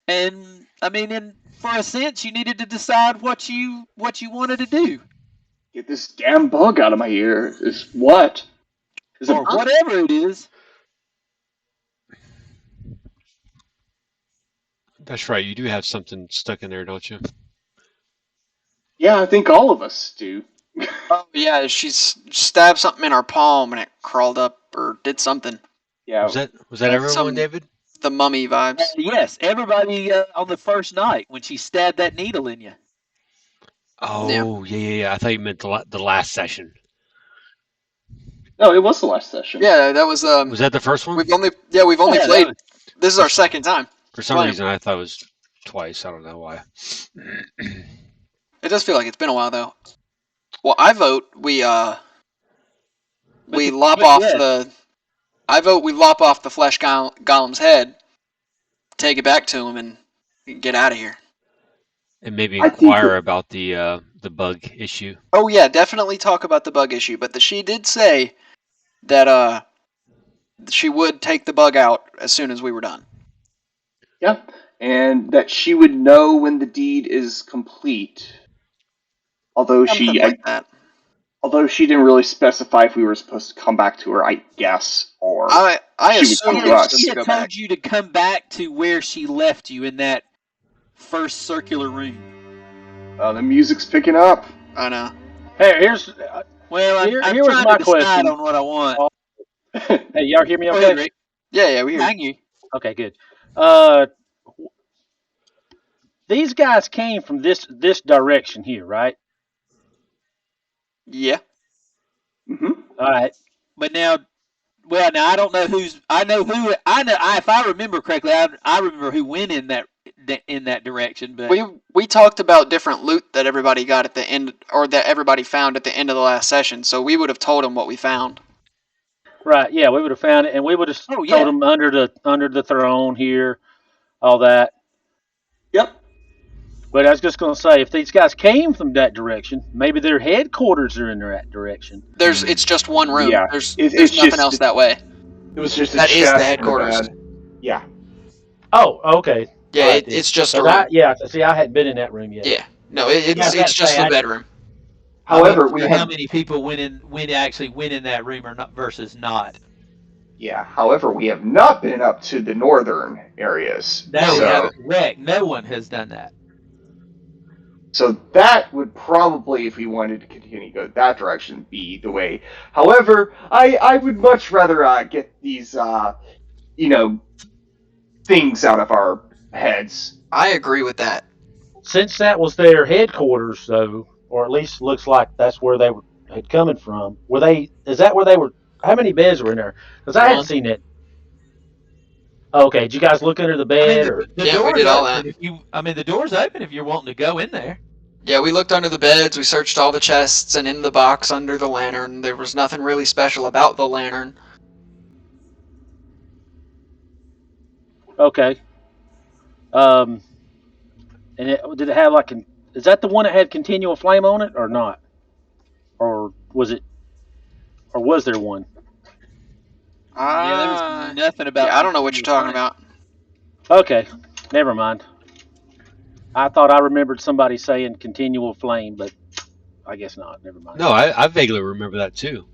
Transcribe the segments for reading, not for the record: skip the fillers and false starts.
And I mean, for a sense, you needed to decide what you wanted to do, Get this damn bug out of my ear. Is what? Is or it? whatever it is. That's right. You do have something stuck in there, don't you? Yeah, I think all of us do. Oh yeah, she stabbed something in our palm and it crawled up or did something. Yeah. Was that everyone, some- David? The mummy vibes. Yes, everybody on the first night when she stabbed that needle in you. Oh, yeah. I thought you meant the last session. No, it was the last session. Yeah, that was. Was that the first one? We've only played. This is our second time. For some reason, I thought it was twice. I don't know why. It does feel like it's been a while though. Well, I vote we lop off the. I vote we lop off the flesh golem's head, take it back to him, and get out of here. And maybe inquire about the bug issue. Oh yeah, definitely talk about the bug issue. But she did say that she would take the bug out as soon as we were done. Yeah, and that she would know when the deed is complete. Although although she didn't really specify if we were supposed to come back to her, I guess, or I assume she had told you to come back to where she left you in that first circular room. The music's picking up. I know. Hey, here's I'm here was trying my to decide question on what I want. Hey, y'all hear me okay? Yeah, we hear Thank you. Okay, good. These guys came from this direction here, right? Yeah. Mm-hmm. All right. But now I don't know who's. I know who. If I remember correctly, I remember who went in that direction. But we talked about different loot that everybody got at the end, or that everybody found at the end of the last session. So we would have told them what we found. Right. Yeah, we would have found it, and we would have told them under the throne here, all that. Yep. But I was just going to say, if these guys came from that direction, maybe their headquarters are in that direction. It's just one room. Yeah. There's nothing else that way. It was just that is the headquarters. Yeah. Oh, okay. Yeah, right, it's just a room. I hadn't been in that room yet. Yeah. No, it's just the bedroom. However, how many people went in that room or not versus not? Yeah. However, we have not been up to the northern areas. That's correct. No one has done that. So that would probably, if we wanted to continue to go that direction, be the way. However, I would much rather get these, things out of our heads. I agree with that. Since that was their headquarters, though, or at least looks like that's where they had coming from. Is that where they were? How many beds were in there? Because I hadn't seen it. Okay, did you guys look under the bed? We did all that. The door's open if you're wanting to go in there. Yeah, we looked under the beds, we searched all the chests, and in the box under the lantern. There was nothing really special about the lantern. Okay. And did it have is that the one that had continual flame on it or not? Or was there one? There was nothing about. Yeah, I don't know what you're talking about. Okay, never mind. I thought I remembered somebody saying continual flame, but I guess not. Never mind. No, I vaguely remember that too.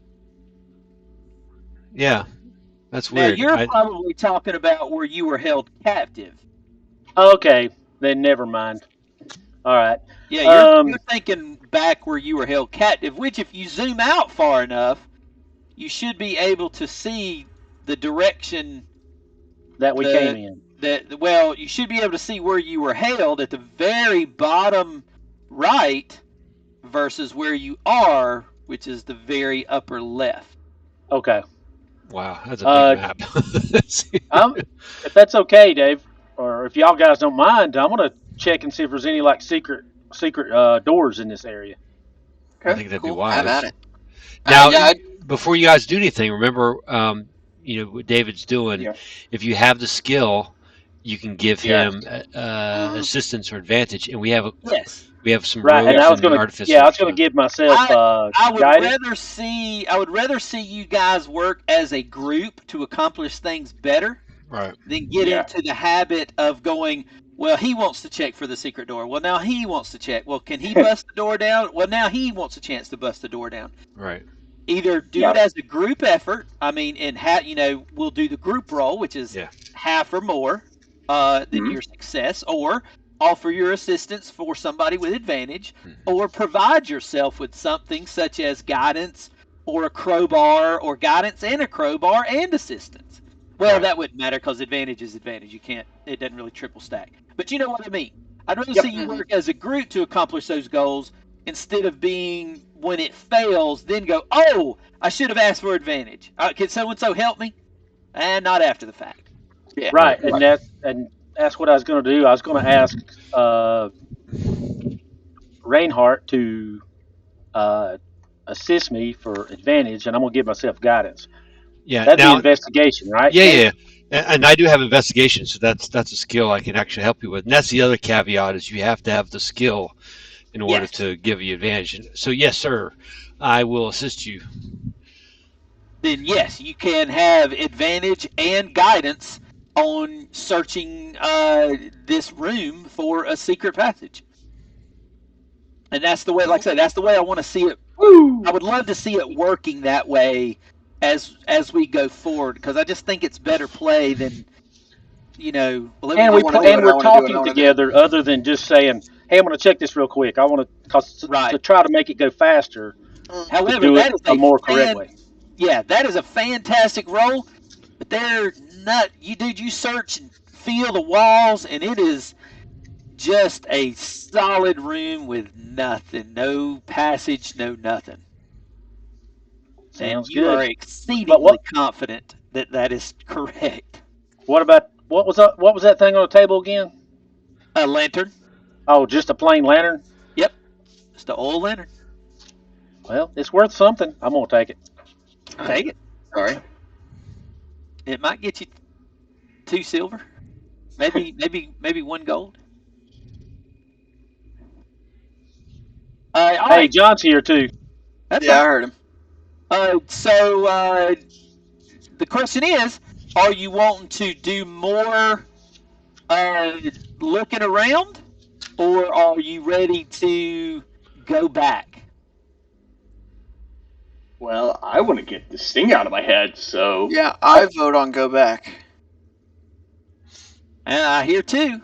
Yeah, that's weird. Now you're probably talking about where you were held captive. Okay, then never mind. All right. Yeah, you're thinking back where you were held captive, which if you zoom out far enough, you should be able to see the direction that we came in. You should be able to see where you were held at the very bottom right versus where you are, which is the very upper left. Okay. Wow, that's a big map. If that's okay, Dave, or if y'all guys don't mind, I'm gonna check and see if there's any secret doors in this area. Okay. I think that'd be wise. Have at it. Now, before you guys do anything, remember, what David's doing. Yeah. If you have the skill, you can give him assistance or advantage, and we have some rogues and I was gonna artificers. I was gonna give myself. I would guidance. rather see you guys work as a group to accomplish things better. Right. Then get into the habit of going, Well, he wants to check for the secret door. Well, now he wants to check. Well, can he bust the door down? Well, now he wants a chance to bust the door down. Right. Either do it as a group effort. I mean, and we'll do the group roll, which is half or more than your success, or offer your assistance for somebody with advantage, or provide yourself with something such as guidance or a crowbar, or guidance and a crowbar and assistance. Well, that wouldn't matter because advantage is advantage. It doesn't really triple stack. But you know what I mean. I'd rather see you work as a group to accomplish those goals instead of being, when it fails, then go, oh, I should have asked for advantage. Can so-and-so help me? And not after the fact. Yeah. Right, and that's what I was going to do. I was going to ask Reinhardt to assist me for advantage, and I'm going to give myself guidance. Yeah, that'd be investigation, right? Yeah. And I do have investigation, so that's a skill I can actually help you with. And that's the other caveat, is you have to have the skill in order to give you advantage. So yes, sir, I will assist you. Then yes, you can have advantage and guidance on searching this room for a secret passage. And that's the way, like I said, that's the way I want to see it. I would love to see it working that way as we go forward, because I just think it's better play than, and we're talking together, other than just saying, hey, I'm going to check this real quick. I want to try to make it go faster. However, do that is a more correct way. Yeah, that is a fantastic roll, but they're not. You search and feel the walls, and it is just a solid room with nothing, no passage, no nothing. Sounds good. You are exceedingly confident that is correct. What was that thing on the table again? A lantern. Oh, just a plain lantern? Yep. Just an old lantern. Well, it's worth something. I'm gonna take it. Take it. All right. It might get you 2 silver. Maybe 1 gold. Hey, John's here too. I heard him. So the question is, are you wanting to do more looking around, or are you ready to go back? Well, I want to get this thing out of my head, so... Yeah, I vote on go back. And I hear 2.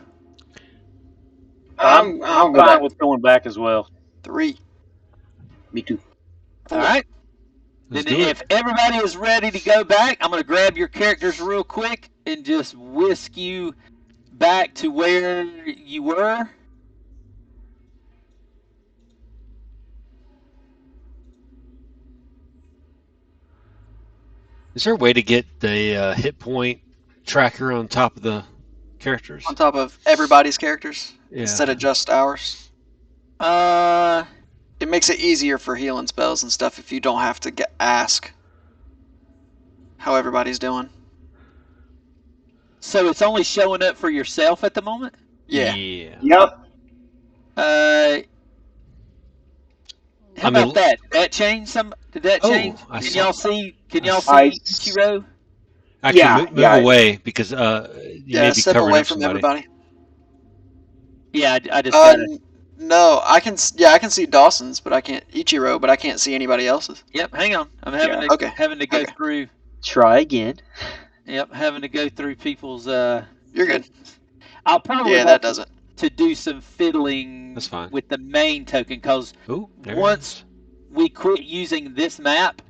I'm fine with going back as well. 3. Me too. 4. All right. Then if everybody is ready to go back, I'm going to grab your characters real quick and just whisk you back to where you were. Is there a way to get the hit point tracker on top of the characters? On top of everybody's characters instead of just ours? It makes it easier for healing spells and stuff if you don't have to ask how everybody's doing. So it's only showing up for yourself at the moment? Yeah. Yep. How about that? Did that change? Did that change? Can y'all see Ichiro? Actually, move away because you may be step covering away up from somebody. everybody. Yeah, I just got it. No, I can see Dawson's, but I can't Ichiro, but I can't see anybody else's. Yep, hang on. I'm having to go through. Try again. Yep, having to go through people's. You're good. I'll probably that does it. To do some fiddling with the main token, because once we quit using this map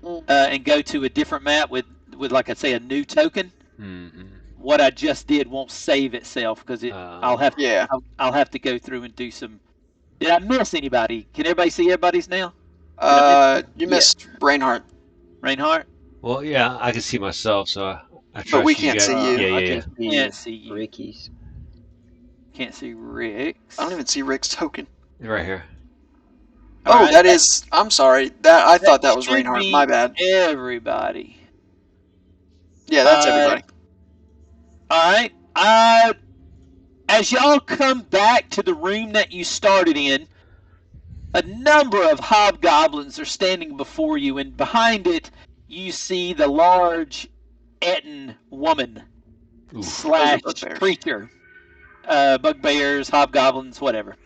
and go to a different map with like I say, a new token, what I just did won't save itself because I'll have to go through and do some. Did I miss anybody? Can everybody see everybody's now? You missed Reinhardt. Reinhardt? Well, yeah, I can see myself, so I trust but we you can't guys. see you. Yeah. Can't see you. Ricky's. Can't see Rick's. I don't even see Rick's token. Right here. Oh, that is. I'm sorry. I thought that was Reinhardt. My bad. Everybody. Yeah, that's everybody. All right. As y'all come back to the room that you started in, a number of hobgoblins are standing before you, and behind it, you see the large Etten woman / creature. bugbears, hobgoblins, whatever.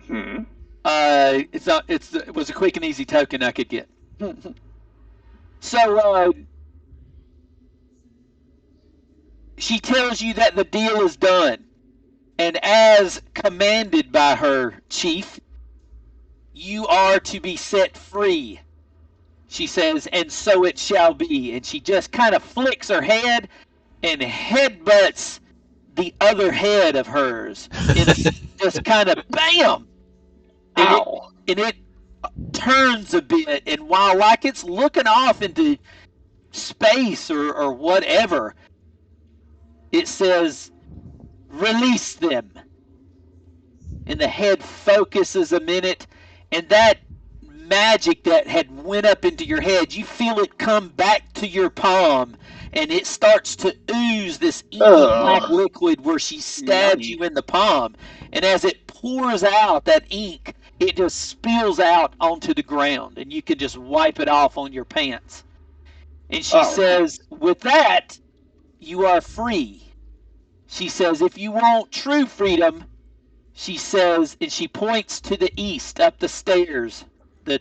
Hmm. It was a quick and easy token I could get. So she tells you that the deal is done, and as commanded by her chief, you are to be set free. She says, and so it shall be. And she just kind of flicks her head and headbutts the other head of hers. Just kind of bam! Ow! And it turns a bit, and while like it's looking off into space or whatever, it says, release them. And the head focuses a minute, and that magic that had went up into your head, you feel it come back to your palm, and it starts to ooze this inky black liquid where she stabs you in the palm. And as it pours out, that ink, it just spills out onto the ground, and you can just wipe it off on your pants. And she says, with that, you are free. She says, if you want true freedom, she says, and she points to the east up the stairs, the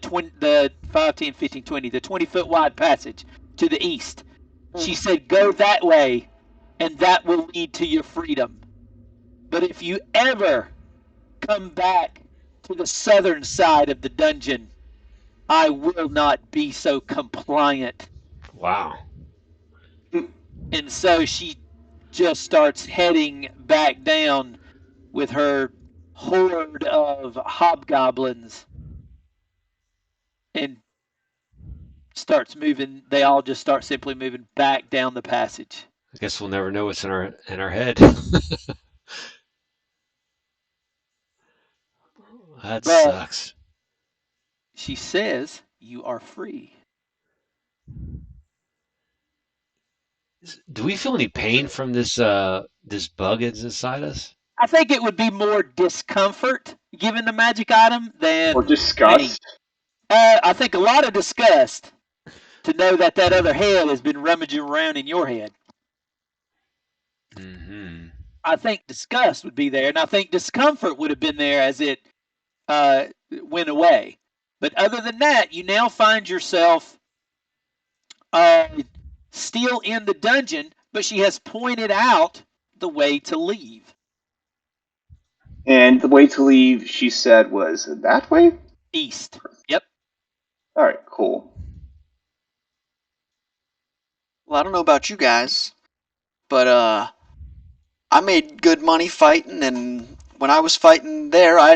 5, 10, 15, 20, the 20-foot wide passage to the east. She said, go that way, and that will lead to your freedom. But if you ever come back to the southern side of the dungeon, I will not be so compliant. Wow. And so she just starts heading back down with her horde of hobgoblins and starts moving. They all just start simply moving back down the passage. I guess we'll never know what's in our head. That sucks. She says you are free. Do we feel any pain from this this bug inside us? I think it would be more discomfort given the magic item than or disgust. I think a lot of disgust to know that other head has been rummaging around in your head. Mm-hmm. I think disgust would be there, and I think discomfort would have been there as it went away. But other than that, you now find yourself still in the dungeon, but she has pointed out the way to leave. And the way to leave, she said, was that way? East. Yep. All right, cool. Well, I don't know about you guys, but I made good money fighting, and when I was fighting there, I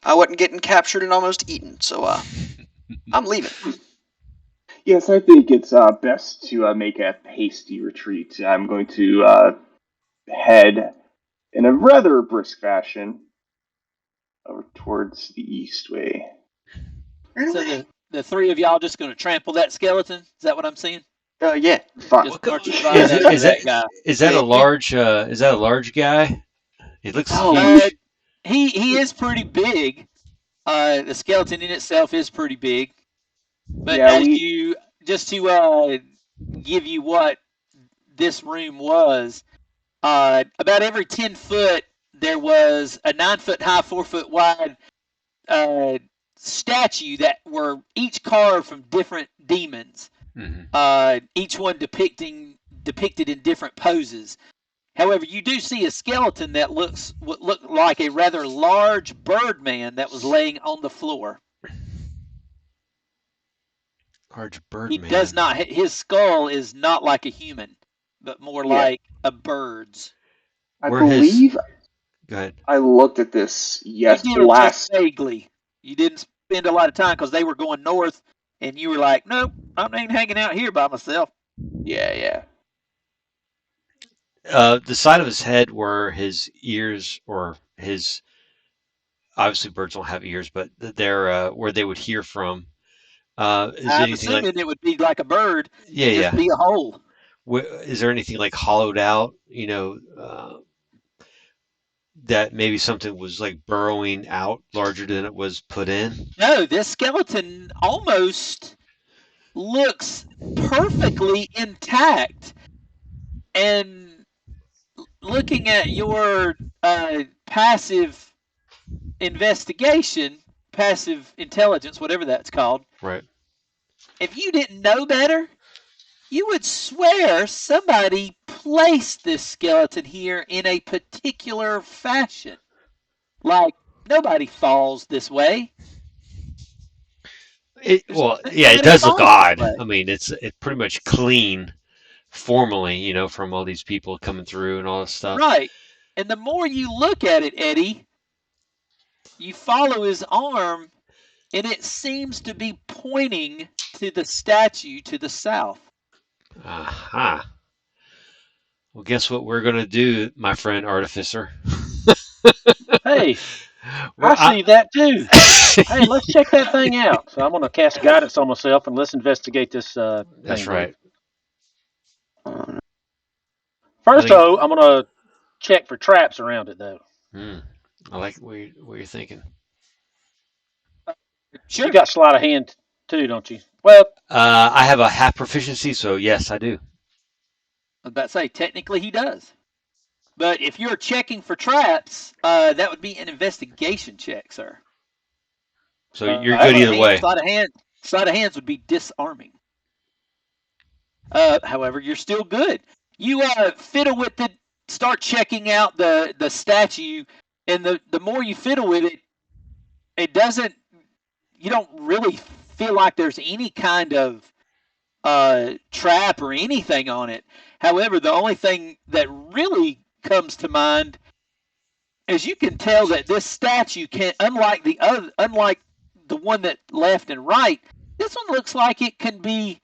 wasn't getting captured and almost eaten. So I'm leaving. Yes, I think it's best to make a hasty retreat. I'm going to head in a rather brisk fashion over towards the east way. So the three of y'all just going to trample that skeleton? Is that what I'm seeing? Yeah. Is that a large guy? He looks huge. He is pretty big. The skeleton in itself is pretty big. But just to give you what this room was, about every 10 foot there was a 9 foot high, 4 foot wide statue that were each carved from different demons. Mm-hmm. Each one depicted in different poses. However, you do see a skeleton that looked like a rather large birdman that was laying on the floor. Large bird. He does not. His skull is not like a human, but more like a bird's. I believe. Go ahead. I looked at this. Yes, you did last vaguely. You didn't spend a lot of time because they were going north, and you were like, "Nope, I'm ain't hanging out here by myself." Yeah. The side of his head where his ears or his obviously birds don't have ears, but they're where they would hear from. I'm assuming it would be like a bird. Yeah. Be a hole. Is there anything like hollowed out? That maybe something was like burrowing out larger than it was put in? No, this skeleton almost looks perfectly intact and looking at your passive investigation, passive intelligence, whatever that's called. Right. If you didn't know better, you would swear somebody placed this skeleton here in a particular fashion. Like, nobody falls this way. It does look odd. I mean, it's pretty much clean formally, from all these people coming through and all this stuff. Right. And the more you look at it, Eddie, you follow his arm, and it seems to be pointing to the statue to the south. Aha. Well, guess what we're going to do, my friend Artificer? Hey, I see that too. Hey, let's check that thing out. So I'm going to cast guidance on myself and let's investigate this That's right. First, though, I'm going to check for traps around it, though. I like what you're thinking. Sure. You got sleight of hand too, don't you? Well, I have a half proficiency, so yes, I do. I was about to say, technically he does. But if you're checking for traps, that would be an investigation check, sir. So you're good either way. Sleight of hands would be disarming. However, you're still good. You fiddle with it, start checking out the statue, and the more you fiddle with it, you don't really feel like there's any kind of trap or anything on it. However, the only thing that really comes to mind is you can tell that this statue unlike the one that left and right, this one looks like it can be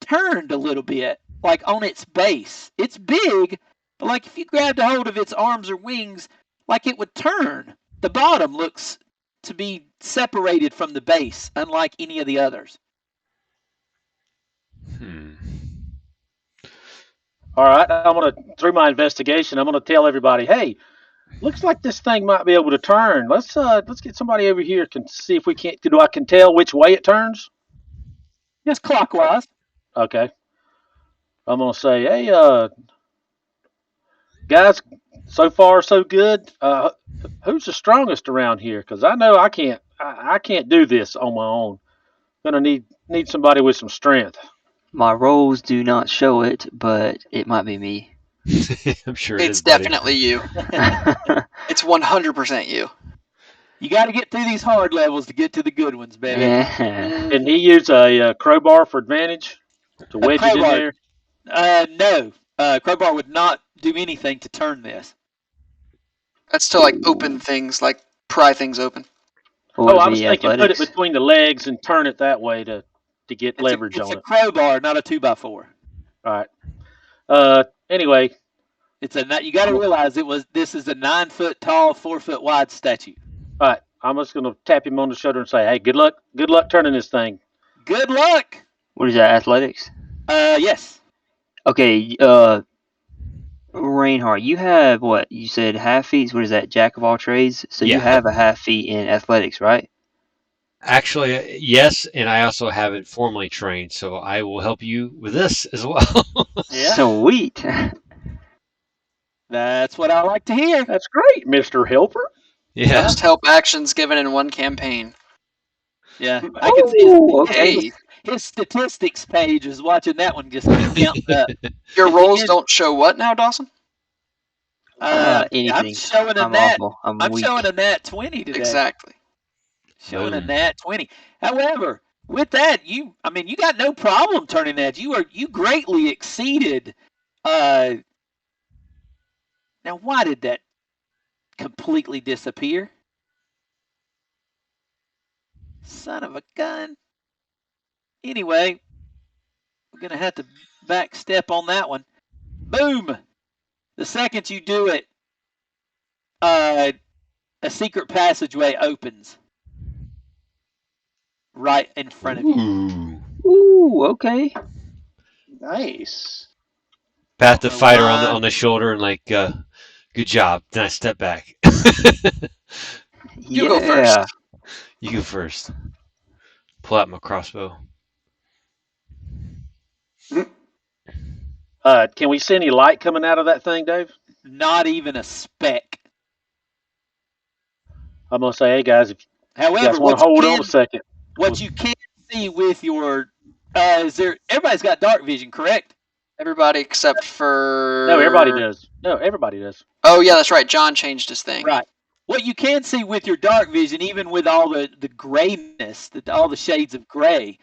turned a little bit, like on its base. It's big, but like if you grabbed a hold of its arms or wings, like it would turn. The bottom looks to be separated from the base, unlike any of the others. All right, through my investigation, I'm gonna tell everybody, hey, looks like this thing might be able to turn. Let's get somebody over here can see if we can't. I can tell which way it turns? Yes, clockwise. Okay. I'm gonna say, hey, guys, so far so good. Who's the strongest around here? Because I know I can't do this on my own. Gonna need somebody with some strength. My rolls do not show it, but it might be me. I'm sure it's definitely you. It's 100% you. You got to get through these hard levels to get to the good ones, baby. And he used a crowbar for advantage to wedge it in there? No. Crowbar would not do anything to turn this. That's to open things, pry things open. I was thinking athletics. Put it between the legs and turn it that way to get leverage on it. It's a crowbar, not a 2x4. All right. Anyway, you got to realize this is a 9 foot tall, 4 foot wide statue. All right. I'm just gonna tap him on the shoulder and say, "Hey, good luck turning this thing." Good luck. What is that? Athletics? Yes. Okay. Reinhardt, you have what? You said half feet. What is that? Jack of all trades. So you have a half feet in athletics, right? Actually, yes, and I also have it formally trained, so I will help you with this as well. Yeah. Sweet. That's what I like to hear. That's great, Mr. Helper. Yeah. Most help actions given in one campaign. Yeah. I can see his statistics page is watching that one just count up. Your rolls don't show what now, Dawson? Anything. I'm showing a nat 20 today. Exactly. Showing a nat 20. However, with that, you got no problem turning that. You greatly exceeded. Now, why did that completely disappear? Son of a gun. Anyway, we're going to have to back step on that one. Boom. The second you do it, a secret passageway opens right in front of you. Ooh, okay. Nice. Pat the fighter on the shoulder and good job. Then I step back. You go first. You go first. Pull out my crossbow. Can we see any light coming out of that thing, Dave? not even a speck. I'm gonna say, hey guys, if However, you guys want to hold on a second, what you can see with your everybody's got dark vision, correct? Everybody except for... No, everybody does. No, everybody does. Oh yeah, that's right. John changed his thing. Right. What you can see with your dark vision, even with all the grayness, all the shades of gray,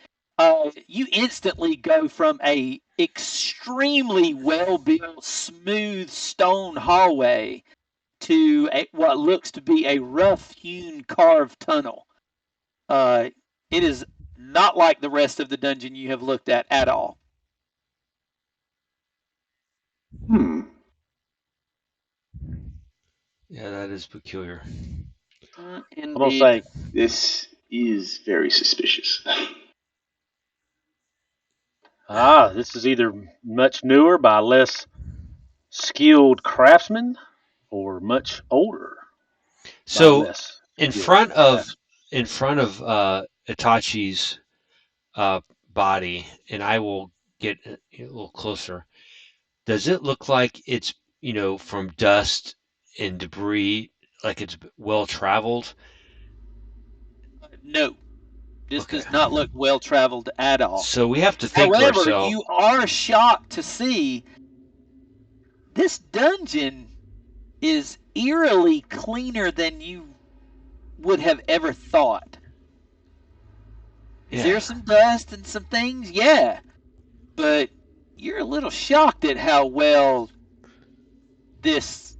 you instantly go from a extremely well-built, smooth stone hallway to what looks to be a rough-hewn, carved tunnel. It is not like the rest of the dungeon you have looked at all. Yeah, that is peculiar. I'm gonna say this is very suspicious. This is either much newer by less skilled craftsmen, or much older. So in front of Itachi's body, and I will get a little closer. Does it look like it's from dust and debris, like it's well traveled? No, this does not look well traveled at all. So we have to think to ourselves. However, you are shocked to see this dungeon is eerily cleaner than you would have ever thought. Is there some dust and some things? Yeah. But you're a little shocked at how well this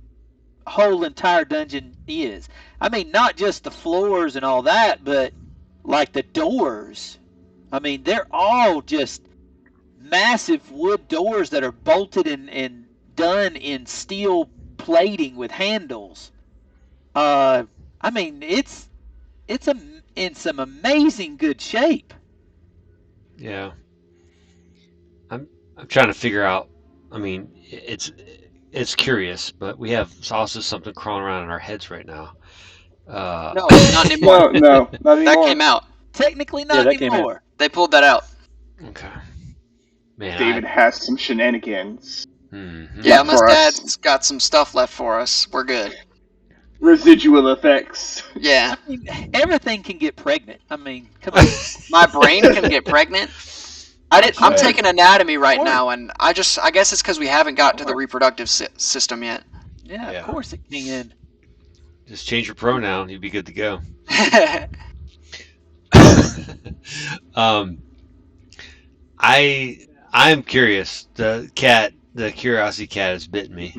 whole entire dungeon is. I mean, not just the floors and all that, but like the doors. I mean, they're all just massive wood doors that are bolted and done in steel plating with handles. I mean, it's in some amazing good shape. Yeah. I'm trying to figure out. I mean, it's curious, but we have also something crawling around in our heads right now. No, not anymore. No, not anymore. That came out. Technically not anymore. They pulled that out. Okay. Man, David has some shenanigans. Mm-hmm. Yeah, my dad's got some stuff left for us. We're good. Residual effects. Yeah. I mean, everything can get pregnant. I mean, come on. My brain can get pregnant. I'm taking anatomy right now, and I guess it's because we haven't got to the reproductive system yet. Yeah, of course it can. Just change your pronoun, you'd be good to go. I'm curious. The curiosity cat has bitten me.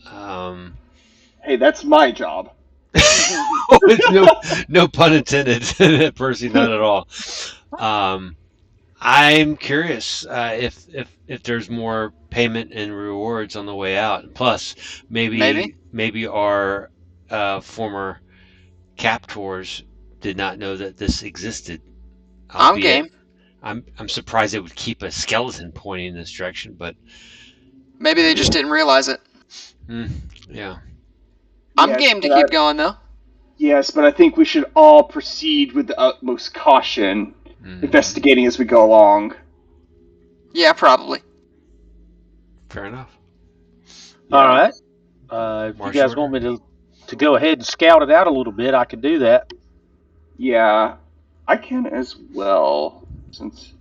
Mm-hmm. Hey, that's my job. no pun intended, Percy, not at all. I'm curious if there's more payment and rewards on the way out. And plus, maybe our former captors did not know that this existed. I'm game. I'm surprised they would keep a skeleton pointing in this direction, but maybe they just didn't realize it. Yeah. I'm game to keep going, though. Yes, but I think we should all proceed with the utmost caution, investigating as we go along. Yeah, probably. Fair enough. All right. If you guys want me to go ahead and scout it out a little bit, I can do that. Yeah, I can as well. Since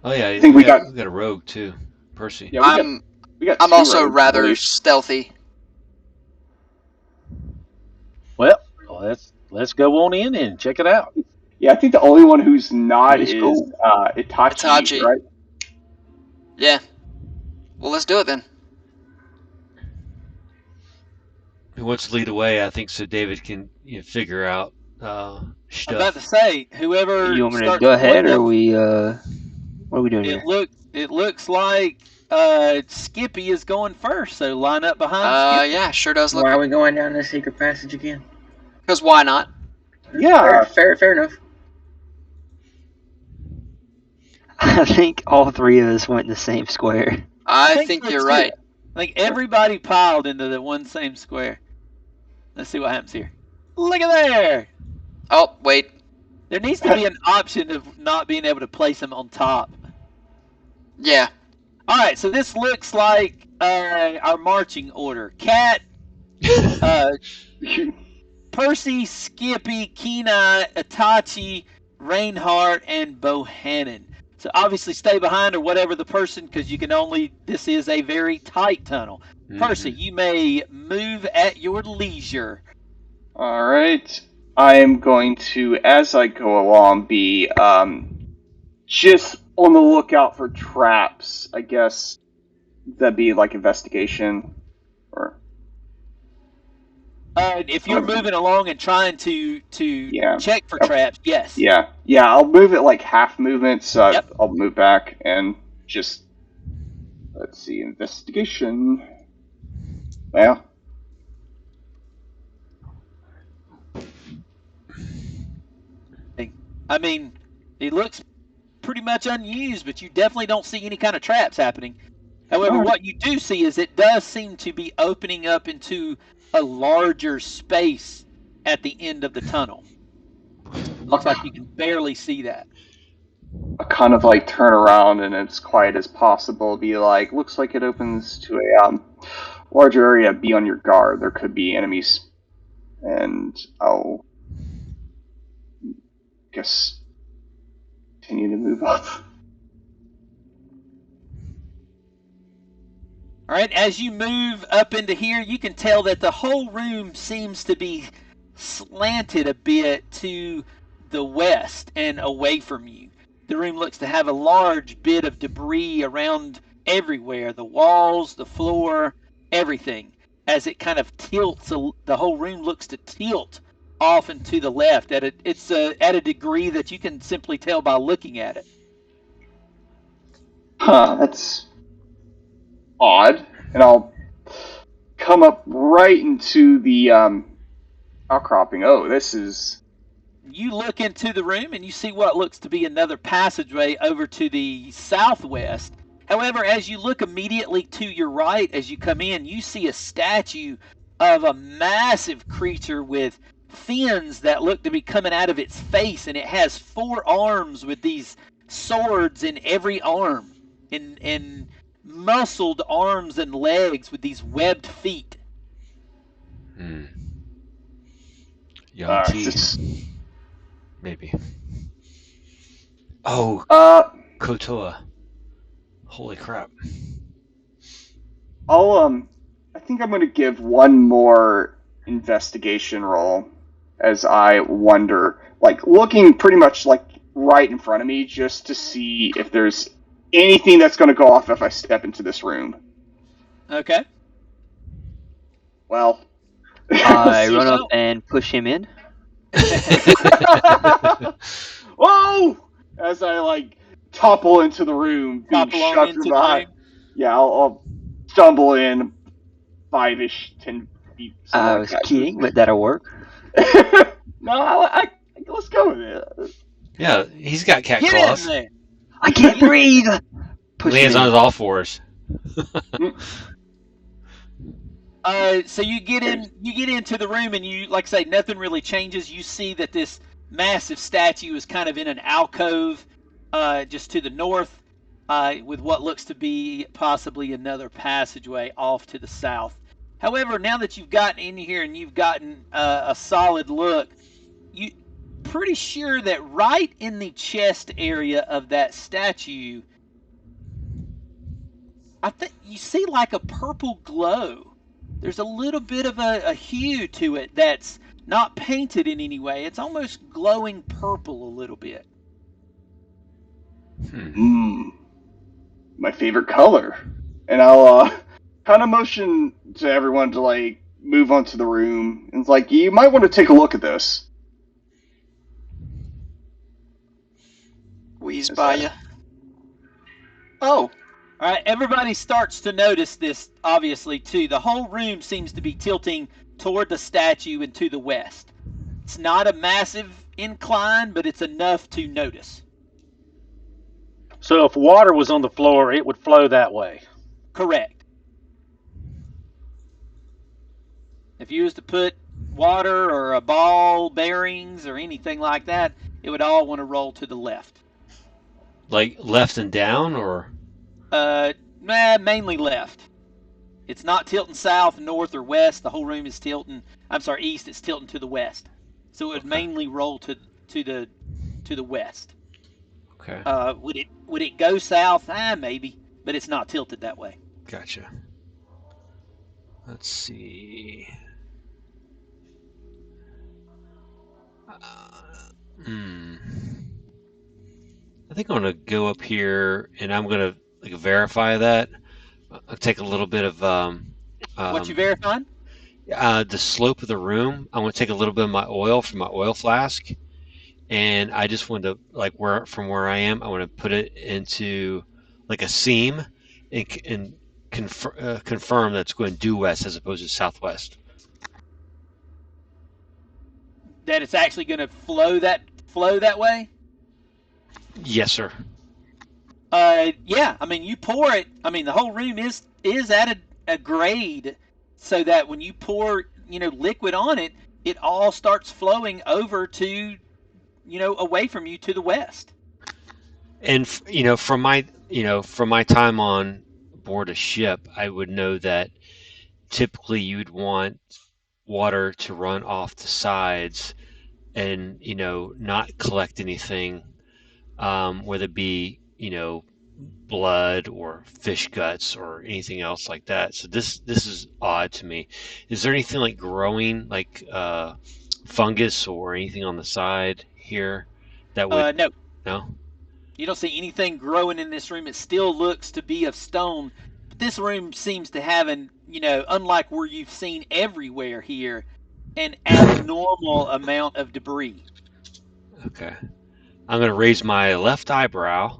I think we got a rogue too, Percy. Yeah, I'm also rather stealthy. Well, let's go on in and check it out. Yeah, I think the only one who's not is Itachi, right? Yeah. Well, let's do it then. Who wants to lead the way? I think so. David can figure out stuff. I'm about to say, whoever. You want me to go ahead, or what are we doing here? It looks like Skippy is going first, so line up behind Skippy. Yeah, sure does look. Why are we going down this secret passage again? Because why not? Yeah, fair enough. I think all three of us went in the same square. I think you're right. I think everybody piled into the one same square. Let's see what happens here. Look at there! Oh, wait. There needs to be an option of not being able to place them on top. Yeah. Alright, so this looks like Our marching order: Cat, Percy, Skippy, Kenai, Itachi, Reinhardt, and Bohannon. So obviously stay behind or whatever the person, because you can only, this is a very tight tunnel. Percy, you may move at your leisure. All right. I am going to, as I go along, be just on the lookout for traps. I guess that'd be like investigation, or if you're moving along and trying to check for traps, yes. Yeah. I'll move it like half movement, so yep. I'll move back and just let's see, investigation. Well. I mean, it looks pretty much unused, but you definitely don't see any kind of traps happening. However, what you do see is it does seem to be opening up into a larger space at the end of the tunnel. Looks like you can barely see that. I kind of like turn around and as quiet as possible be like, looks like it opens to a larger area. Be on your guard. There could be enemies. And I'll guess continue to move up. All right, as you move up into here, you can tell that the whole room seems to be slanted a bit to the west and away from you. The room looks to have a large bit of debris around everywhere, the walls, the floor, everything. As it kind of tilts, the whole room looks to tilt off and to the left. It's at a degree that you can simply tell by looking at it. Huh, that's odd. And I'll come up right into the outcropping. Oh, this is... You look into the room and you see what looks to be another passageway over to the southwest. However, as you look immediately to your right as you come in, you see a statue of a massive creature with fins that look to be coming out of its face, and it has 4 arms with these swords in every arm, and muscled arms and legs with these webbed feet. Young T. Maybe. Oh, Kotoa. Holy crap. I think I'm going to give one more investigation roll as I wonder, like looking pretty much like right in front of me just to see if there's anything that's going to go off if I step into this room. Okay. Well, I run up and push him in. Whoa! As I like topple into the room, being shut behind. Yeah, I'll stumble in 5-ish, 10 feet. I was kidding, but that'll work. No, I let's go with it. Yeah, he's got cat claws. I can't breathe. Lands on his all fours. So you get into the room, and you, like I say, nothing really changes. You see that this massive statue is kind of in an alcove, just to the north, with what looks to be possibly another passageway off to the south. However, now that you've gotten in here and you've gotten a solid look, you pretty sure that right in the chest area of that statue, I think you see like a purple glow. There's a little bit of a hue to it that's not painted in any way. It's almost glowing purple a little bit. My favorite color. And I'll kind of motion to everyone to like move onto the room. And it's like, you might want to take a look at this. Wheeze by ya. Oh. All right, everybody starts to notice this, obviously, too. The whole room seems to be tilting toward the statue and to the west. It's not a massive incline, but it's enough to notice. So if water was on the floor, it would flow that way? Correct. If you was to put water or a ball bearings or anything like that, it would all want to roll to the left. Like left and down, or? Mainly left. It's not tilting south, north, or west. The whole room is tilting. I'm sorry, east. It's tilting to the west. So it would mainly roll to the west. Okay. Would it go south? Maybe, but it's not tilted that way. Gotcha. Let's see. I think I'm gonna go up here and I'm gonna verify that. I'll take a little bit of what you verifying? The slope of the room. I'm gonna take a little bit of my oil from my oil flask, and I just want to from where I am, I want to put it into like a seam and confirm that's going due west as opposed to southwest. That it's actually going to flow that way? Yes, sir. Yeah. I mean, you pour it. I mean, the whole room is at a grade, so that when you pour liquid on it, it all starts flowing over to away from you to the west. And from my time on board a ship, I would know that typically you'd want water to run off the sides and not collect anything, whether it be blood or fish guts or anything else like that. So this is odd to me. Is there anything like growing, like fungus or anything on the side here that would no? You don't see anything growing in this room. It still looks to be of stone, but this room seems to have unlike where you've seen everywhere here, an abnormal amount of debris. Okay. I'm going to raise my left eyebrow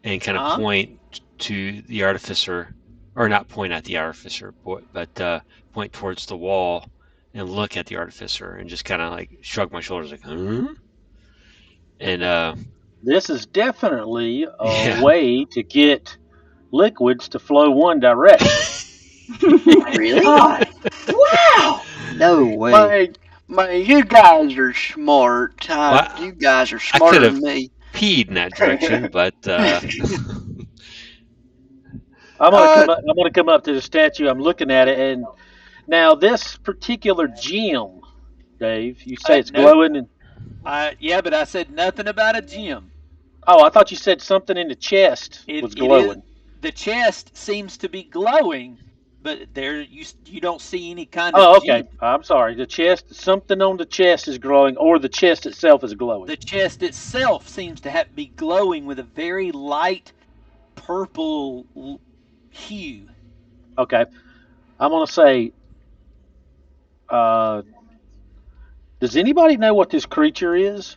and kind of point to the artificer, or not point at the artificer, but point towards the wall and look at the artificer and just kind of like shrug my shoulders like, And this is definitely a way to get liquids to flow one direction. Really? Wow! No way. Man, you guys are smart. You guys are smarter than me. Peed in that direction, but I'm gonna come up to the statue. I'm looking at it, and now this particular gem, Dave, you say it's glowing. And yeah, but I said nothing about a gem. Oh, I thought you said something in the chest was glowing. The chest seems to be glowing, but there you don't see any kind of. Oh, okay. gem. I'm sorry. The chest, something on the chest is glowing, or the chest itself is glowing. The chest itself seems to be glowing with a very light purple hue. Okay, I'm gonna say. Does anybody know what this creature is?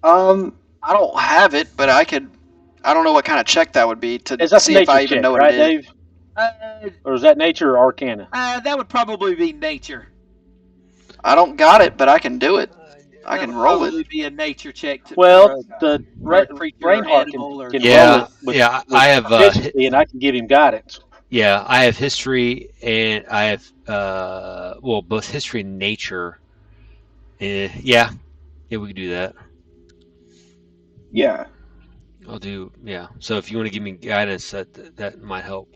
I don't have it, but I could. I don't know what kind of check that would be to see if I even know what it is. Dave? Or is that nature or arcana? That would probably be nature. I don't got it, but I can do it. I can roll it. That would be a nature check. The Reinhardt can roll it. I have and I can give him guidance. Yeah, I have history, and I have both history and nature. Yeah, we can do that. Yeah. I'll do, yeah. So if you want to give me guidance, that might help.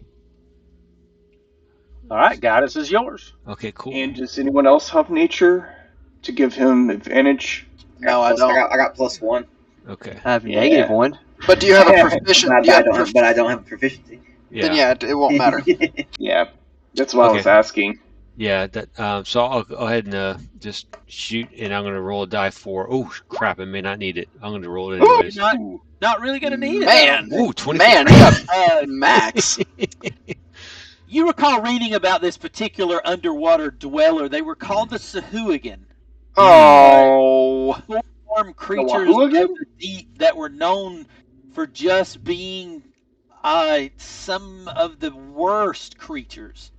All right, guidance is yours. Okay, cool. And does anyone else have nature to give him advantage? No, I don't. I got +1. Okay. I have -1. But do you have a proficiency? But I don't have a proficiency. Yeah. Then it won't matter. Yeah, that's what I was asking. Yeah, so I'll go ahead and just shoot, and I'm going to roll a die for. Oh crap! I may not need it. I'm going to roll it anyways. Not really going to need it. Man, ooh, 24. Man, you got max. You recall reading about this particular underwater dweller. They were called the Sahuagin. Oh. Four-form creatures of the deep that were known for just being some of the worst creatures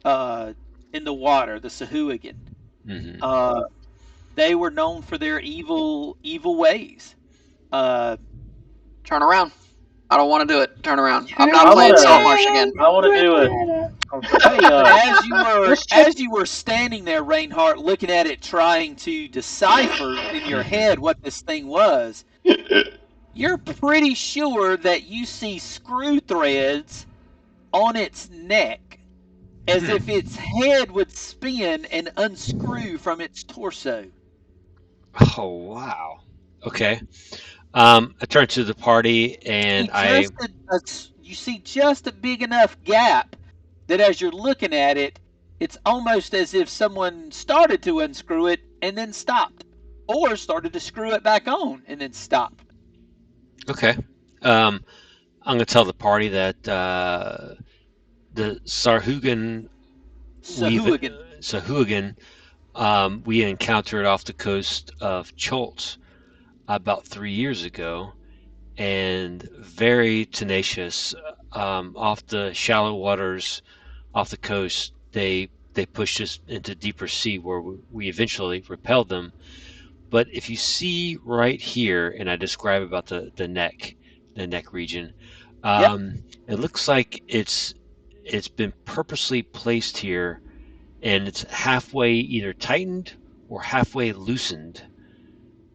in the water, the Sahuagin. Mm-hmm. They were known for their evil ways. Turn around. I don't want to do it. Turn around. I'm not playing Saltmarsh again. I want to do it. As you were standing there, Reinhardt, looking at it, trying to decipher in your head what this thing was, you're pretty sure that you see screw threads on its neck, as if its head would spin and unscrew from its torso. Oh wow. Okay. I turn to the party and You see just a big enough gap that as you're looking at it, it's almost as if someone started to unscrew it and then stopped, or started to screw it back on and then stopped. Okay. I'm going to tell the party that the Sahuagin we encountered off the coast of Choltz about 3 years ago, and very tenacious. Off the shallow waters off the coast, they pushed us into deeper sea where we eventually repelled them. But if you see right here, and I describe about the neck region, it looks like it's been purposely placed here, and it's halfway either tightened or halfway loosened.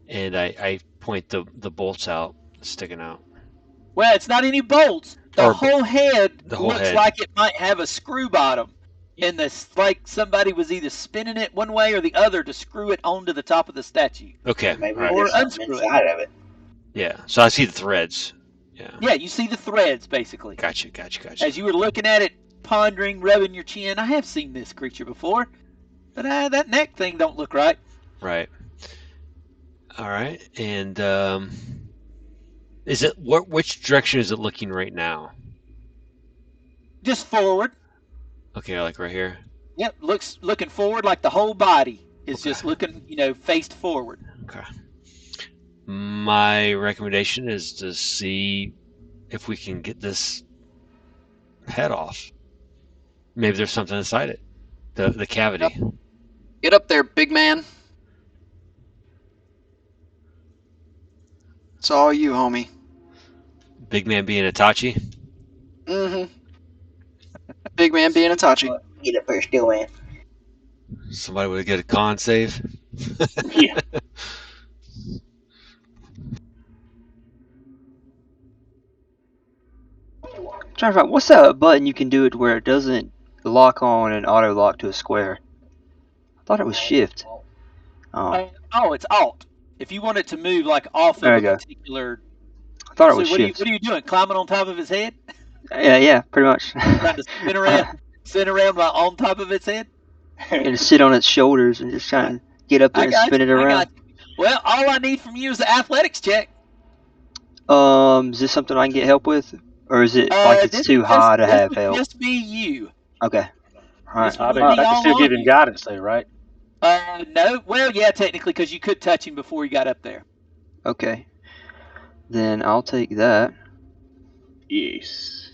And I point the bolts out, sticking out. Well, it's not any bolts. The whole head looks like it might have a screw bottom. And like somebody was either spinning it one way or the other to screw it onto the top of the statue. Okay. Maybe or there's something inside of it. Yeah. So I see the threads. Yeah. Yeah, you see the threads, basically. Gotcha. As you were looking at it, pondering, rubbing your chin, I have seen this creature before, but that neck thing don't look right. Right. All right. And is it which direction is it looking right now? Just forward. Okay, like right here. Yep, looking forward, like the whole body is just looking, faced forward. Okay. My recommendation is to see if we can get this head off. Maybe there's something inside it. The cavity. Yep. Get up there, big man. It's all you, homie. Big man being Itachi? Mm-hmm. Big man being Itachi. Get up there, still man. Somebody would get a con save? Yeah. I'm trying to find what's that button you can do it where it doesn't lock on and auto lock to a square. I thought it was shift. It's alt. If you want it to move like off of a particular. I thought it was shift. What are you doing? Climbing on top of his head? Yeah, pretty much. Trying to spin around like on top of its head? And sit on its shoulders and just trying to get up there and spin it around. Well, all I need from you is an athletics check. Is this something I can get help with? Or is it like it's too high to have help? Just be you. Okay. All right. I can still give him guidance though, right? No. Well, yeah, technically, because you could touch him before he got up there. Okay. Then I'll take that. Yes.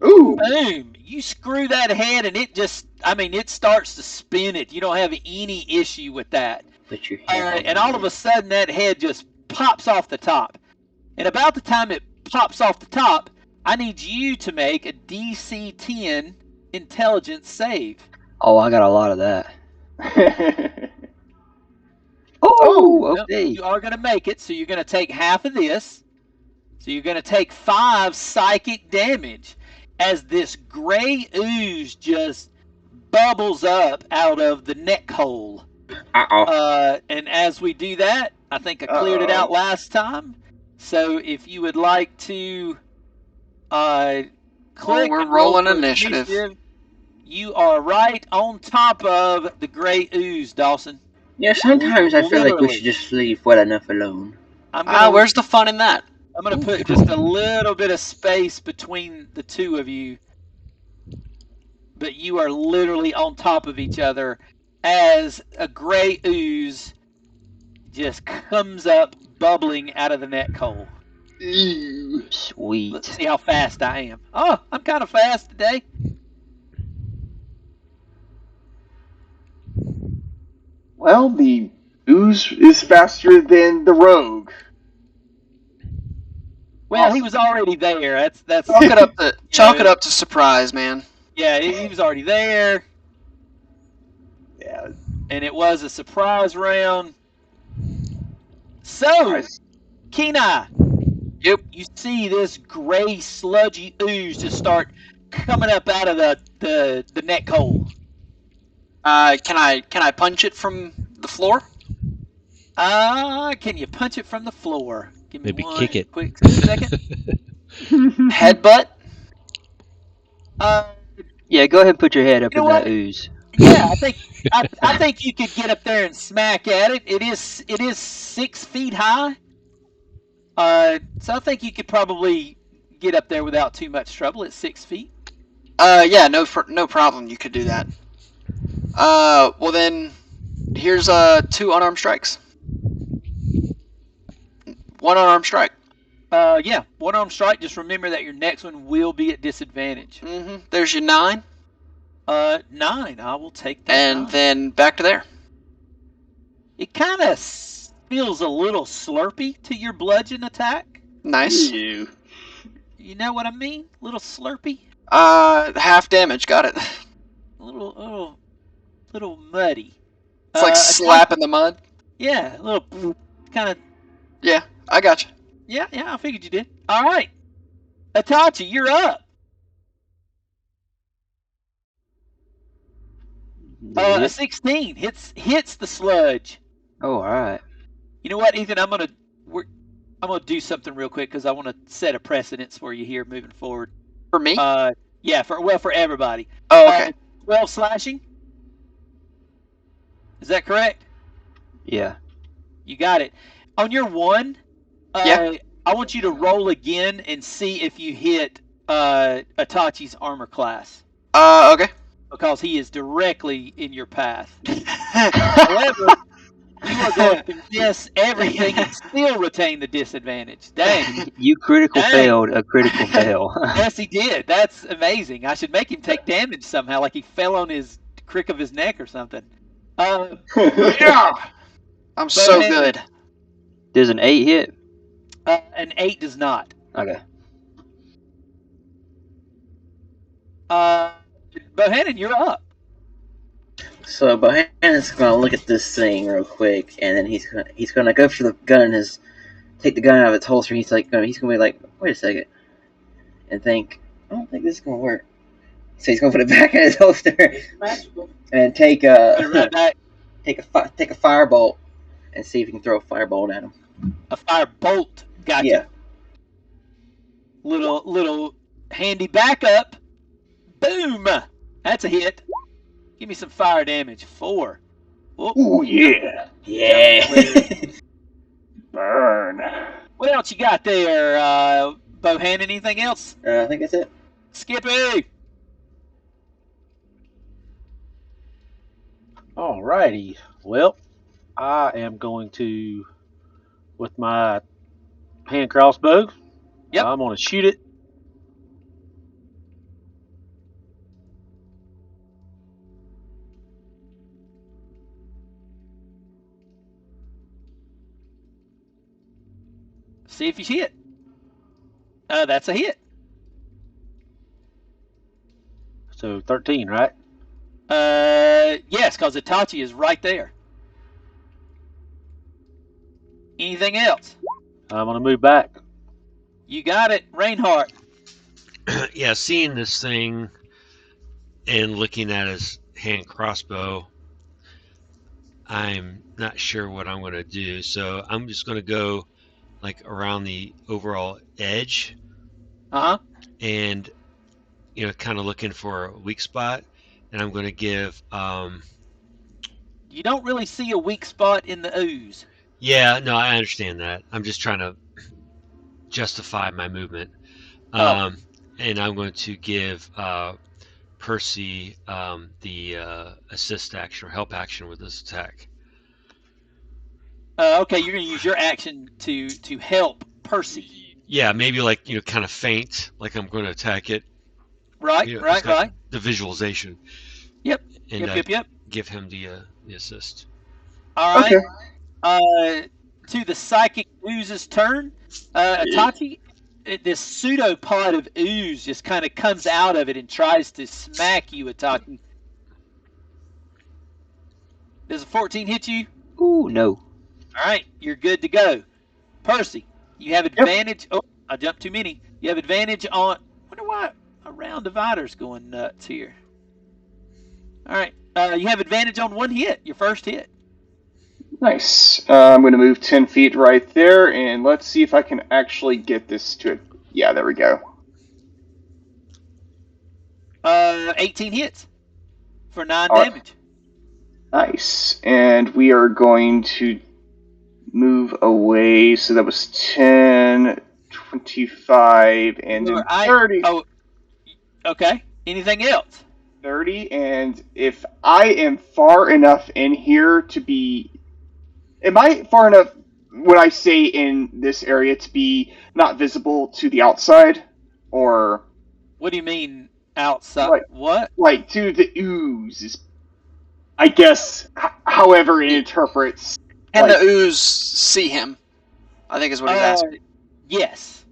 Ooh. Boom! You screw that head, and it starts to spin it. You don't have any issue with that. And all of a sudden, that head just pops off the top. And about the time it pops off the top, I need you to make a DC 10 intelligence save. Oh, I got a lot of that. Okay. You are going to make it, so you're going to take half of this. So you're going to take 5 psychic damage as this gray ooze just bubbles up out of the neck hole. And as we do that, I think I cleared it out last time. So if you would like to click, we're rolling initiative. You are right on top of the gray ooze, Dawson. Yeah, sometimes I feel like we should just leave well enough alone. Where's the fun in that? I'm going to put just a little bit of space between the two of you. But you are literally on top of each other as a gray ooze just comes up bubbling out of the neck hole. Sweet. Let's see how fast I am. Oh, I'm kind of fast today. Well, the ooze is faster than the rogue. Well, he was already there. That's chalk it up to surprise, man. Yeah, he was already there. Yeah. And it was a surprise round. So, Kenai. Yep. You see this gray, sludgy ooze just start coming up out of the neck hole. Can I punch it from the floor? Can you punch it from the floor? Give me Maybe one kick it. quick second. Headbutt? Yeah, go ahead and put your head up You in know that what? ooze. Yeah, I think you could get up there and smack at it. It is 6 feet high. So I think you could probably get up there without too much trouble at 6 feet. Yeah, no problem. You could do that. Well then, here's 2 unarmed strikes. 1 unarmed strike. Yeah, 1 arm strike. Just remember that your next one will be at disadvantage. There's your 9. 9. I will take that. And 9. then back to there. It kind of feels a little slurpy to your bludgeon attack. Nice. Ew. You know what I mean? A little slurpy. Half damage. Got it. A little muddy. It's like slapping the mud. Yeah, a little kind of. Yeah, I got you. Yeah, I figured you did. All right, Itachi, you're up. A 16 hits the sludge. Oh, all right. You know what, Ethan? I'm gonna do something real quick because I want to set a precedence for you here moving forward. For me? Yeah, for everybody. Oh, okay. 12 slashing. Is that correct? Yeah. You got it. On your 1, Yeah. I want you to roll again and see if you hit Itachi's armor class. Okay. Because he is directly in your path. However, you are going to miss everything and still retain the disadvantage. Dang. You failed a critical fail. Yes, he did. That's amazing. I should make him take damage somehow, like he fell on his crick of his neck or something. Yeah. I'm so good. Does an 8 hit? An 8 does not. Okay. Bohannon, you're up. So Bohannon's gonna look at this thing real quick, and then he's gonna go for the gun and take the gun out of its holster. He's gonna be like, wait a second, and think, I don't think this is gonna work. So he's gonna put it back in his holster and take a firebolt and see if he can throw a firebolt at him. A firebolt, gotcha. Yeah. Little handy backup. Boom! That's a hit. Give me some fire damage. 4. Whoop. Ooh, yeah. Yeah. Burn. What else you got there, Bohannon? Anything else? I think that's it. Skippy! Alrighty. Well, I am going to, with my hand crossbow, Yep. I'm going to shoot it. See if you hit. That's a hit. So 13, right? Yes, because Itachi is right there. Anything else? I'm going to move back. You got it, Reinhardt. Yeah, seeing this thing and looking at his hand crossbow, I'm not sure what I'm going to do. So I'm just going to go like around the overall edge. And, kind of looking for a weak spot. And I'm going to give... you don't really see a weak spot in the ooze. Yeah, no, I understand that. I'm just trying to justify my movement. And I'm going to give Percy the assist action or help action with this attack. Okay, you're going to use your action to help Percy. Yeah, maybe like, kind of faint, like I'm going to attack it. Right, right. The visualization. Yep, And yep. give him the assist. All right. Okay. To the psychic ooze's turn. Itachi, this pseudopod of ooze just kind of comes out of it and tries to smack you, Itachi. Does a 14 hit you? Ooh, no. All right, you're good to go. Percy. You have advantage. Yep. Oh, I jumped too many. You have advantage on. Wonder why a round divider's going nuts here. All right. You have advantage on one hit. Your first hit. Nice. I'm going to move 10 feet right there, and let's see if I can actually get this to it. Yeah, there we go. 18 hits for 9 damage. Nice. And we are going to move away. So that was 10, 25, and then 30. Oh, okay. Anything else? 30, and if I am far enough in here to be... Am I far enough, when I say in this area, to be not visible to the outside? Or... What do you mean, outside? What? Like, to the ooze, I guess, however it interprets. Can the ooze see him? I think is what he's asking. Yes.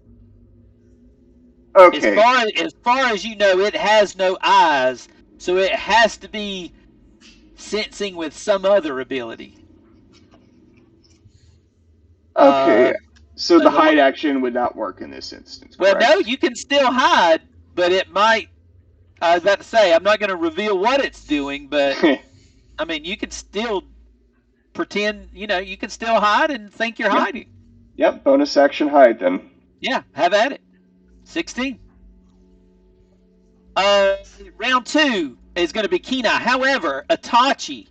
Okay. As far as you know, it has no eyes, so it has to be sensing with some other ability. Okay. So the hide action would not work in this instance, correct? Well, no, you can still hide, but it might... I was about to say, I'm not going to reveal what it's doing, but... I mean, you can still pretend, you can still hide and think you're hiding. Yep, bonus action hide then. Yeah, have at it. 16. Round 2 is going to be Kenai. However, Itachi,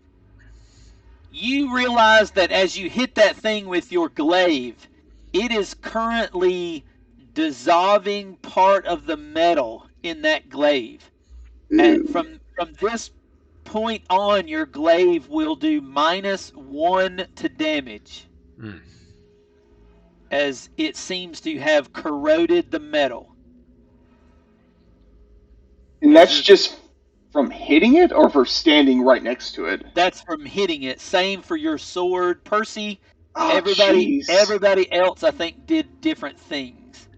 you realize that as you hit that thing with your glaive, it is currently dissolving part of the metal in that glaive. And from this point on, your glaive will do -1 to damage. As it seems to have corroded the metal. And that's just from hitting it, or for standing right next to it? That's from hitting it. Same for your sword. Percy, Oh, everybody else, I think, did different things.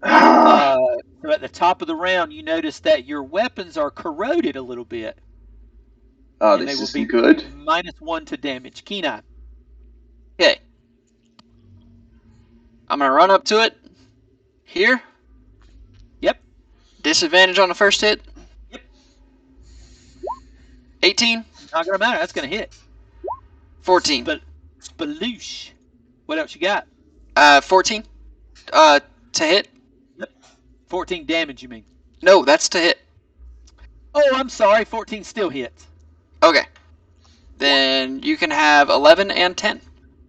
So at the top of the round, you notice that your weapons are corroded a little bit. Oh, this isn't good. -1 to damage. Kenai. Okay. I'm going to run up to it. Here. Yep. Disadvantage on the first hit. Yep. 18. Not going to matter. That's going to hit. 14. Spaloosh. What else you got? 14. To hit. Yep. 14 damage, you mean? No, that's to hit. Oh, I'm sorry. 14 still hits. Okay. Then you can have 11 and 10.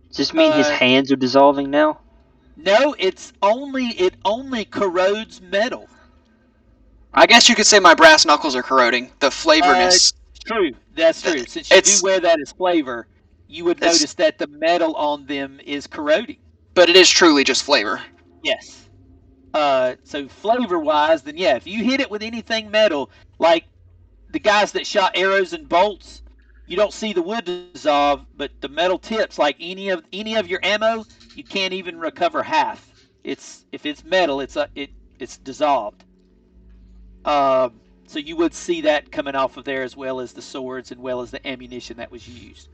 Does this mean his hands are dissolving now? No, it only corrodes metal. I guess you could say my brass knuckles are corroding. The flavorness. True. That's true. Since you do wear that as flavor, you would notice that the metal on them is corroding. But it is truly just flavor. Yes. So flavor-wise, then yeah, if you hit it with anything metal, like the guys that shot arrows and bolts, you don't see the wood dissolve, but the metal tips, like any of your ammo, you can't even recover half. If it's metal, it's dissolved. So you would see that coming off of there, as well as the swords and well as the ammunition that was used.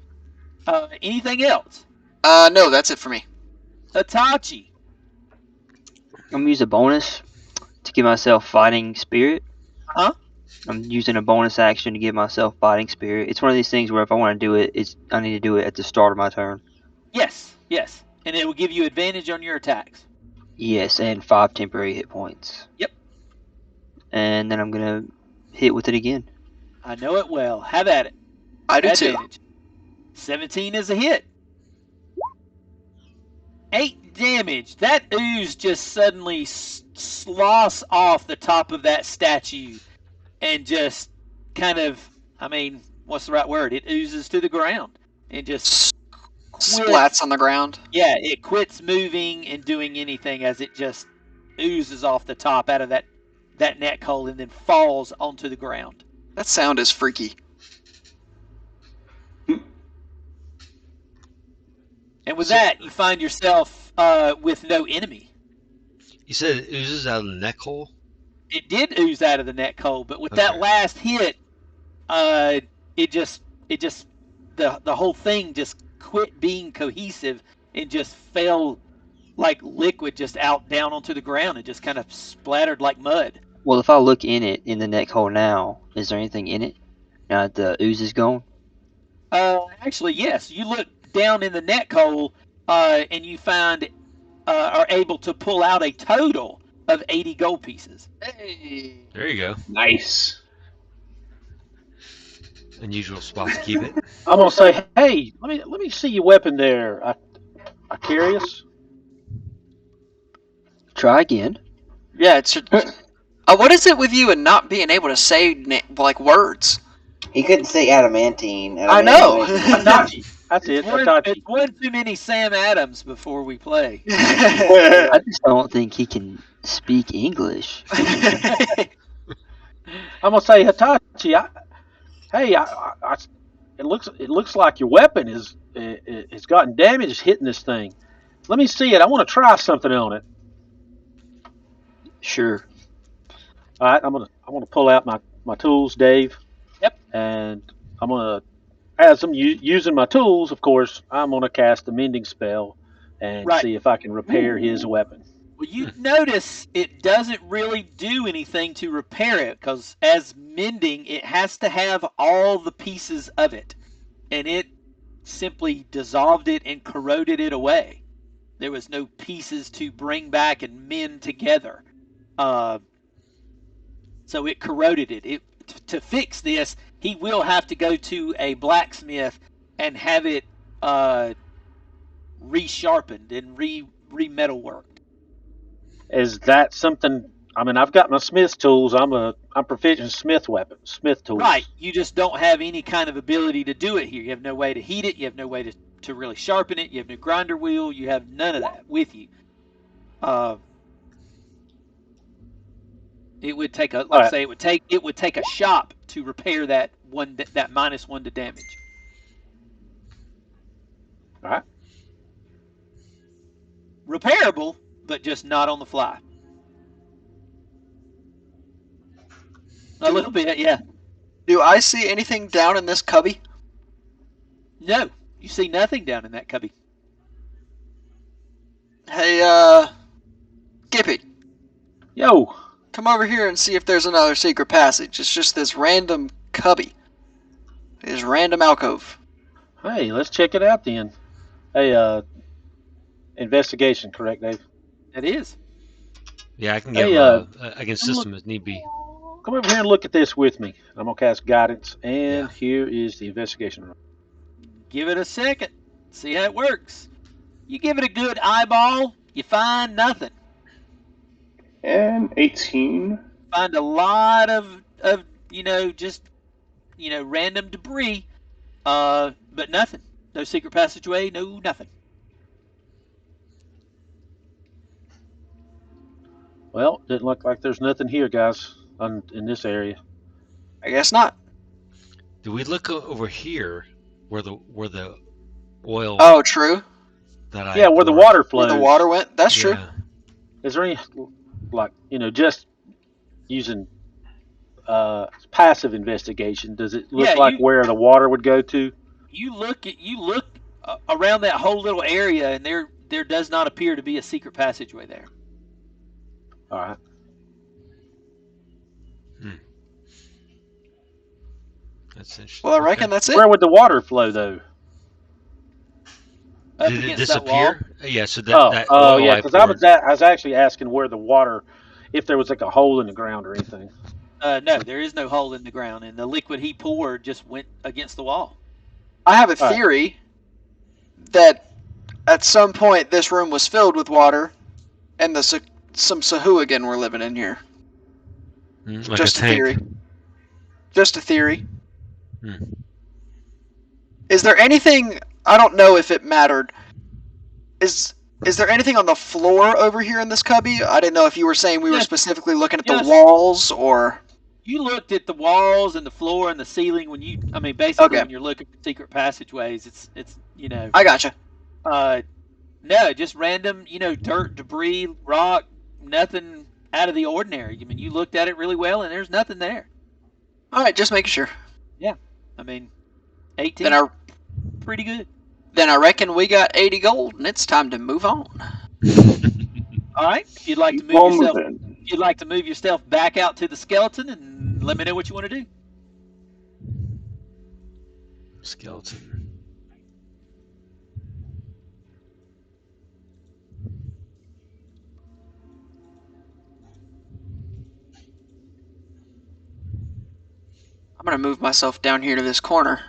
Anything else? No, that's it for me. Itachi. I'm gonna use a bonus to give myself fighting spirit. Huh? I'm using a bonus action to give myself fighting spirit. It's one of these things where if I want to do it, I need to do it at the start of my turn. Yes. And it will give you advantage on your attacks. Yes, and 5 temporary hit points. Yep. And then I'm going to hit with it again. I know it well. Have at it. I do advantage. Too. 17 is a hit. 8 damage. That ooze just suddenly sloss off the top of that statue and just kind of, what's the right word? It oozes to the ground and just splats on the ground. Yeah, it quits moving and doing anything as it just oozes off the top out of that neck hole and then falls onto the ground. That sound is freaky. And with that, you find yourself with no enemy. You said it oozes out of the neck hole? It did ooze out of the neck hole, but with that last hit, it just the whole thing just quit being cohesive and just fell like liquid just out down onto the ground and just kind of splattered like mud. Well, if I look in it in the neck hole now, is there anything in it? Now that the ooze is gone? Actually, yes. You look down in the neck hole, and you find are able to pull out a total of 80 gold pieces. Hey. There you go. Nice. Unusual spot to keep it. I'm gonna say, hey, let me see your weapon there. I curious. Try again. Yeah, it's. What is it with you and not being able to say like words? He couldn't say adamantine. I know. Itachi. That's it. Itachi. It's one too many Sam Adams before we play. I just don't think he can speak English. I'm gonna say, Hitachi. It looks like your weapon it's gotten damage hitting this thing. Let me see it. I want to try something on it. Sure. All right, I'm gonna pull out my tools, Dave. Yep. And I'm gonna, as I'm using my tools, of course, I'm gonna cast a mending spell and see if I can repair his weapon. Well, you notice it doesn't really do anything to repair it, because as mending, it has to have all the pieces of it, and it simply dissolved it and corroded it away. There was no pieces to bring back and mend together. So it corroded it. To fix this, he will have to go to a blacksmith and have it resharpened and re-metalworked. Is that something? I mean, I've got my smith tools. I'm proficient in smith tools. Right. You just don't have any kind of ability to do it here. You have no way to heat it. You have no way to really sharpen it. You have no grinder wheel. You have none of that with you. It would take it would take a shop to repair that -1 to damage. All right. Repairable, but just not on the fly. A little bit, yeah. Do I see anything down in this cubby? No, you see nothing down in that cubby. Hey, Gippy. Yo. Come over here and see if there's another secret passage. It's just this random cubby. This random alcove. Hey, let's check it out then. Hey, investigation, correct, Dave? It is. Yeah, I can give against system as need be. Come over here and look at this with me. I'm gonna cast guidance, and here is the investigation room. Give it a second. See how it works. You give it a good eyeball, you find nothing. And 18. Find a lot of just random debris, but nothing. No secret passageway, no nothing. Well, didn't look like there's nothing here, guys, in this area. I guess not. Do we look over here where the oil? Oh, true. Where the water flows. Where the water went. That's true. Is there any, just using passive investigation? Does it look like where the water would go to? You look around that whole little area, and there does not appear to be a secret passageway there. All right. That's interesting. Well, I reckon that's it. Where would the water flow, though? Did it disappear? Yeah. So because I was actually asking where the water, if there was like a hole in the ground or anything. No, there is no hole in the ground, and the liquid he poured just went against the wall. I have a theory that at some point this room was filled with water, and some Sahuagin were living in here. Like just a theory. Just a theory. Hmm. Is there anything? I don't know if it mattered. Is there anything on the floor over here in this cubby? I didn't know if you were saying we were specifically looking at the walls or. You looked at the walls and the floor and the ceiling when when you're looking for secret passageways. It's I gotcha. No, just random dirt, debris, rock, nothing out of the ordinary. I mean, you looked at it really well and there's nothing there. All right, just making sure. Yeah, 18. Pretty good. Then I reckon we got 80 gold, and it's time to move on. All right. If you'd like to move yourself back out to the skeleton, and let me know what you want to do. Skeleton. I'm gonna move myself down here to this corner.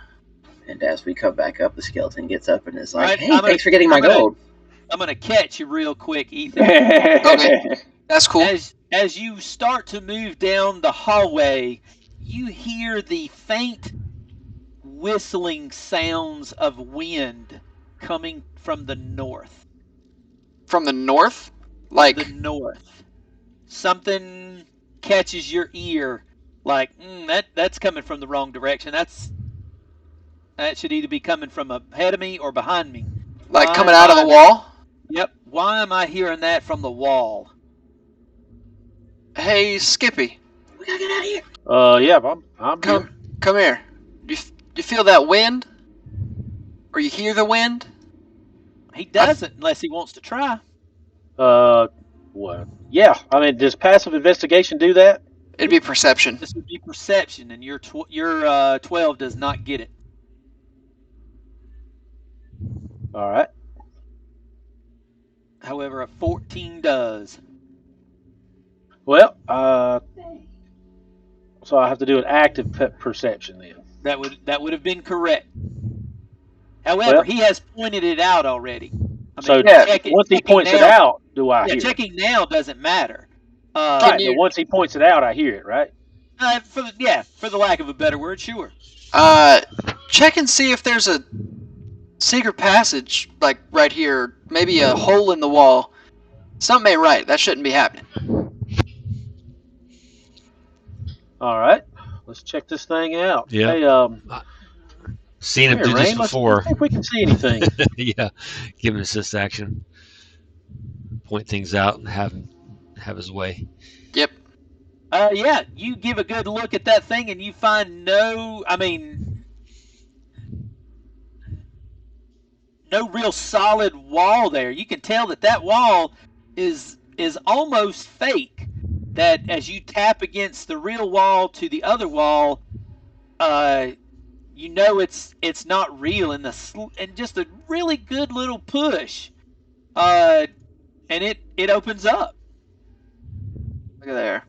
And as we come back up, the skeleton gets up and is like, Right, "Hey, thanks for getting my gold." I'm gonna catch you real quick, Ethan. Okay, that's cool. As you start to move down the hallway, you hear the faint whistling sounds of wind coming from the north. From the north? Like the north. Something catches your ear, like that's coming from the wrong direction. That should either be coming from ahead of me or behind me. Like coming out of the wall? Yep. Why am I hearing that from the wall? Hey, Skippy. We gotta get out of here. Yeah, I'm come here. You feel that wind? Or you hear the wind? He doesn't unless he wants to try. Well, yeah. I mean, does passive investigation do that? It'd be perception. This would be perception, and your 12 does not get it. All right. However, a 14 does. Well, so I have to do an active perception then. That would have been correct. However, he has pointed it out already. I mean, once he points it out, do I hear it? Checking now doesn't matter. Right, but once he points it out, I hear it, right? For the lack of a better word, sure. Check and see if there's a secret passage, like right here, maybe a hole in the wall. Something ain't right. That shouldn't be happening. All right, let's check this thing out. Yeah. Hey, seen him do this before. Let's see if we can see anything. Yeah, give him assist action, point things out, and have his way. Yep. Yeah, you give a good look at that thing, and you find no real solid wall there. You can tell that wall is almost fake. That as you tap against the real wall to the other wall, you know it's not real. And just a really good little push, and it opens up. Look at there.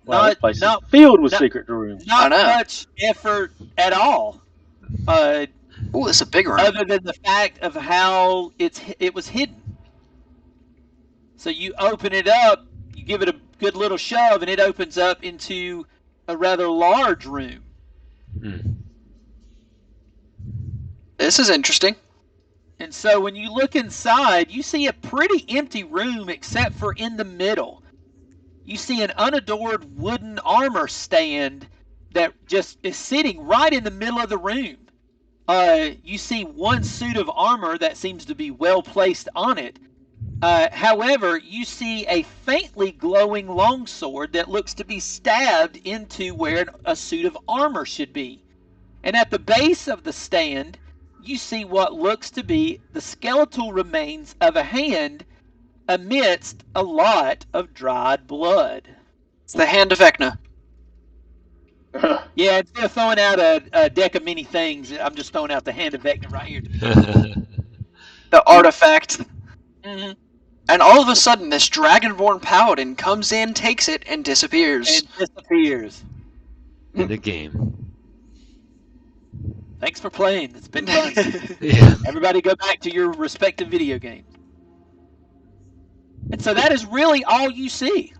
Wow, this place is filled with secret rooms. Not much effort at all. Oh, it's a big room. Other than the fact of how it was hidden. So you open it up, you give it a good little shove, and it opens up into a rather large room. This is interesting. And so when you look inside, you see a pretty empty room except for in the middle. You see an unadored wooden armor stand that just is sitting right in the middle of the room. You see one suit of armor that seems to be well placed on it. However, you see a faintly glowing longsword that looks to be stabbed into where a suit of armor should be. And at the base of the stand, you see what looks to be the skeletal remains of a hand amidst a lot of dried blood. It's the hand of Vecna. Yeah, instead of throwing out a deck of many things, I'm just throwing out the hand of Vecna right here. The artifact. Mm-hmm. And all of a sudden, this dragonborn paladin comes in, takes it, and disappears. In the game. Thanks for playing. It's been fun. Yeah. Everybody go back to your respective video games. And so that is really all you see.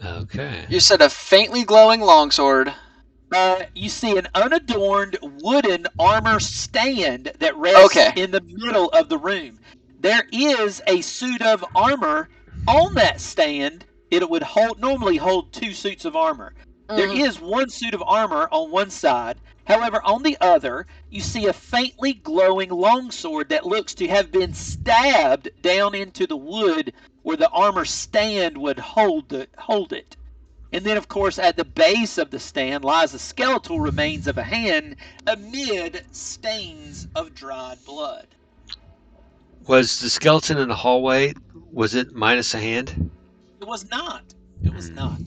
Okay. You said a faintly glowing longsword. You see an unadorned wooden armor stand that rests in the middle of the room. There is a suit of armor on that stand. It would normally hold 2 suits of armor. There is one suit of armor on one side. However, on the other, you see a faintly glowing longsword that looks to have been stabbed down into the wood where the armor stand would hold it. And then, of course, at the base of the stand lies the skeletal remains of a hand amid stains of dried blood. Was the skeleton in the hallway? Was it minus a hand? It was not. It was not.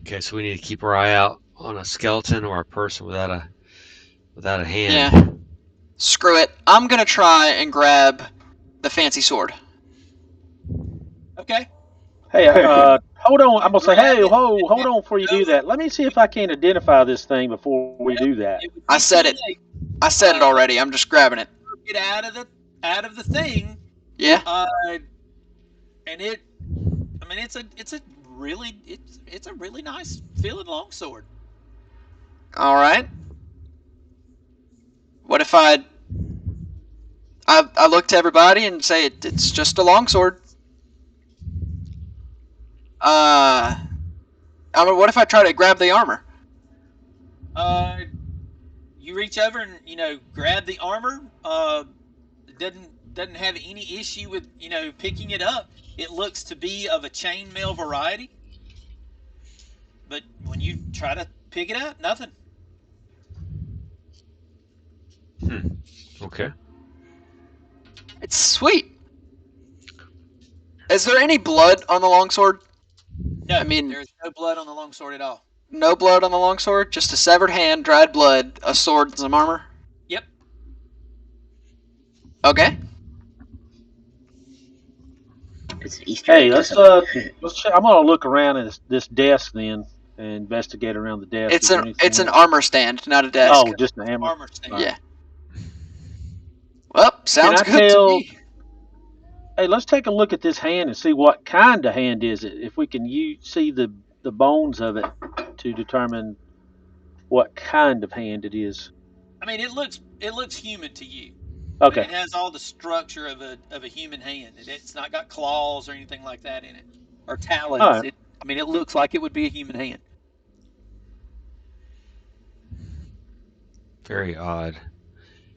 Okay, so we need to keep our eye out on a skeleton or a person without a hand. Yeah. Screw it. I'm gonna try and grab the fancy sword. Okay. Hey, hold on. I'm gonna say, hey, hold on before you do that. Let me see if I can identify this thing before we do that. I said it. I said it already. I'm just grabbing it. Get out of the thing. Yeah. And it. I mean, it's a really nice feeling longsword. All right. What if I look to everybody and say it's just a longsword? What if I try to grab the armor? You reach over and grab the armor. Doesn't have any issue with picking it up. It looks to be of a chainmail variety, but when you try to pick it up, nothing. Okay. It's sweet. Is there any blood on the longsword? No, there's no blood on the longsword at all. No blood on the longsword? Just a severed hand, dried blood, a sword, and some armor? Yep. Okay. It's an Easter Hey, egg. let's check. I'm gonna look around at this desk then and investigate around the desk. It's an armor stand, not a desk. Oh, just an armor stand. Yeah. Well, sounds Can I good tell- to me. Hey, let's take a look at this hand and see what kind of hand is it. If we can see the bones of it to determine what kind of hand it is. I mean, it looks human to you. Okay. It has all the structure of a human hand. It's not got claws or anything like that in it, or talons. All right. It looks like it would be a human hand. Very odd.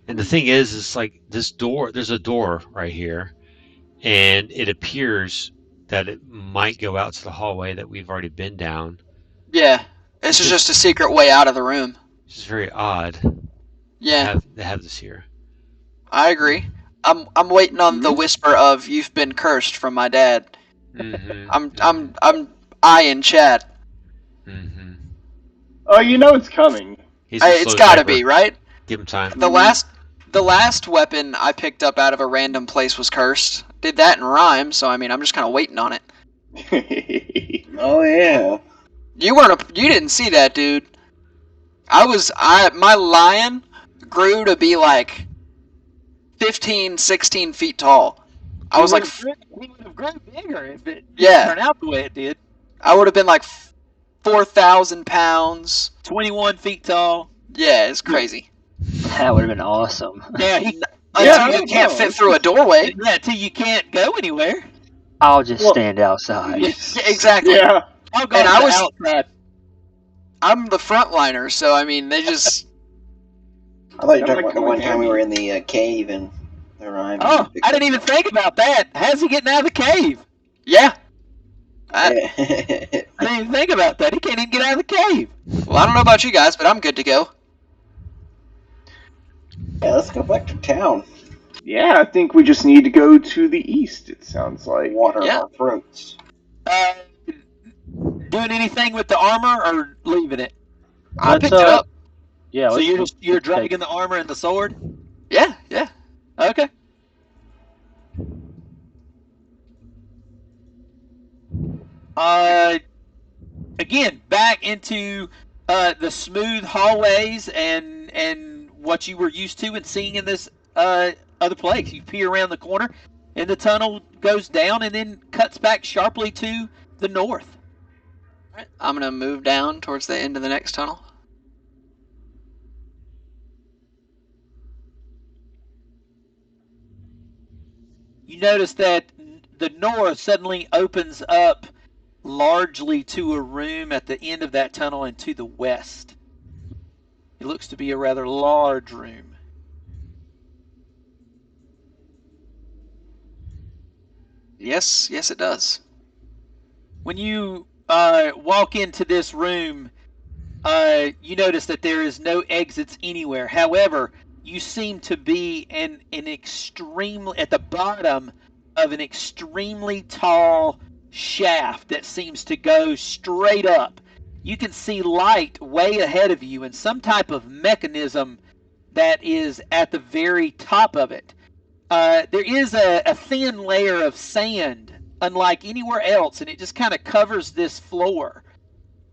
And the thing is, it's like this door. There's a door right here, and it appears that it might go out to the hallway that we've already been down. Yeah. This is just a secret way out of the room. Which is very odd. Yeah. To have this here. I agree. I'm waiting on the whisper of "You've been cursed" from my dad. Mm-hmm. I'm eyeing chat. Mm-hmm. Oh, it's coming. It's gotta be, right? Give him time. The last weapon I picked up out of a random place was cursed. Did that in rhyme, so I'm just kind of waiting on it. Oh yeah. You didn't see that, dude. My lion grew to be like 15, 16 feet tall. I was like, he would have grown bigger if it Yeah. turned out the way it did. I would have been like 4,000 pounds. 21 feet tall. Yeah, it's crazy. That would have been awesome. Yeah, Until you can't fit through a doorway. Yeah, till you can't go anywhere. I'll just stand outside. Yeah, exactly. Yeah. I'll go And to I the was- outside. I'm the frontliner, so they just. I thought you were That talking might about the come one in time we handy. were in the cave and the rhyme. Oh, I didn't even think about that. How's he getting out of the cave? Yeah. Yeah. I didn't even think about that. He can't even get out of the cave. Well, I don't know about you guys, but I'm good to go. Yeah, let's go back to town. Yeah, I think we just need to go to the east, it sounds like. Water Yeah. our throats. Doing anything with the armor or leaving it? I Let's, picked it up. Yeah. So let's- you're let's dragging take- the armor and the sword? Yeah. Okay. Again, back into the smooth hallways and what you were used to and seeing in this other place. You peer around the corner, and the tunnel goes down and then cuts back sharply to the north. Alright, I'm gonna move down towards the end of the next tunnel. You notice that the north suddenly opens up largely to a room at the end of that tunnel and to the west. It looks to be a rather large room. Yes, it does. When you walk into this room, you notice that there is no exits anywhere. However, you seem to be in an extremely at the bottom of an extremely tall shaft that seems to go straight up. You can see light way ahead of you and some type of mechanism that is at the very top of it. There is a thin layer of sand, unlike anywhere else, and it just kind of covers this floor.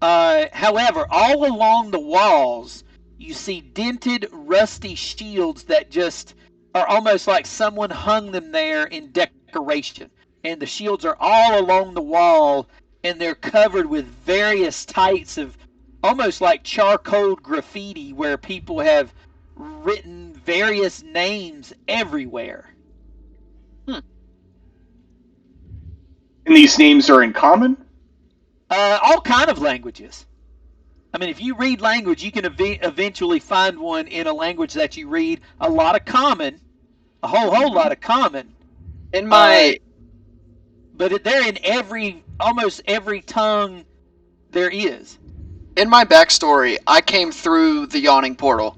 However, all along the walls, you see dented, rusty shields that just are almost like someone hung them there in decoration. And the shields are all along the wall, and they're covered with various types of almost like charcoal graffiti where people have written various names everywhere. And these names are in common? All kind of languages. I mean, if you read language, you can eventually find one in a language that you read. A lot of common, a whole lot of common. In my, but they're in almost every tongue there is. In my backstory, I came through the yawning portal.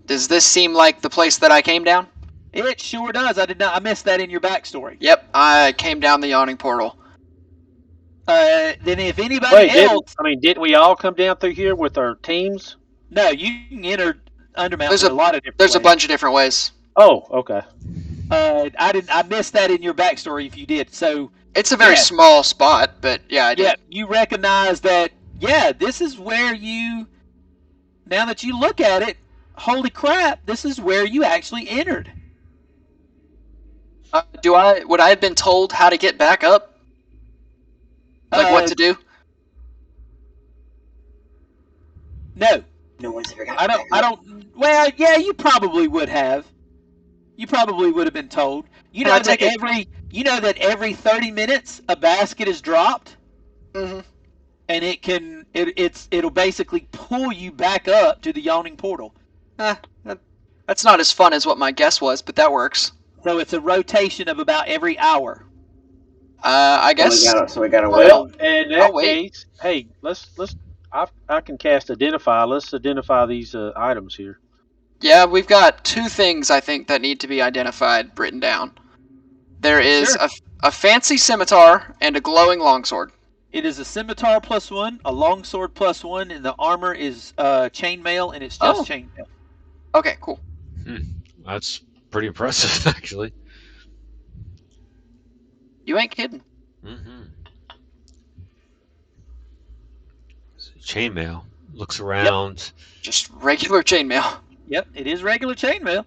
Does this seem like the place that I came down? It sure does. I missed that in your backstory. Yep, I came down the yawning portal. Then if anybody else... didn't we all come down through here with our teams? No, you can enter Undermountain in a lot of different There's ways. A bunch of different ways. Oh, okay. I missed that in your backstory if you did. So it's a very small spot, but yeah, I did. Yeah, you recognize that, this is where now that you look at it, holy crap, this is where you actually entered. Would I have been told how to get back up? Like what to do? No. No one's ever got I don't. Well, yeah, you probably would have. You probably would have been told. You know that every 30 minutes a basket is dropped. Mm-hmm. And it'll basically pull you back up to the yawning portal. That's not as fun as what my guess was, but that works. So it's a rotation of about every hour. I guess. So we gotta wait. Well, in that case, hey, let's. I can cast identify. Let's identify these items here. Yeah, we've got two things I think that need to be identified, written down. There is a fancy scimitar and a glowing longsword. It is a scimitar +1, a longsword +1, and the armor is chainmail, and it's just chainmail. Okay, cool. That's pretty impressive, actually. You ain't kidding. Mm-hmm. Chainmail. Looks around. Yep. Just regular chainmail. Yep, it is regular chainmail.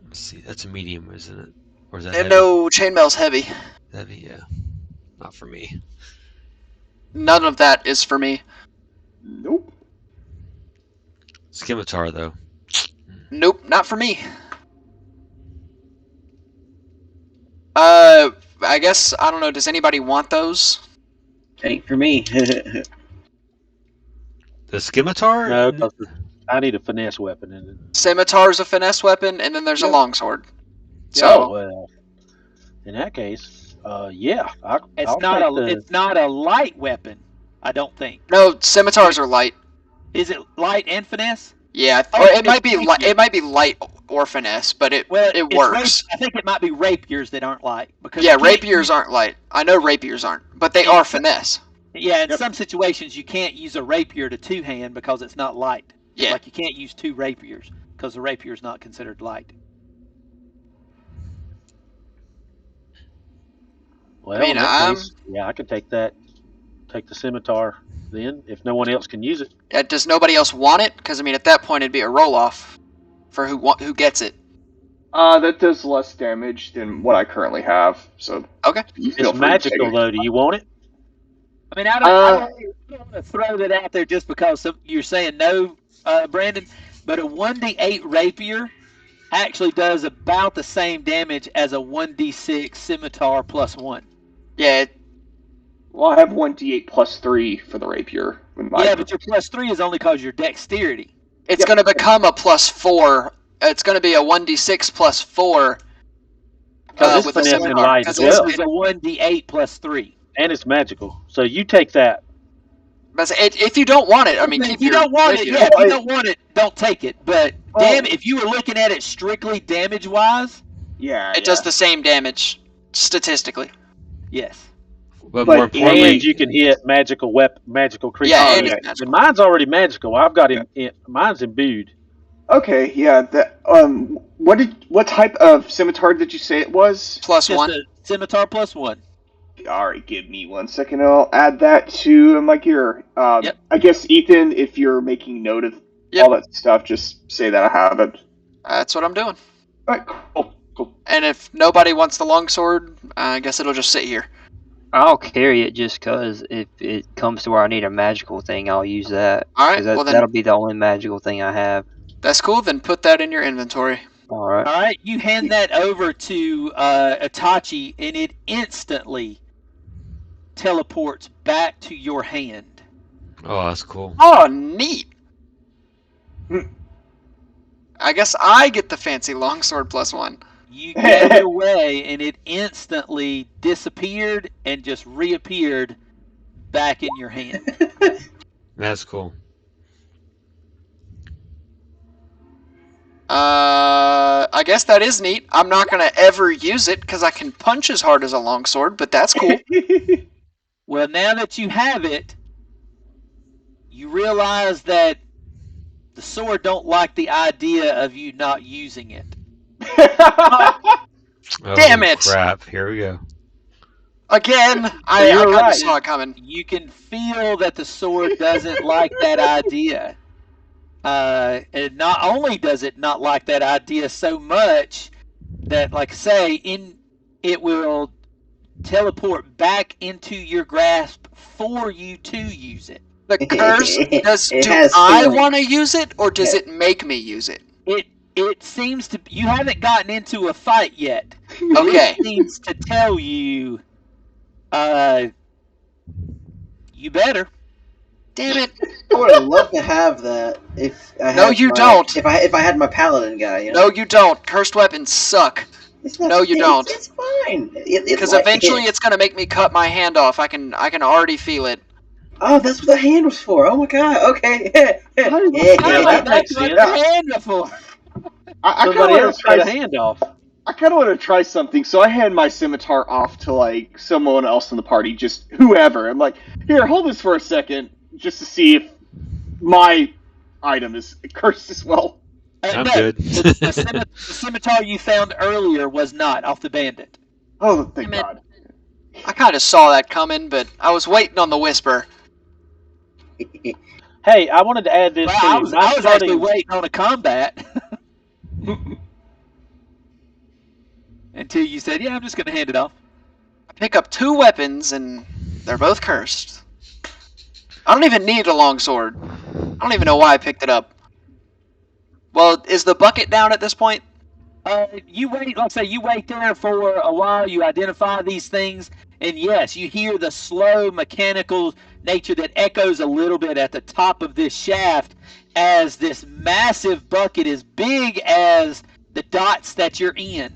Let's see, that's a medium, isn't it? Or is that And heavy? no, chainmail's heavy. Heavy, yeah. Not for me. None of that is for me. Nope. Scimitar, though. Nope, not for me. I guess, I don't know, does anybody want those? Ain't for me. The scimitar? No, 'cause I need a finesse weapon in it. Scimitar's a finesse weapon, and then there's a longsword. So, well, in that case, It's not a light weapon, I don't think. No, scimitars are light. Is it light and finesse? Yeah, or it might be light. It might be light or finesse, but it works. I think it might be rapiers that aren't light because rapiers aren't light. I know rapiers aren't, but they are finesse. Yeah, in some situations you can't use a rapier to two-hand because it's not light. Yeah, like you can't use two rapiers because the rapier is not considered light. Well, I could take that. Take the scimitar then, if no one else can use it. Does nobody else want it? Because at that point it'd be a roll-off for who gets it. That does less damage than what I currently have. So okay, it's magical though. Do you want it? I mean, I don't want to throw that out there just because you're saying no, Brandon. But a 1d8 rapier actually does about the same damage as a 1d6 scimitar +1. Yeah. Well, I have 1d8 +3 for the rapier. But your +3 is only because your dexterity. It's going to become a +4. It's going to be a 1d6 +4. Because it's finesse and light as well. This is a 1d8 +3. And it's magical. So you take that. But if you don't want it, I mean, if you don't want it, if you don't want it, don't take it. But damn, if you were looking at it strictly damage-wise, it does the same damage statistically. Yes. But more importantly, and you can hit magical creatures. Yeah, and mine's already magical. I've got him. Mine's imbued. Okay, yeah. What type of scimitar did you say it was? +1. Scimitar +1. All right, give me 1 second. I'll add that to my gear. Yep. I guess, Ethan, if you're making note of all that stuff, just say that I have it. That's what I'm doing. All right, cool. And if nobody wants the longsword, I guess it'll just sit here. I'll carry it just because if it comes to where I need a magical thing, I'll use that. All right, well then, that'll be the only magical thing I have. That's cool. Then put that in your inventory. All right. All right. You hand that over to Itachi, and it instantly teleports back to your hand. Oh, that's cool. Oh, neat. I guess I get the fancy longsword +1. You gave it away, and it instantly disappeared and just reappeared back in your hand. That's cool. I guess that is neat. I'm not going to ever use it because I can punch as hard as a longsword, but that's cool. Well, now that you have it, you realize that the sword don't like the idea of you not using it. Damn it! Crap! Here we go. Again, I kind of saw it coming. You can feel that the sword doesn't like that idea. And not only does it not like that idea so much that, like I say, it will teleport back into your grasp for you to use it. The curse, do I want to use it, or does it make me use it? It seems to. You haven't gotten into a fight yet. Okay. It seems to tell you, you better. Damn it! I would love to have that if I had No, you don't. If I had my paladin guy, you know. No, you don't. Cursed weapons suck. No, you don't. It's fine. Because eventually it's gonna make me cut my hand off. I can already feel it. Oh, that's what the hand was for. Oh my god. Okay. That makes sense. The hand before. I Somebody else cut a hand off. I kind of want to try something, so I hand my scimitar off to, like, someone else in the party, just whoever. I'm like, here, hold this for a second, just to see if my item is cursed as well. I'm no, good. The scimitar you found earlier was not off the bandit. Oh, thank God. I kind of saw that coming, but I was waiting on the whisper. Hey, I wanted to add this too. I was actually waiting on a combat. Until you said, yeah, I'm just going to hand it off. I pick up 2 weapons, and they're both cursed. I don't even need a longsword. I don't even know why I picked it up. Well, is the bucket down at this point? You wait, let's say you wait there for a while, you identify these things, and yes, you hear the slow mechanical nature that echoes a little bit at the top of this shaft as this massive bucket, as big as the dots that you're in,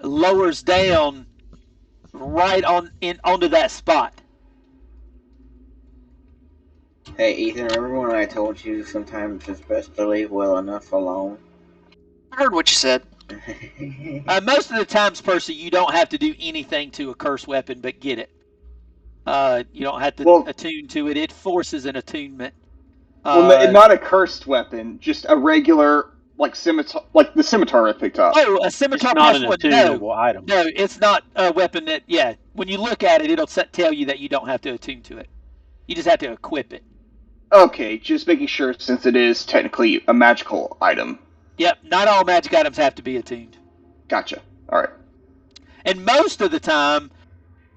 lowers down right onto that spot. Hey, Ethan, remember when I told you sometimes it's best to leave well enough alone? I heard what you said. Most of the times, Percy, you don't have to do anything to a cursed weapon but get it. You don't have to attune to it. It forces an attunement. Not a cursed weapon, just a regular, like, scimitar, like the scimitar I picked up. Oh, a scimitar It's not plus an one. attunable item. No, it's not a weapon that, yeah, when you look at it, it'll tell you that you don't have to attune to it. You just have to equip it. Okay, just making sure, since it is technically a magical item. Yep, not all magic items have to be attuned. Gotcha. All right. And most of the time,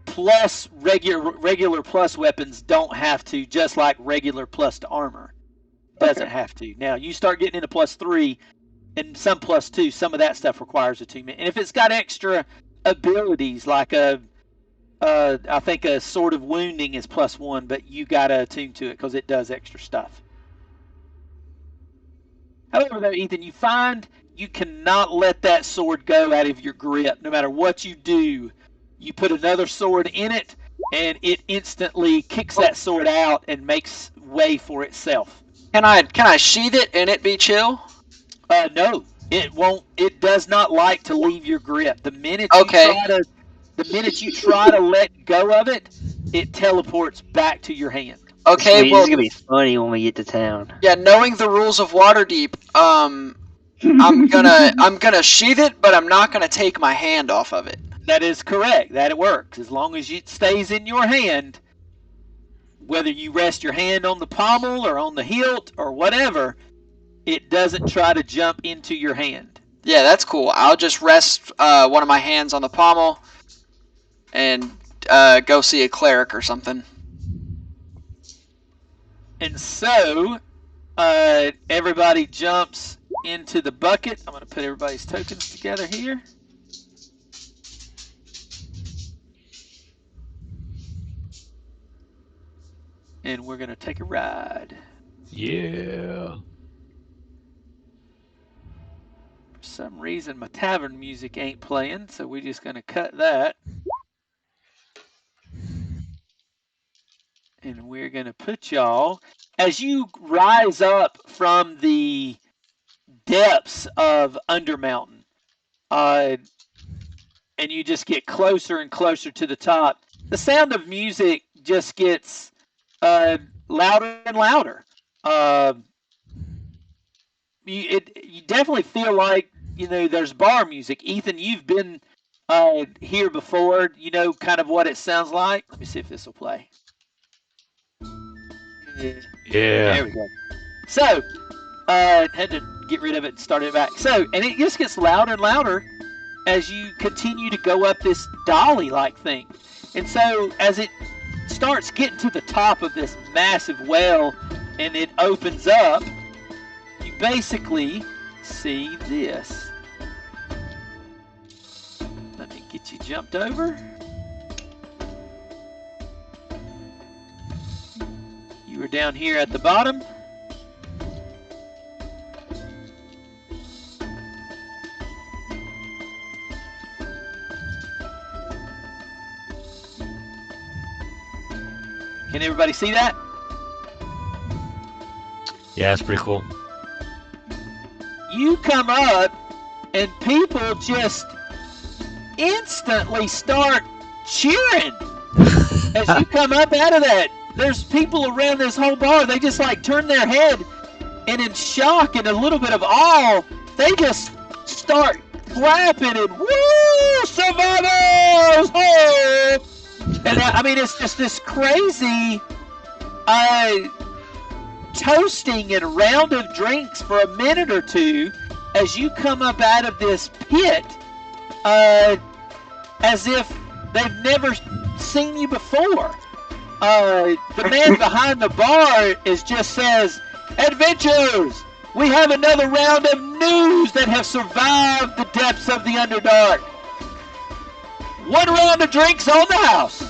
plus regular plus weapons don't have to, just like regular plus to armor doesn't have to. Now, you start getting into +3 and some +2, some of that stuff requires attunement. And if it's got extra abilities, like I think a sword of wounding is +1, but you gotta attune to it because it does extra stuff. However, though, Ethan, you find you cannot let that sword go out of your grip. No matter what you do, you put another sword in it, and it instantly kicks that sword out and makes way for itself. Can I sheath it and it be chill? No, it won't. It does not like to leave your grip. The minute you try to let go of it, it teleports back to your hand. Okay, Sweet, well, this is gonna be funny when we get to town. Yeah, knowing the rules of Waterdeep, I'm gonna sheath it, but I'm not gonna take my hand off of it. That is correct. That it works as long as it stays in your hand. Whether you rest your hand on the pommel or on the hilt or whatever, it doesn't try to jump into your hand. Yeah, that's cool. I'll just rest one of my hands on the pommel and go see a cleric or something. And so, everybody jumps into the bucket. I'm going to put everybody's tokens together here. And we're going to take a ride. Yeah. For some reason, my tavern music ain't playing, so we're just going to cut that. And we're going to put y'all, as you rise up from the depths of Undermountain, and you just get closer and closer to the top, the sound of music just gets louder and louder. You definitely feel like, there's bar music. Ethan, you've been here before. You know kind of what it sounds like. Let me see if this will play. Yeah. There we go. So, had to get rid of it and start it back. So, and it just gets louder and louder as you continue to go up this dolly-like thing. And so, as it starts getting to the top of this massive well and it opens up, you basically see this. Let me get you jumped over. You were down here at the bottom. Can everybody see that? Yeah, that's pretty cool. You come up and people just instantly start cheering as you come up out of that. There's people around this whole bar. They just turn their head, and in shock and a little bit of awe, they just start clapping and woo, survivors! Oh! And it's just this crazy toasting and a round of drinks for a minute or two as you come up out of this pit, as if they've never seen you before. The man behind the bar just says, "Adventurers, we have another round of news that have survived the depths of the Underdark. One round of drinks on the house."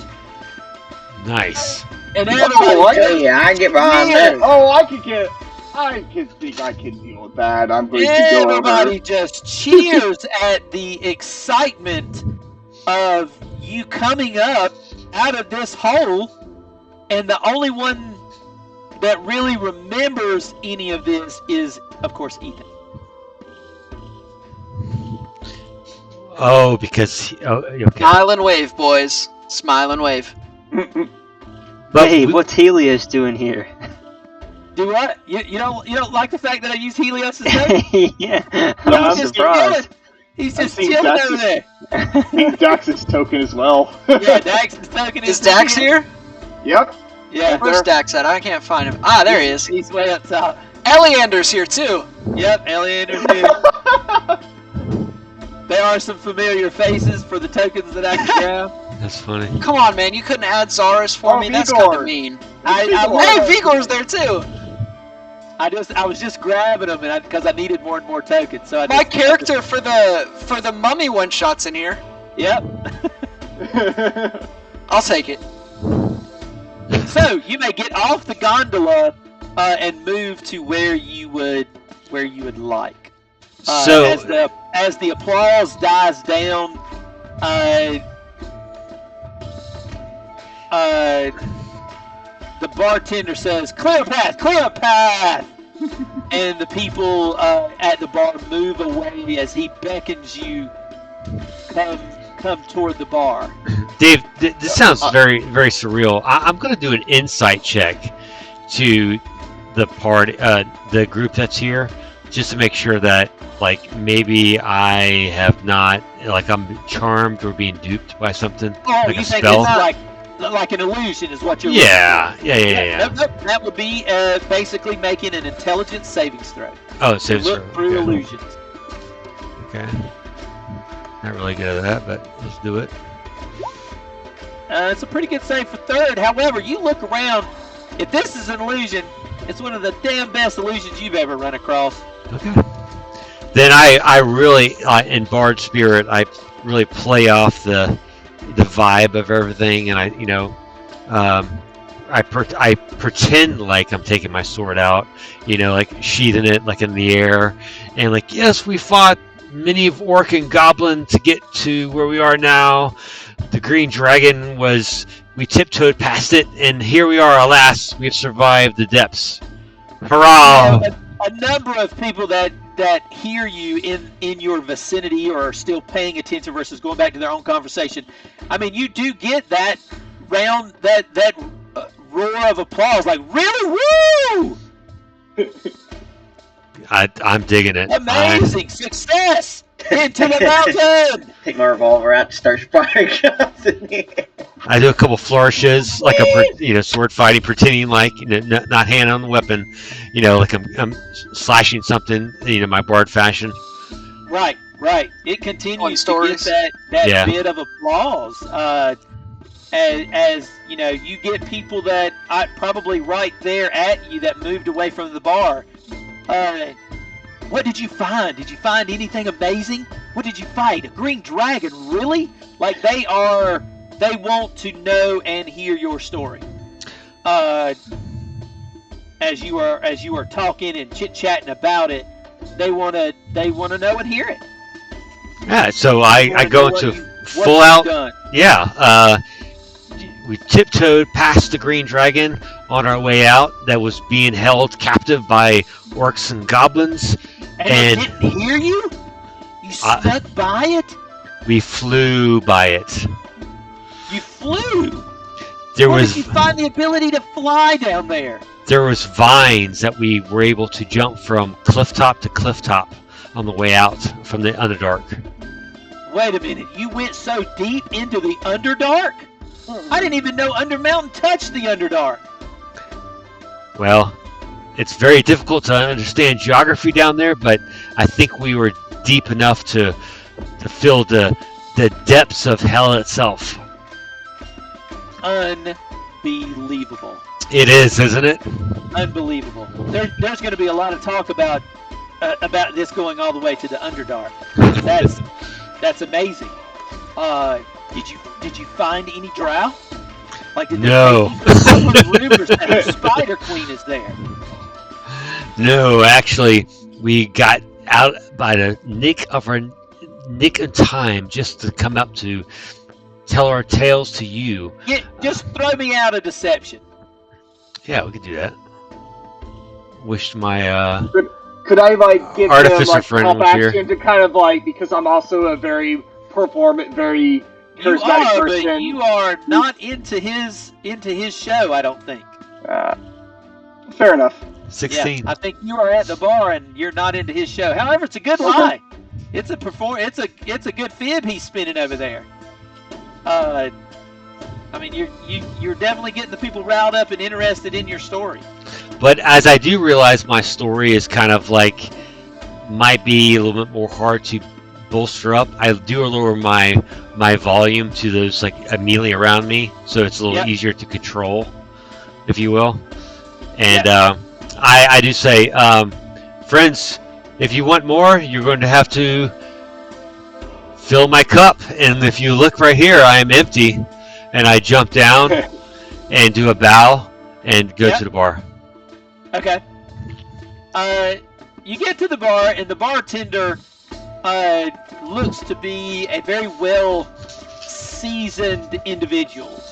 Nice. And everybody, yeah, I get behind that. Oh, I think I can deal with that. I'm going to go over. Everybody just cheers at the excitement of you coming up out of this hole, and the only one that really remembers any of this is, of course, Ethan. Oh, because okay. Smile and wave, boys. Smile and wave. But hey, what's Helios doing here? Do what? You don't like the fact that I use Helios' name? Yeah, I'm surprised. He's just chilling over there. I think Dax's token as well. Yeah, Dax's token Is Dax here? Yep. Yeah. Where's Dax at? I can't find him. Ah, there he is. He's way up top. Eleander's here too. Yep, Eleander's here. There are some familiar faces for the tokens that I can grab. That's funny. Come on, man. You couldn't add Zaris for me? That's kind of mean. Hey, Vigor's there too. I was just grabbing them because I needed more and more tokens. So my character for the mummy one shot's in here. Yep. I'll take it. So you may get off the gondola and move to where you would like. So as the applause dies down, the bartender says, "Clear a path, clear a path," and the people at the bar move away as he beckons you come toward the bar. Dave, this sounds very, very surreal. I'm going to do an insight check to the the group that's here, just to make sure that, like, maybe I have not, like, I'm charmed or being duped by something. Oh, like you a think spell. it's like an illusion is what you're Yeah. That would be basically making an intelligence savings throw. Oh, it saves Look through illusions. Okay. Not really good at that, but let's do it. It's a pretty good save for third. However, you look around. If this is an illusion, it's one of the damn best illusions you've ever run across. Okay. Then I really, in Bard Spirit, I really play off the vibe of everything, and I pretend like I'm taking my sword out, like sheathing it like in the air, and like, yes, we fought many of orc and goblin to get to where we are now. The green dragon we tiptoed past it, and here we are. Alas, we've survived the depths. Hurrah! A number of people that hear you in your vicinity or are still paying attention versus going back to their own conversation. I mean, you do get that round, that roar of applause, like, really, woo! I'm digging it. Amazing success into the mountain. Take my revolver out, start firing shots in the air. I do a couple flourishes, like a sword fighting, pretending like not hand on the weapon, like I'm slashing something, my bard fashion. Right. It continues to get that bit of applause. As you get people that probably right there at you that moved away from the bar. What did you find? Did you find anything amazing? What did you fight? A green dragon, really? Like, they want to know and hear your story. As you are talking and chit-chatting about it, they want to know and hear it. Yeah, so I go into full out. Done. Yeah, we tiptoed past the green dragon on our way out that was being held captive by orcs and goblins. And it didn't hear you? You snuck by it? We flew by it. You flew? Did you find the ability to fly down there? There was vines that we were able to jump from cliff top to cliff top on the way out from the Underdark. Wait a minute, you went so deep into the Underdark? I didn't even know Undermountain touched the Underdark. Well, it's very difficult to understand geography down there, but I think we were deep enough to feel the depths of hell itself. Unbelievable. It is, isn't it? Unbelievable. There's going to be a lot of talk about this going all the way to the Underdark. That's amazing. Did you find any drow? Like, no. Rumors that a Spider Queen is there. No, actually, we got out by the nick of time just to come up to tell our tales to you. Yeah, just throw me out a deception. Yeah, we could do that. Wish my could I give artificer him friend help was action here to kind of because I'm also a very very charismatic person. But you are not into his show, I don't think. Fair enough. 16. Yeah, I think you are at the bar and you're not into his show. However, it's a good lie. It's a good fib he's spinning over there. I mean, you're definitely getting the people riled up and interested in your story. But as I do realize my story is kind of might be a little bit more hard to bolster up, I do lower my volume to those immediately around me, so it's a little easier to control, if you will. And I do say, friends, if you want more, you're going to have to fill my cup. And if you look right here, I am empty. And I jump down and do a bow and go to the bar. Okay. You get to the bar, and the bartender looks to be a very well seasoned individual.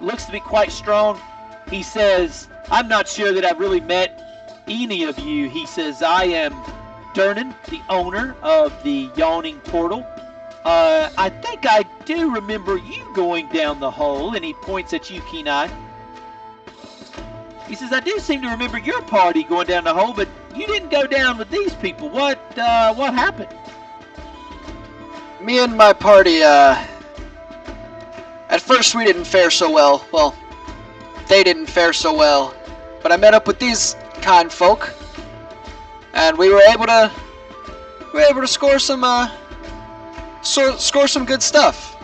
looks to be quite strong. He says, I'm not sure that I've really met any of you. He says, I am Durnan, the owner of the Yawning Portal. I think I do remember you going down the hole, and he points at you, Kenai. He says, I do seem to remember your party going down the hole, but you didn't go down with these people. What happened? Me and my party, at first we didn't fare so well. Well, they didn't fare so well. But I met up with these kind folk, and we were able to score some good stuff.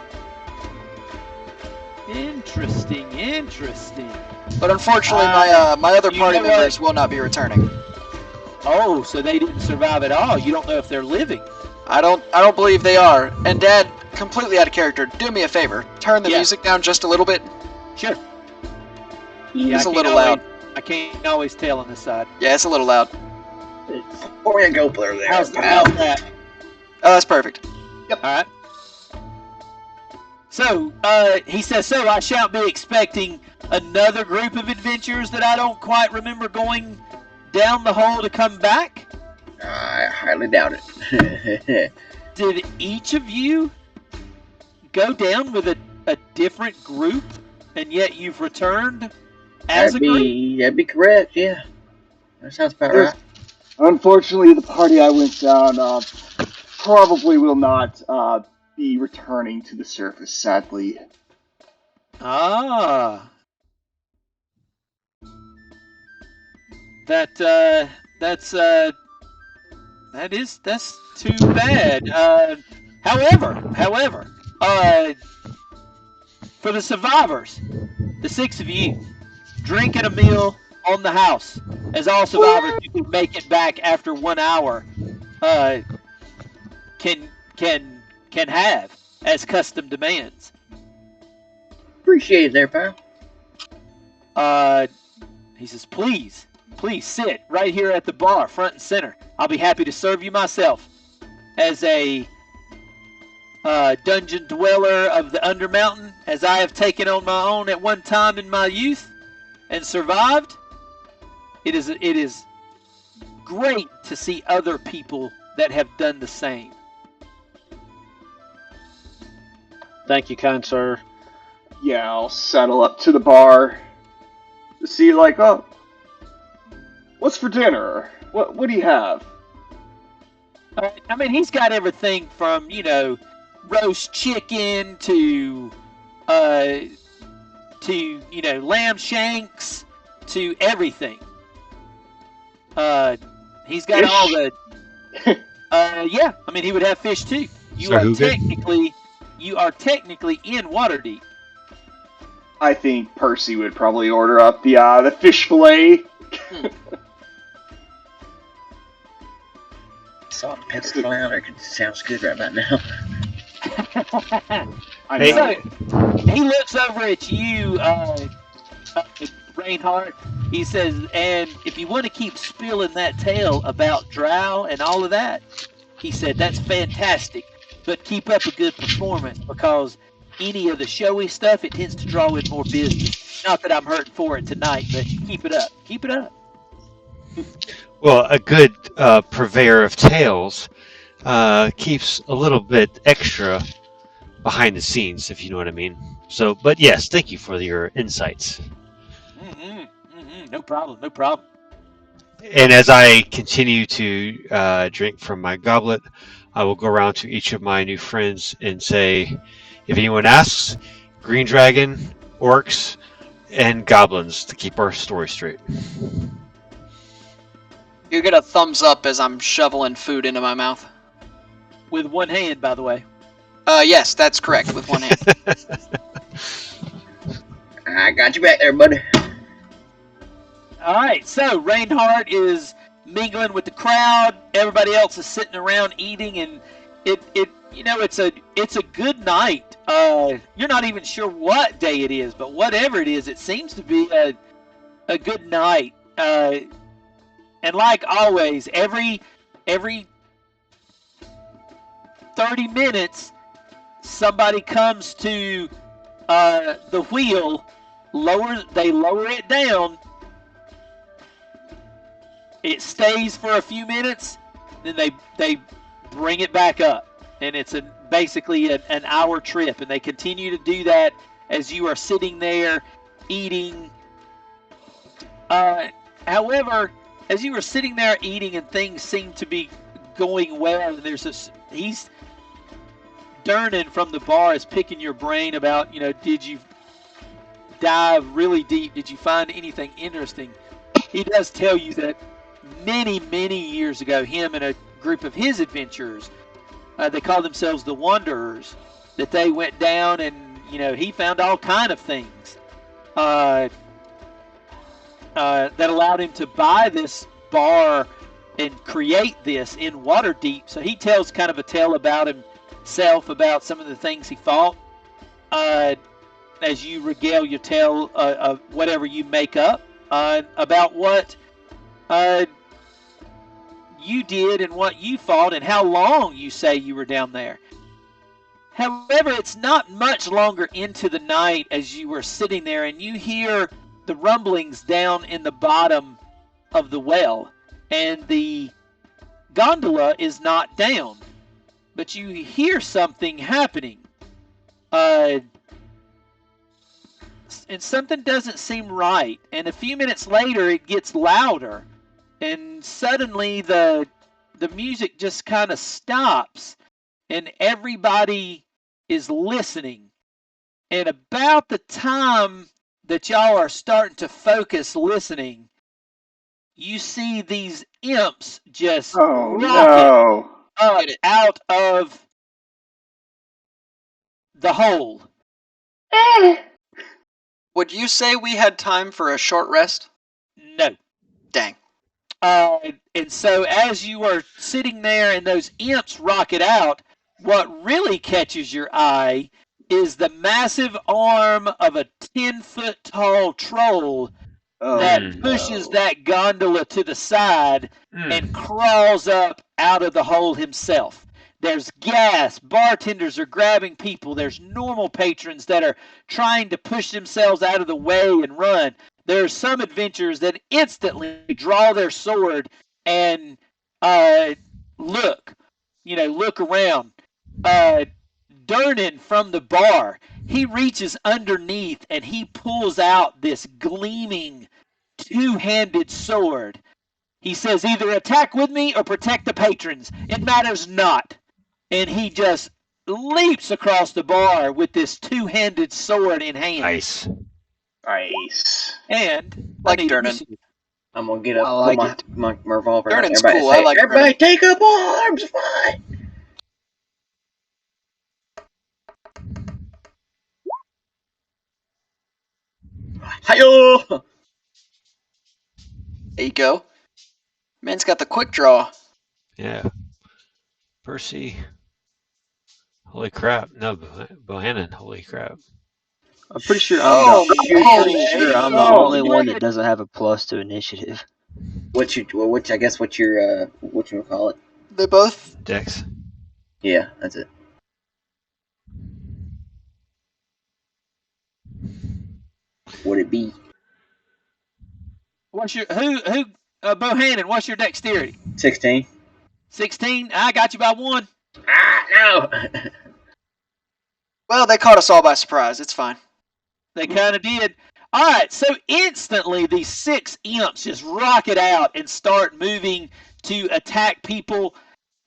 Interesting. But unfortunately, my other party members will not be returning. Oh, so they didn't survive at all. You don't know if they're living. I don't believe they are. And Dad, completely out of character, do me a favor. Turn the music down just a little bit. Sure. It's a little loud. I can't always tell on this side. Yeah, it's a little loud. Pour me a gopler there. How's that? Oh, that's perfect. Yep. All right. So, he says, so I shan't be expecting another group of adventurers that I don't quite remember going down the hole to come back? I highly doubt it. Did each of you go down with a different group, and yet you've returned as a group? That'd be correct, yeah. That sounds about right. Unfortunately, the party I went down probably will not be returning to the surface, sadly. Ah. That's too bad. However, for the survivors, the 6 of you, drink at a meal on the house. As all survivors who can make it back after 1 hour, can have as custom demands. Appreciate it there, pal. He says, please sit right here at the bar, front and center. I'll be happy to serve you myself. As a dungeon dweller of the Undermountain, as I have taken on my own at one time in my youth and survived, it is great to see other people that have done the same. Thank you, kind sir. Yeah, I'll settle up to the bar to see, like, oh, what's for dinner? What do you have? I mean, he's got everything from, roast chicken to lamb shanks to everything. He's got fish? all the. Yeah. I mean, he would have fish too. You are technically in Waterdeep. I think Percy would probably order up the fish fillet. Salt and pepper flounder sounds good right about now. So, he looks over at you, Reinhardt. He says, and if you want to keep spilling that tale about Drow and all of that, he said, that's fantastic. But keep up a good performance, because any of the showy stuff, it tends to draw in more business. Not that I'm hurting for it tonight, but keep it up. Keep it up. Well, a good purveyor of tales keeps a little bit extra behind the scenes, if you know what I mean. So, but yes, thank you for your insights. No problem. And as I continue to drink from my goblet, I will go around to each of my new friends and say, if anyone asks, green dragon, orcs, and goblins, to keep our story straight. You get a thumbs up as I'm shoveling food into my mouth. With one hand, by the way. Yes, that's correct, with one hand. I got you back there, buddy. Alright, so Reinhardt is mingling with the crowd. Everybody else is sitting around eating, and it's a good night. You're not even sure what day it is, but whatever it is, it seems to be a good night. And like always, every 30 minutes, somebody comes to the wheel They lower it down. It stays for a few minutes, then they bring it back up, and it's basically an hour trip, and they continue to do that as you are sitting there eating. However, as you were sitting there eating and things seem to be going well, and he's Durnan from the bar is picking your brain about, did you dive really deep? Did you find anything interesting? He does tell you that many, many years ago, him and a group of his adventurers, they call themselves the Wanderers, that they went down and, he found all kind of things that allowed him to buy this bar and create this in Waterdeep. So he tells kind of a tale about himself, about some of the things he fought. As you regale your tale of whatever you make up about what you did and what you fought and how long you say you were down there. However, it's not much longer into the night as you were sitting there and you hear the rumblings down in the bottom of the well, and the gondola is not down, but you hear something happening. And something doesn't seem right, and a few minutes later it gets louder, and suddenly the music just kind of stops, and everybody is listening. And about the time that y'all are starting to focus listening, you see these imps just rocket out of the hole. Would you say we had time for a short rest? No. Dang. And so as you are sitting there and those imps rocket out, what really catches your eye is the massive arm of a 10-foot tall troll that pushes that gondola to the side and crawls up out of the hole himself. There's gas. Bartenders are grabbing people. There's normal patrons that are trying to push themselves out of the way and run. There are some adventurers that instantly draw their sword and look around. Durnan from the bar, he reaches underneath and he pulls out this gleaming two-handed sword. He says, either attack with me or protect the patrons. It matters not. And he just leaps across the bar with this two-handed sword in hand. Nice. And like Durnan. I'm gonna get up, my revolver. Durnan's cool. I like everybody take up arms, fight! Hi-yo! There you go. Man's got the quick draw. Yeah. Percy. Holy crap. No, Bohannon. Holy crap. I'm pretty sure I'm the only one that doesn't have a plus to initiative. What's your what you call it? They both Dex. Yeah, that's it. Would it be? What's your Bohannon? What's your dexterity? 16. 16. I got you by 1. No. Well, they caught us all by surprise. It's fine. They kind of did. All right, so instantly these 6 imps just rocket out and start moving to attack people,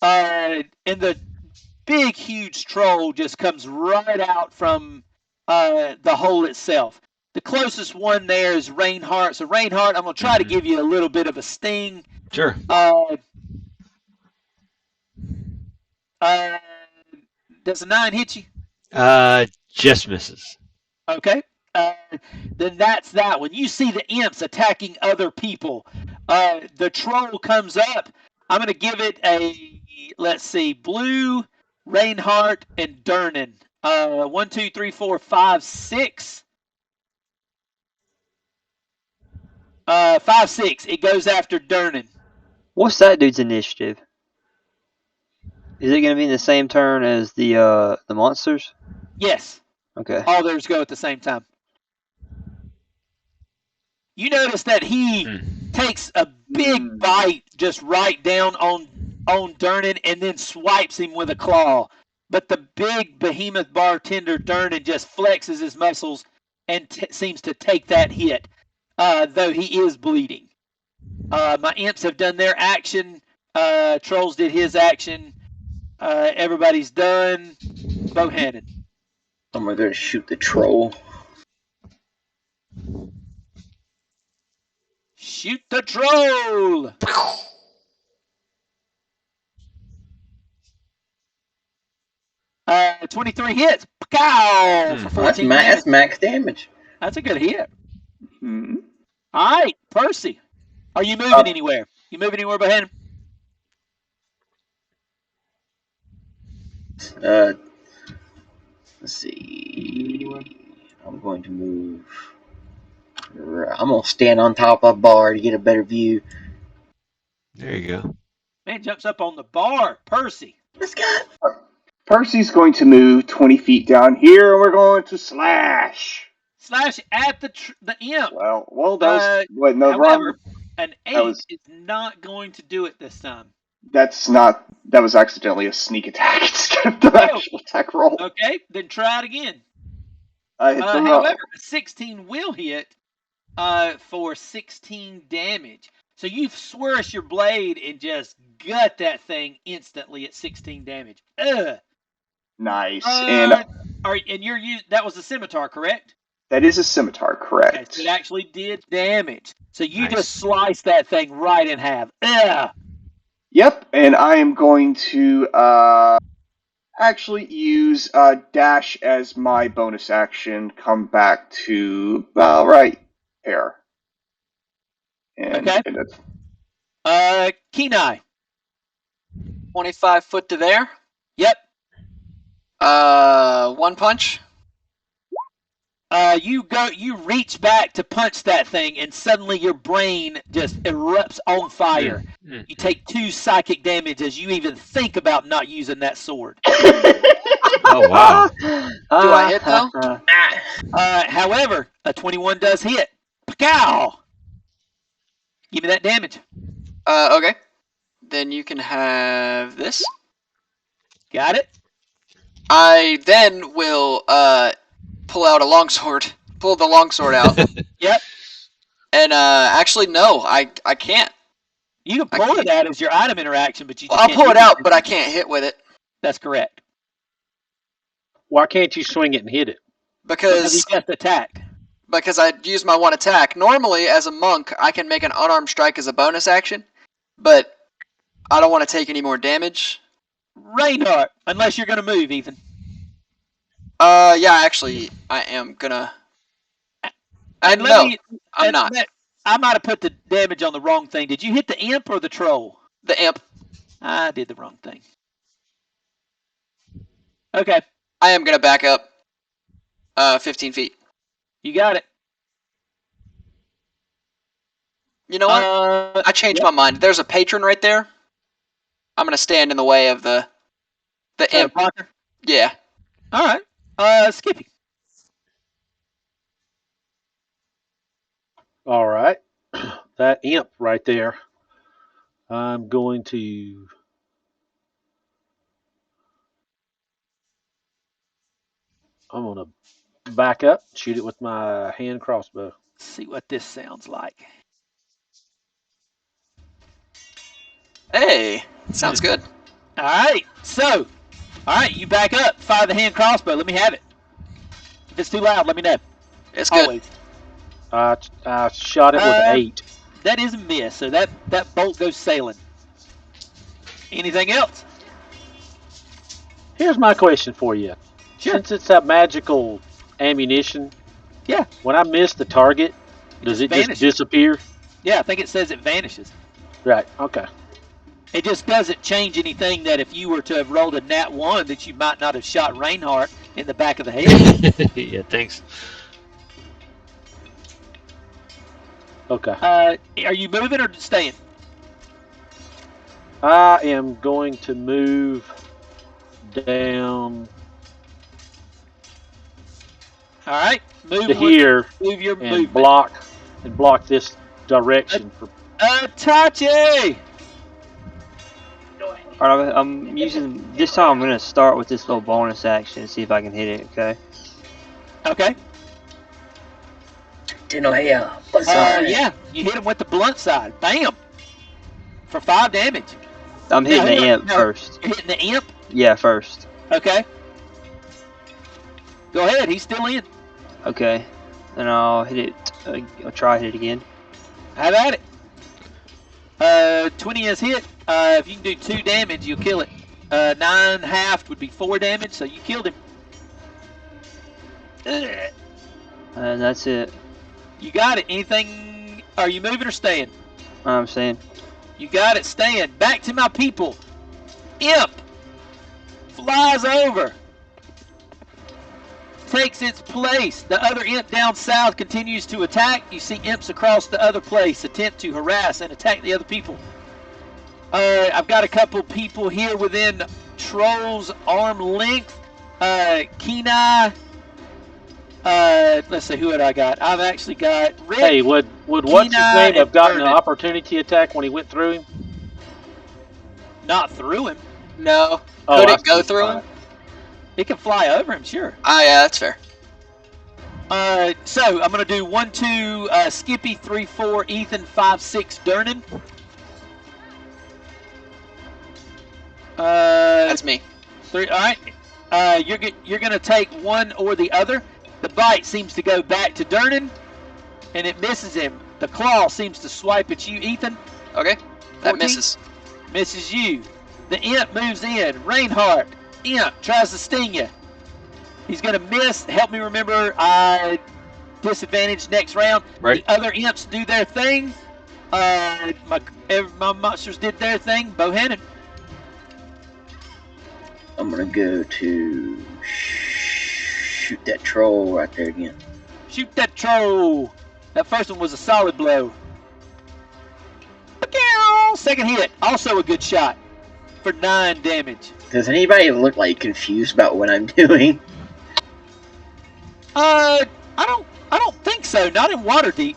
and the big, huge troll just comes right out from the hole itself. The closest one there is Reinhardt. So, Reinhardt, I'm going to try to give you a little bit of a sting. Sure. Does a 9 hit you? Just misses. Okay. Then that's that one. You see the imps attacking other people. The troll comes up. I'm going to give it a, let's see, Blue, Reinhardt, and Durnan. 1, 2, 3, 4, 5, 6. 5, 6. It goes after Durnan. What's that dude's initiative? Is it going to be in the same turn as the monsters? Yes. Okay. All theirs go at the same time. You notice that he takes a big bite just right down on Durnan and then swipes him with a claw. But the big behemoth bartender Durnan just flexes his muscles and seems to take that hit, though he is bleeding. My imps have done their action. Trolls did his action. Everybody's done. Bohannon. I'm going to shoot the troll. Shoot the troll! 23 hits. Pow! For 14 damage. That's max damage. That's a good hit. Mm-hmm. All right, Percy. Are you moving anywhere? You moving anywhere, Bohannon? Let's see. I'm going to move. I'm going to stand on top of the bar to get a better view. There you go. Man jumps up on the bar. Percy. Let's go. Percy's going to move 20 feet down here, and we're going to slash. Slash at the imp. Well, that was however, an 8 is not going to do it this time. That was accidentally a sneak attack instead of the actual attack roll. Okay, then try it again. However, a 16 will hit for 16 damage. So you swish your blade and just gut that thing instantly at 16 damage. Ugh. Nice. And that was a scimitar, correct? That is a scimitar, correct. Okay, so it actually did damage. So you just sliced that thing right in half. Ugh. Yep, and I am going to actually use dash as my bonus action. Come back to right here. And, okay. Kenai. 25 foot to there. Yep. One punch. You reach back to punch that thing, and suddenly your brain just erupts on fire. You take 2 psychic damage as you even think about not using that sword. Oh wow! Do I hit though? However, a 21 does hit. Pow! Give me that damage. Okay. Then you can have this. Got it. I then will pull out a longsword. Pull the longsword out. Yep. And actually, no, I can't. You can pull it out as your item interaction, but I'll pull it out, but I can't hit with it. That's correct. Why can't you swing it and hit it? Because he just attacked. Because I used my 1 attack. Normally, as a monk, I can make an unarmed strike as a bonus action, but I don't want to take any more damage. Reinhardt, unless you're going to move, Ethan. Yeah, actually, I am gonna. I'm not. I might have put the damage on the wrong thing. Did you hit the imp or the troll? The imp. I did the wrong thing. Okay. I am gonna back up 15 feet. You got it. You know what? I changed my mind. There's a patron right there. I'm gonna stand in the way of the imp. Blocker? Yeah. All right. Skippy. All right. That imp right there. I'm going to back up, shoot it with my hand crossbow. Let's see what this sounds like. Hey, sounds good. All right. So, you back up, fire the hand crossbow. Let me have it. If it's too loud, let me know. It's good. Always. I shot it with an 8. That is a miss, so that bolt goes sailing. Anything else? Here's my question for you. Sure. Since it's a magical ammunition, yeah. When I miss the target, does it just disappear? Yeah, I think it says it vanishes. Right, okay. It just doesn't change anything that if you were to have rolled a nat 1 that you might not have shot Reinhardt in the back of the head. Yeah, thanks. Okay. Are you moving or staying? I am going to move down. All right, move to here move your and movement. block and block this direction. Itachi! Alright, I'm using this time. I'm gonna start with this little bonus action and see if I can hit it. Okay. Okay. Yeah, you hit him with the blunt side. Bam! For 5 damage. I'm hitting the imp first. You're hitting the imp? Yeah, first. Okay. Go ahead, he's still in. Okay. And I'll hit it. I'll try to hit it again. Have at it. 20 is hit. If you can do 2 damage, you'll kill it. 9 halved would be 4 damage, so you killed him. And that's it. You got it. Anything? Are you moving or staying? I'm saying. You got it. Staying. Back to my people. Imp flies over. Takes its place. The other imp down south continues to attack. You see imps across the other place attempt to harass and attack the other people. I've got a couple people here within Troll's arm length. Kenai. Let's see, who had I got? I've actually got Rick. Hey, would what's his name have gotten an opportunity attack when he went through him? Not through him. No. Could it go through him? It can fly over him, sure. Oh, yeah, that's fair. So I'm gonna do 1, 2, Skippy, 3, 4, Ethan, 5, 6, Durnan. That's me. 3. All right. You're gonna take one or the other. The bite seems to go back to Durnan, and it misses him. The claw seems to swipe at you, Ethan. Okay. That 14. misses. Misses you. The imp moves in. Reinhardt. Imp tries to sting you. He's gonna miss. Help me remember. Disadvantage next round. Right. The other imps do their thing. My monsters did their thing. Bohannon. I'm gonna go to shoot that troll right there again. Shoot that troll. That first one was a solid blow. Second hit, also a good shot for 9 damage. Does anybody look like confused about what I'm doing? I don't think so. Not in Waterdeep.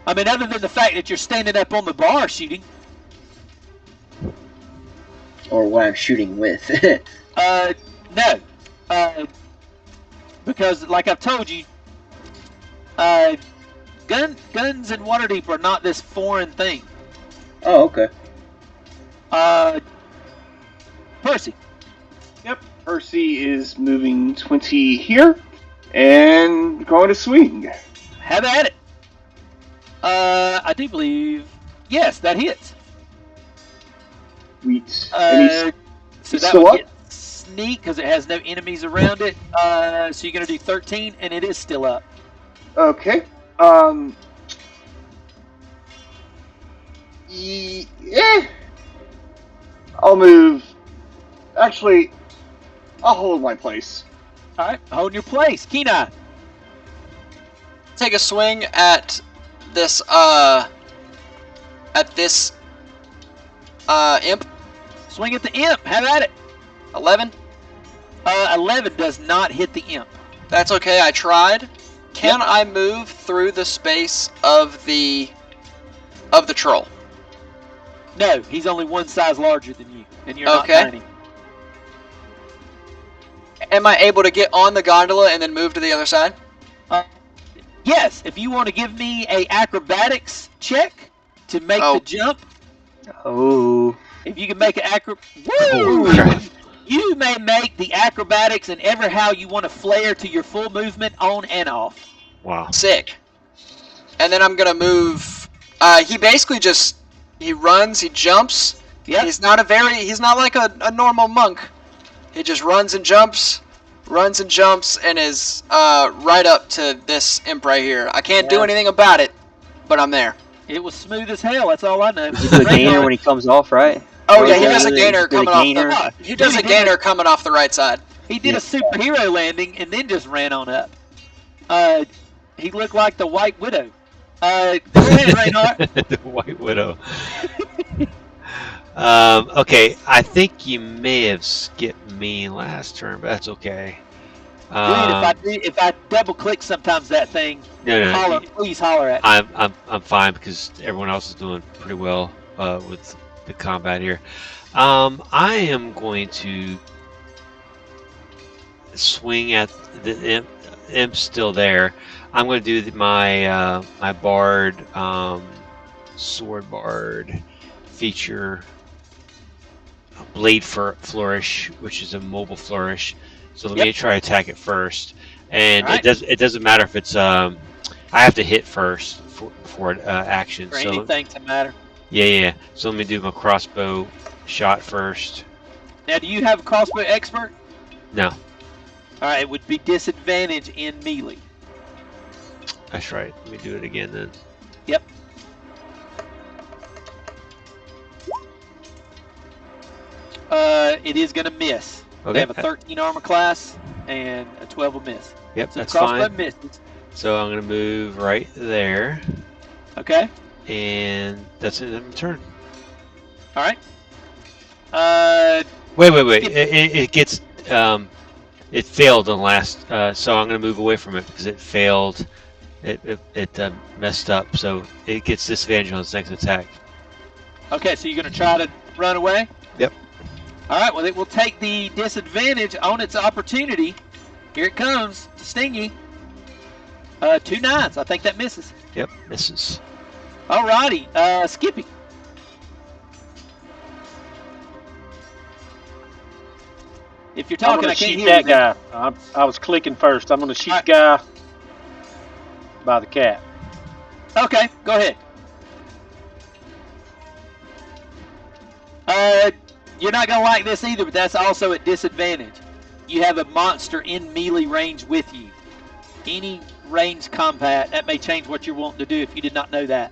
I mean, other than the fact that you're standing up on the bar shooting. Or what I'm shooting with. No. Because, like I've told you, guns in Waterdeep are not this foreign thing. Oh, okay. Percy. Yep, Percy is moving 20 here and going to swing. Have at it. I do believe, yes, that hits. Sweet. So he's that still would up? get sneak because it has no enemies around it. So you're going to do 13, and it is still up. Okay. Yeah. I'll move. Actually, I'll hold my place. All right, hold your place. Kenai. Take a swing at this imp. Swing at the imp. Have at it. 11. 11 does not hit the imp. That's okay. I tried. Can I move through the space of the troll? No, he's only one size larger than you, and you're not tiny. Am I able to get on the gondola and then move to the other side? Yes, if you want to give me a acrobatics check to make the jump. Oh. If you can make an you may make the acrobatics and ever how you want to flare to your full movement on and off. Wow. Sick. And then I'm gonna move. He basically just runs, he jumps. Yep. He's not like a normal monk. He just runs and jumps, and is right up to this imp right here. I can't do anything about it, but I'm there. It was smooth as hell. That's all I know. He does a gainer when he comes off, right? Oh yeah, he does a gainer coming off. He does a gainer coming off the right side. He did a superhero landing and then just ran on up. He looked like the White Widow. Go ahead, Reinhardt. The White Widow. Okay, I think you may have skipped me last turn, but that's okay. If I double click sometimes that thing, please holler at me. I'm fine because everyone else is doing pretty well with the combat here. I am going to swing at the imp's still there. I'm going to do my my bard sword bard feature blade flourish, which is a mobile flourish. So let me try to attack it first, and it doesn't matter if it's I have to hit first for action. For anything to matter. Yeah. So let me do my crossbow shot first. Now, do you have a crossbow expert? No. All right, it would be disadvantage in melee. That's right. Let me do it again then. Yep. It is going to miss. Okay. They have a 13 armor class and a 12 will miss. Yep, so that's fine. Crossbow misses. So I'm going to move right there. Okay. And that's it. I'm turn. All right. Wait. It gets it failed on last. So I'm going to move away from it because it failed. It messed up. So it gets disadvantage on its next attack. Okay, so you're going to try to run away? Yep. All right. Well, it will take the disadvantage on its opportunity. Here it comes to sting you. 2 9s. I think that misses. Yep, misses. All righty. Skippy. If you're talking, I can't shoot hear that guy. I was clicking first. I'm going to shoot the guy by the cat. Okay, go ahead. You're not going to like this either, but that's also at disadvantage. You have a monster in melee range with you. Any ranged combat, that may change what you're wanting to do if you did not know that.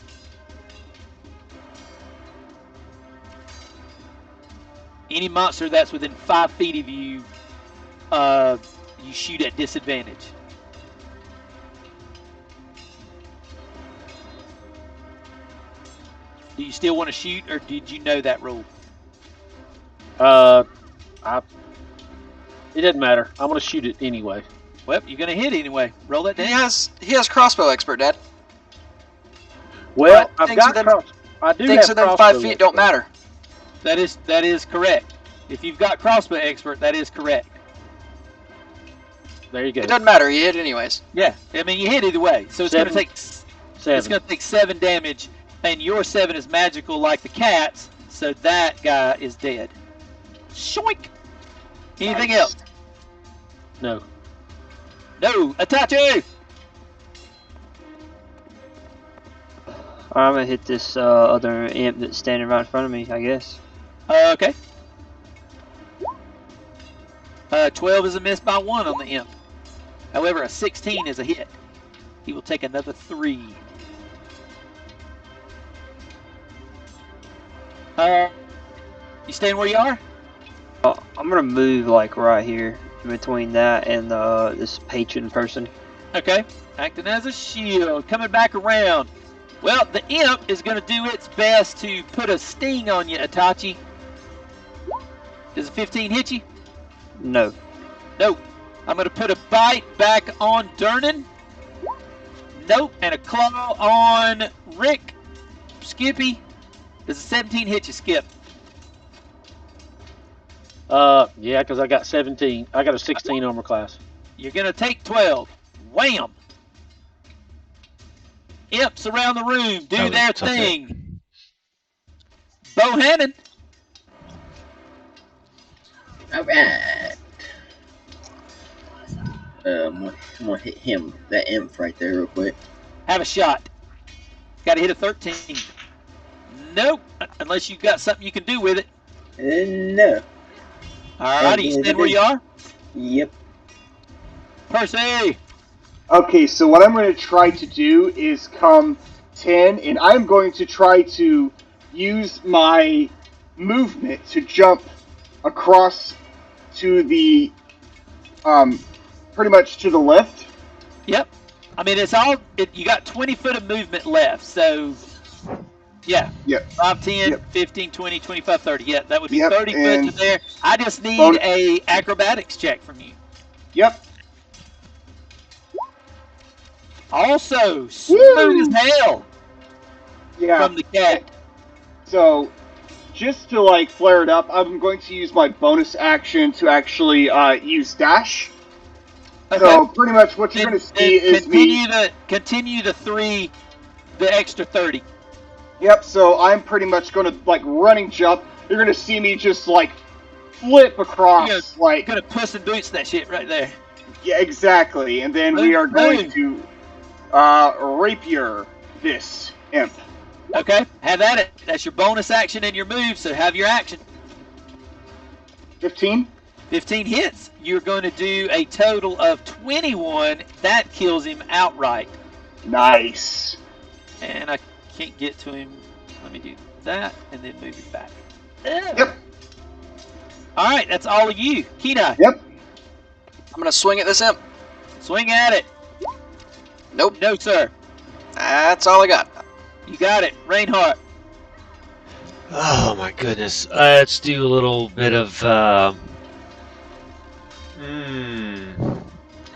Any monster that's within 5 feet of you, you shoot at disadvantage. Do you still want to shoot, or did you know that rule? It doesn't matter. I'm going to shoot it anyway. Well, you're going to hit anyway. Roll that down. He has crossbow expert, Dad. Well, I've got I do things have within 5 feet don't matter. That is correct. If you've got crossbow expert, that is correct. There you go. It doesn't matter. You hit anyways. Yeah, I mean you hit either way. So it's going to take 7. It's going to take 7 damage, and your 7 is magical like the cat's. So that guy is dead. Shoink. Anything else? No. No. Itachi. I'm gonna hit this other imp that's standing right in front of me, I guess. Okay. 12 is a miss by 1 on the imp. However, a 16 is a hit. He will take another 3. You staying where you are? I'm gonna move like right here between that and this patron person. Okay. Acting as a shield. Coming back around. Well, the imp is going to do its best to put a sting on you, Itachi. Does a 15 hit you? No. Nope. I'm going to put a bite back on Durnan. Nope. And a claw on Rick. Skippy. Does a 17 hit you, Skip? Yeah, because I got 17. I got a 16 armor class. You're going to take 12. Wham! Imps around the room do their thing. Bohannon. All right. I'm gonna hit him, that imp right there, real quick. Have a shot. Got to hit a 13. Nope. Unless you've got something you can do with it. No. Alrighty, you stand where you are? Yep. Percy! Okay, so what I'm going to try to do is come 10, and I'm going to try to use my movement to jump across to the, pretty much to the left. Yep. I mean, it's all, you got 20 foot of movement left, so, yeah. Yep. 5, 10, yep. 15, 20, 25, 30. Yeah, that would be 30 foot to there. I just need a acrobatics check from you. Yep. Also, smooth as hell from the cat. So, just to like flare it up, I'm going to use my bonus action to actually use dash. Okay. So pretty much what you're going to see is continue the extra 30. Yep. So I'm pretty much going to like running jump. You're going to see me just like flip across, like gonna Puss in Boots that shit right there. Yeah, exactly. And then we are going to rapier this imp. Okay, have at it. That's your bonus action and your move, so have your action. 15? 15 hits. You're going to do a total of 21. That kills him outright. Nice. And I can't get to him. Let me do that and then move it back. Yep. All right, that's all of you. Kenai. Yep. I'm going to swing at this imp. Swing at it. Nope. No, sir. That's all I got. You got it. Reinhardt. Oh, my goodness. Let's do a little bit of...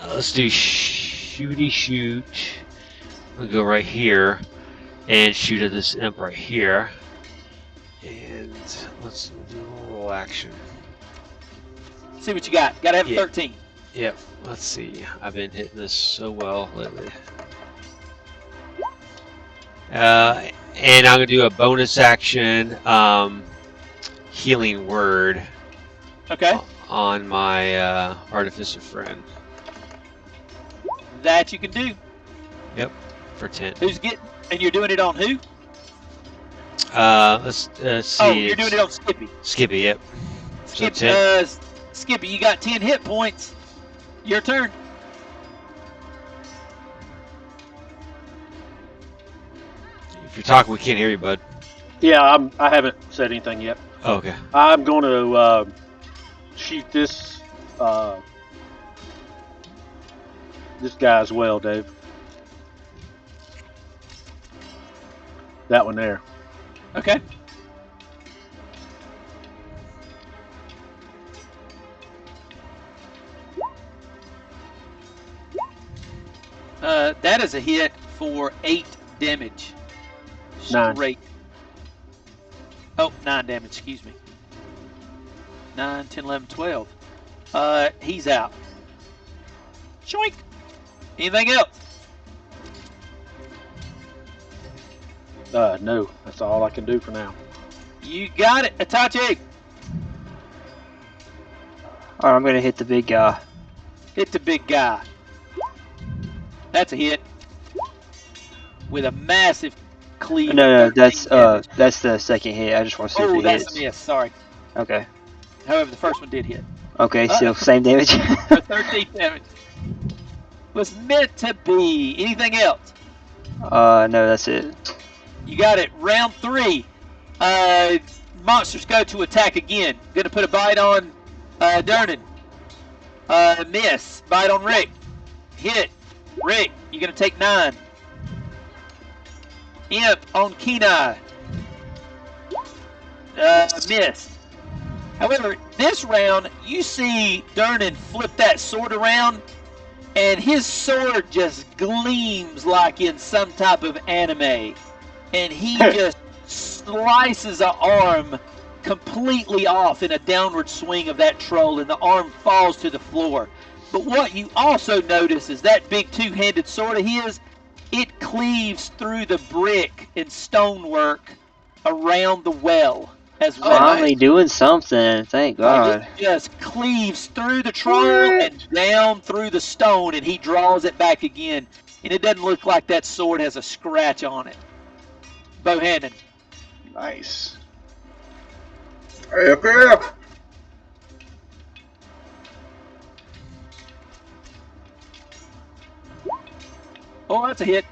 let's do shooty shoot. We'll go right here and shoot at this imp right here. And let's do a little action. See what you got. Gotta have 13. Yep. Let's see. I've been hitting this so well lately. And I'm gonna do a bonus action, healing word. Okay. On my artificer friend. That you can do. Yep. For 10. Who's getting? And you're doing it on who? Let's see. Oh, you're doing it on Skippy. Skippy. Yep. Skippy, you got 10 hit points. Your turn. If you're talking, we can't hear you, bud. Yeah, I haven't said anything yet. Oh, okay. I'm going to shoot this guy as well, Dave. That one there. Okay. That is a hit for 8 damage. 9. Straight. Oh, 9 damage, excuse me. 9, 10, 11, 12. He's out. Shoink. Anything else? No, that's all I can do for now. You got it, Itachi. Alright, I'm gonna hit the big guy. Hit the big guy. That's a hit. With a massive cleave. No, that's the second hit. I just want to see if it hits. Oh, that's a miss. Sorry. Okay. However, the first one did hit. Okay, still same damage. 13 damage. Was meant to be. Anything else? No, that's it. You got it. Round 3. Monsters go to attack again. Gonna put a bite on Durnan. Miss. Bite on Rick. Hit. Rick, you're gonna take 9. Imp on Kenai. Missed. However, this round, you see Durnan flip that sword around, and his sword just gleams like in some type of anime. And he just slices an arm completely off in a downward swing of that troll, and the arm falls to the floor. But what you also notice is that big two-handed sword of his, it cleaves through the brick and stonework around the well as well. Finally doing something, thank God. It just cleaves through the troll and down through the stone, and he draws it back again. And it doesn't look like that sword has a scratch on it. Bohannon. Nice. Oh, that's a hit.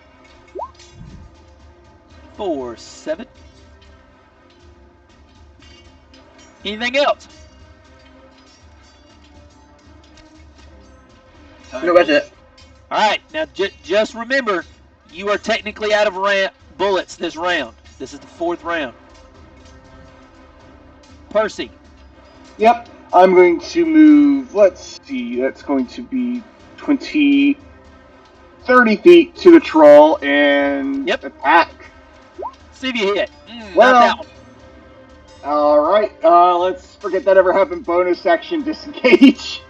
4, 7. Anything else? No, that's it. All right, now just remember, you are technically out of bullets this round. This is the 4th round. Percy. Yep, I'm going to move. Let's see. That's going to be 20. 30 feet to the troll and attack. See if you hit. Well, not that one. All right. Let's forget that ever happened. Bonus action disengage.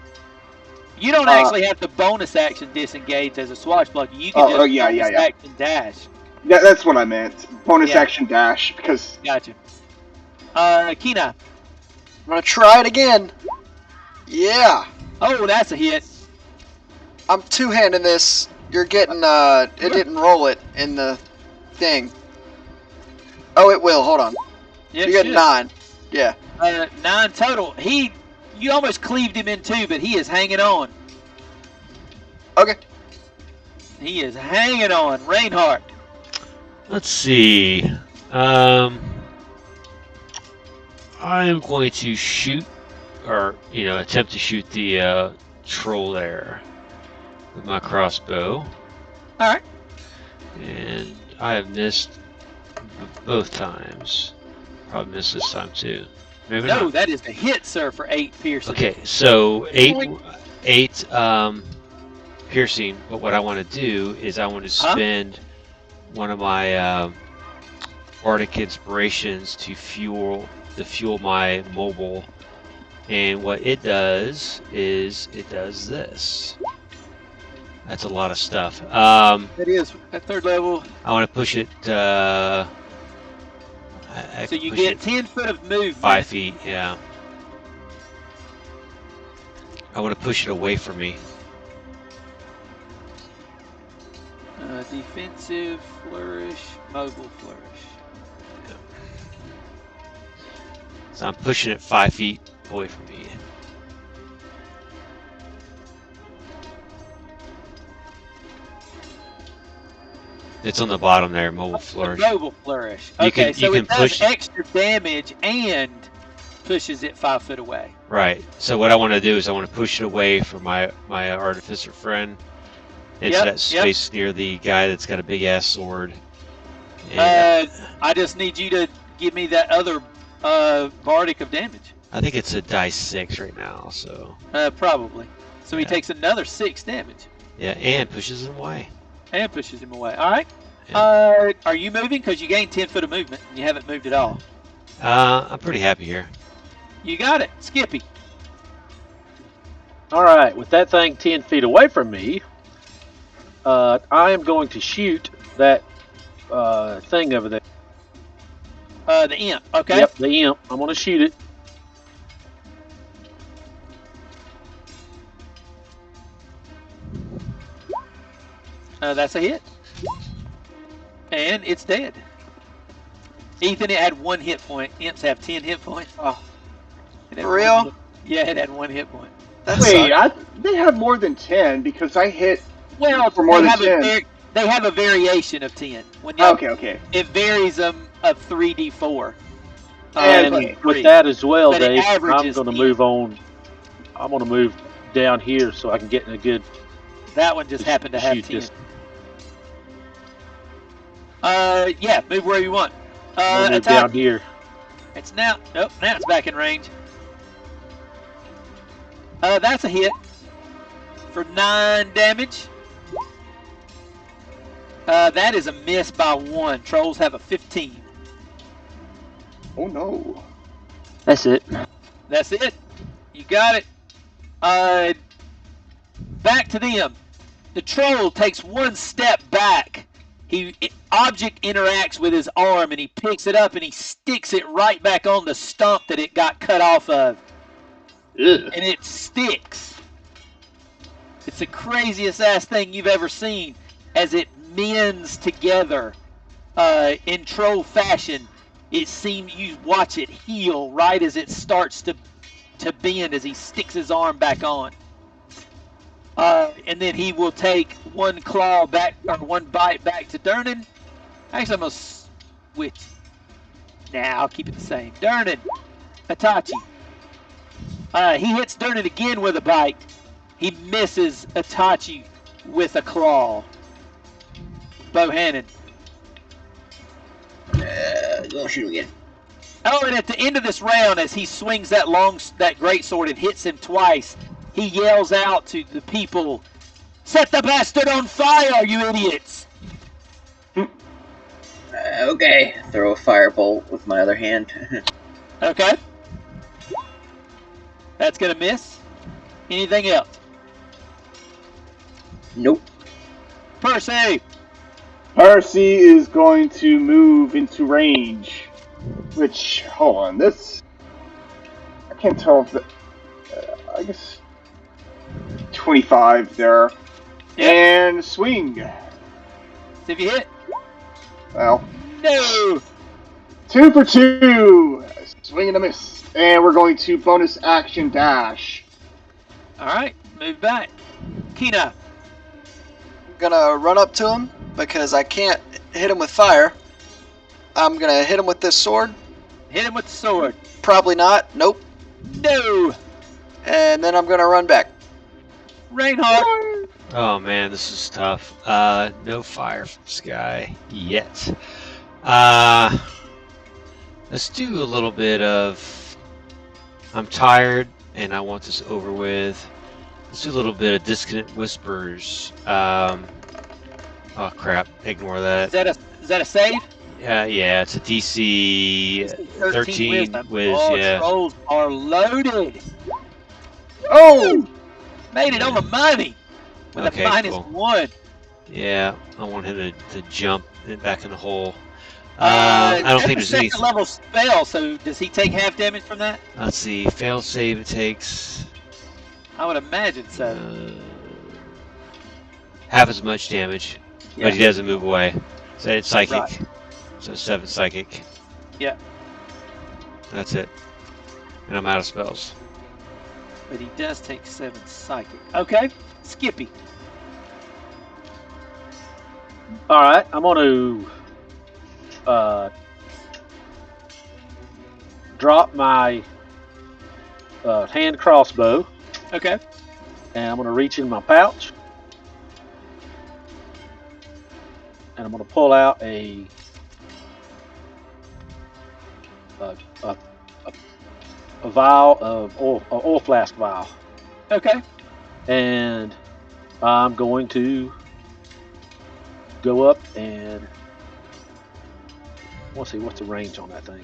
You don't actually have the bonus action disengage as a swashbuckler. You can just bonus action dash. Yeah, that's what I meant. Bonus action dash because. Gotcha. Kina. I'm gonna try it again. Yeah. Oh, that's a hit. I'm two-handing this. You're getting it didn't roll it in the thing. Oh, it will. Hold on. Yeah, you get 9. Yeah. 9 total. You almost cleaved him in two, but he is hanging on. Okay. He is hanging on. Reinhardt. Let's see. I am going to shoot, or attempt to shoot the troll there with my crossbow. All right. And I have missed both times. Probably missed this time too. Maybe no, not. That is a hit, sir, for 8 piercing. Okay, so eight piercing. But what I want to do is I want to spend one of my Arctic inspirations to fuel my mobile, and what it does is it does this. That's a lot of stuff. It is at 3rd level. I want to push it. So you get 10 foot of movement. 5 feet, yeah. I want to push it away from me. Defensive flourish, mobile flourish. Yeah. So I'm pushing it 5 feet away from me. It's on the bottom there, mobile flourish. Mobile flourish. Okay, so it does extra damage and pushes it 5 foot away. Right. So what I want to do is I want to push it away from my artificer friend into that space near the guy that's got a big ass sword. And, I just need you to give me that other bardic of damage. I think it's a dice 6 right now, so. Probably. So he takes another 6 damage. Yeah, and pushes him away. And pushes him away. All right. Yeah. Are you moving? Because you gained 10 foot of movement and you haven't moved at all. I'm pretty happy here. You got it, Skippy. All right, with that thing 10 feet away from me, I am going to shoot that thing over there. The imp, okay? Yep, the imp. I'm going to shoot it. That's a hit. And it's dead. Ethan, it had 1 hit point. Imps have 10 hit points. Oh. For real? Yeah, it had 1 hit point. Wait, they have more than 10 because I hit for more than 10. They have a variation of 10. Okay. It varies them of 3d4. And with that as well, Dave, I'm going to move on. I'm going to move down here so I can get in a good. That one just happened to have 10. Yeah, move where you want. Move down here. It's now. Nope, now it's back in range. That's a hit for 9 damage. That is a miss by 1. Trolls have a 15. Oh no. That's it. That's it. You got it. Back to them. The troll takes 1 step back. Object interacts with his arm and he picks it up and he sticks it right back on the stump that it got cut off of. Ugh. And it sticks. It's the craziest ass thing you've ever seen as it mends together in troll fashion. It seems you watch it heal right as it starts to bend as he sticks his arm back on. And then he will take 1 claw back or 1 bite back to Durnan. Actually, I'm gonna switch. Nah, I'll keep it the same. Durnan, Itachi. He hits Durnan again with a bite. He misses Itachi with a claw. Bohannon. Go shoot him again. Oh, and at the end of this round, as he swings that great sword and hits him twice, he yells out to the people, Set the bastard on fire, you idiots! Okay. Throw a firebolt with my other hand. Okay. That's gonna miss. Anything else? Nope. Percy! Percy is going to move into range. Which, hold on, this... I can't tell if the... I guess... 25 there. Yep. And swing. See if you hit. Well. No! 2 for 2! Swing and a miss. And we're going to bonus action dash. Alright, move back. Kina. I'm gonna run up to him because I can't hit him with fire. I'm gonna hit him with this sword. Hit him with the sword. Probably not. Nope. No! And then I'm gonna run back. Reinhardt. Oh man, this is tough. No fire from Sky yet. Let's do a little bit of... I'm tired and I want this over with. Let's do a little bit of Disconnect Whispers. Oh crap, ignore that. Is that a save? Yeah, it's a DC 13 with, yeah. Trolls are loaded. Oh! Made it on the money with Okay, a minus cool. 1. Yeah, I want him to jump back in the hole. I don't think there's any... second level spell, so does he take half damage from that? Let's see, fail save it takes... I would imagine so. Half as much damage, Yeah. but he doesn't move away. So it's psychic. Right. So 7 psychic. Yeah. That's it. And I'm out of spells. But he does take 7 psychic. Okay, Skippy. Alright, I'm going to drop my hand crossbow, Okay. and I'm going to reach in my pouch, and I'm going to pull out a vial of oil flask vial, Okay. and I'm going to go up and let's see what's the range on that thing.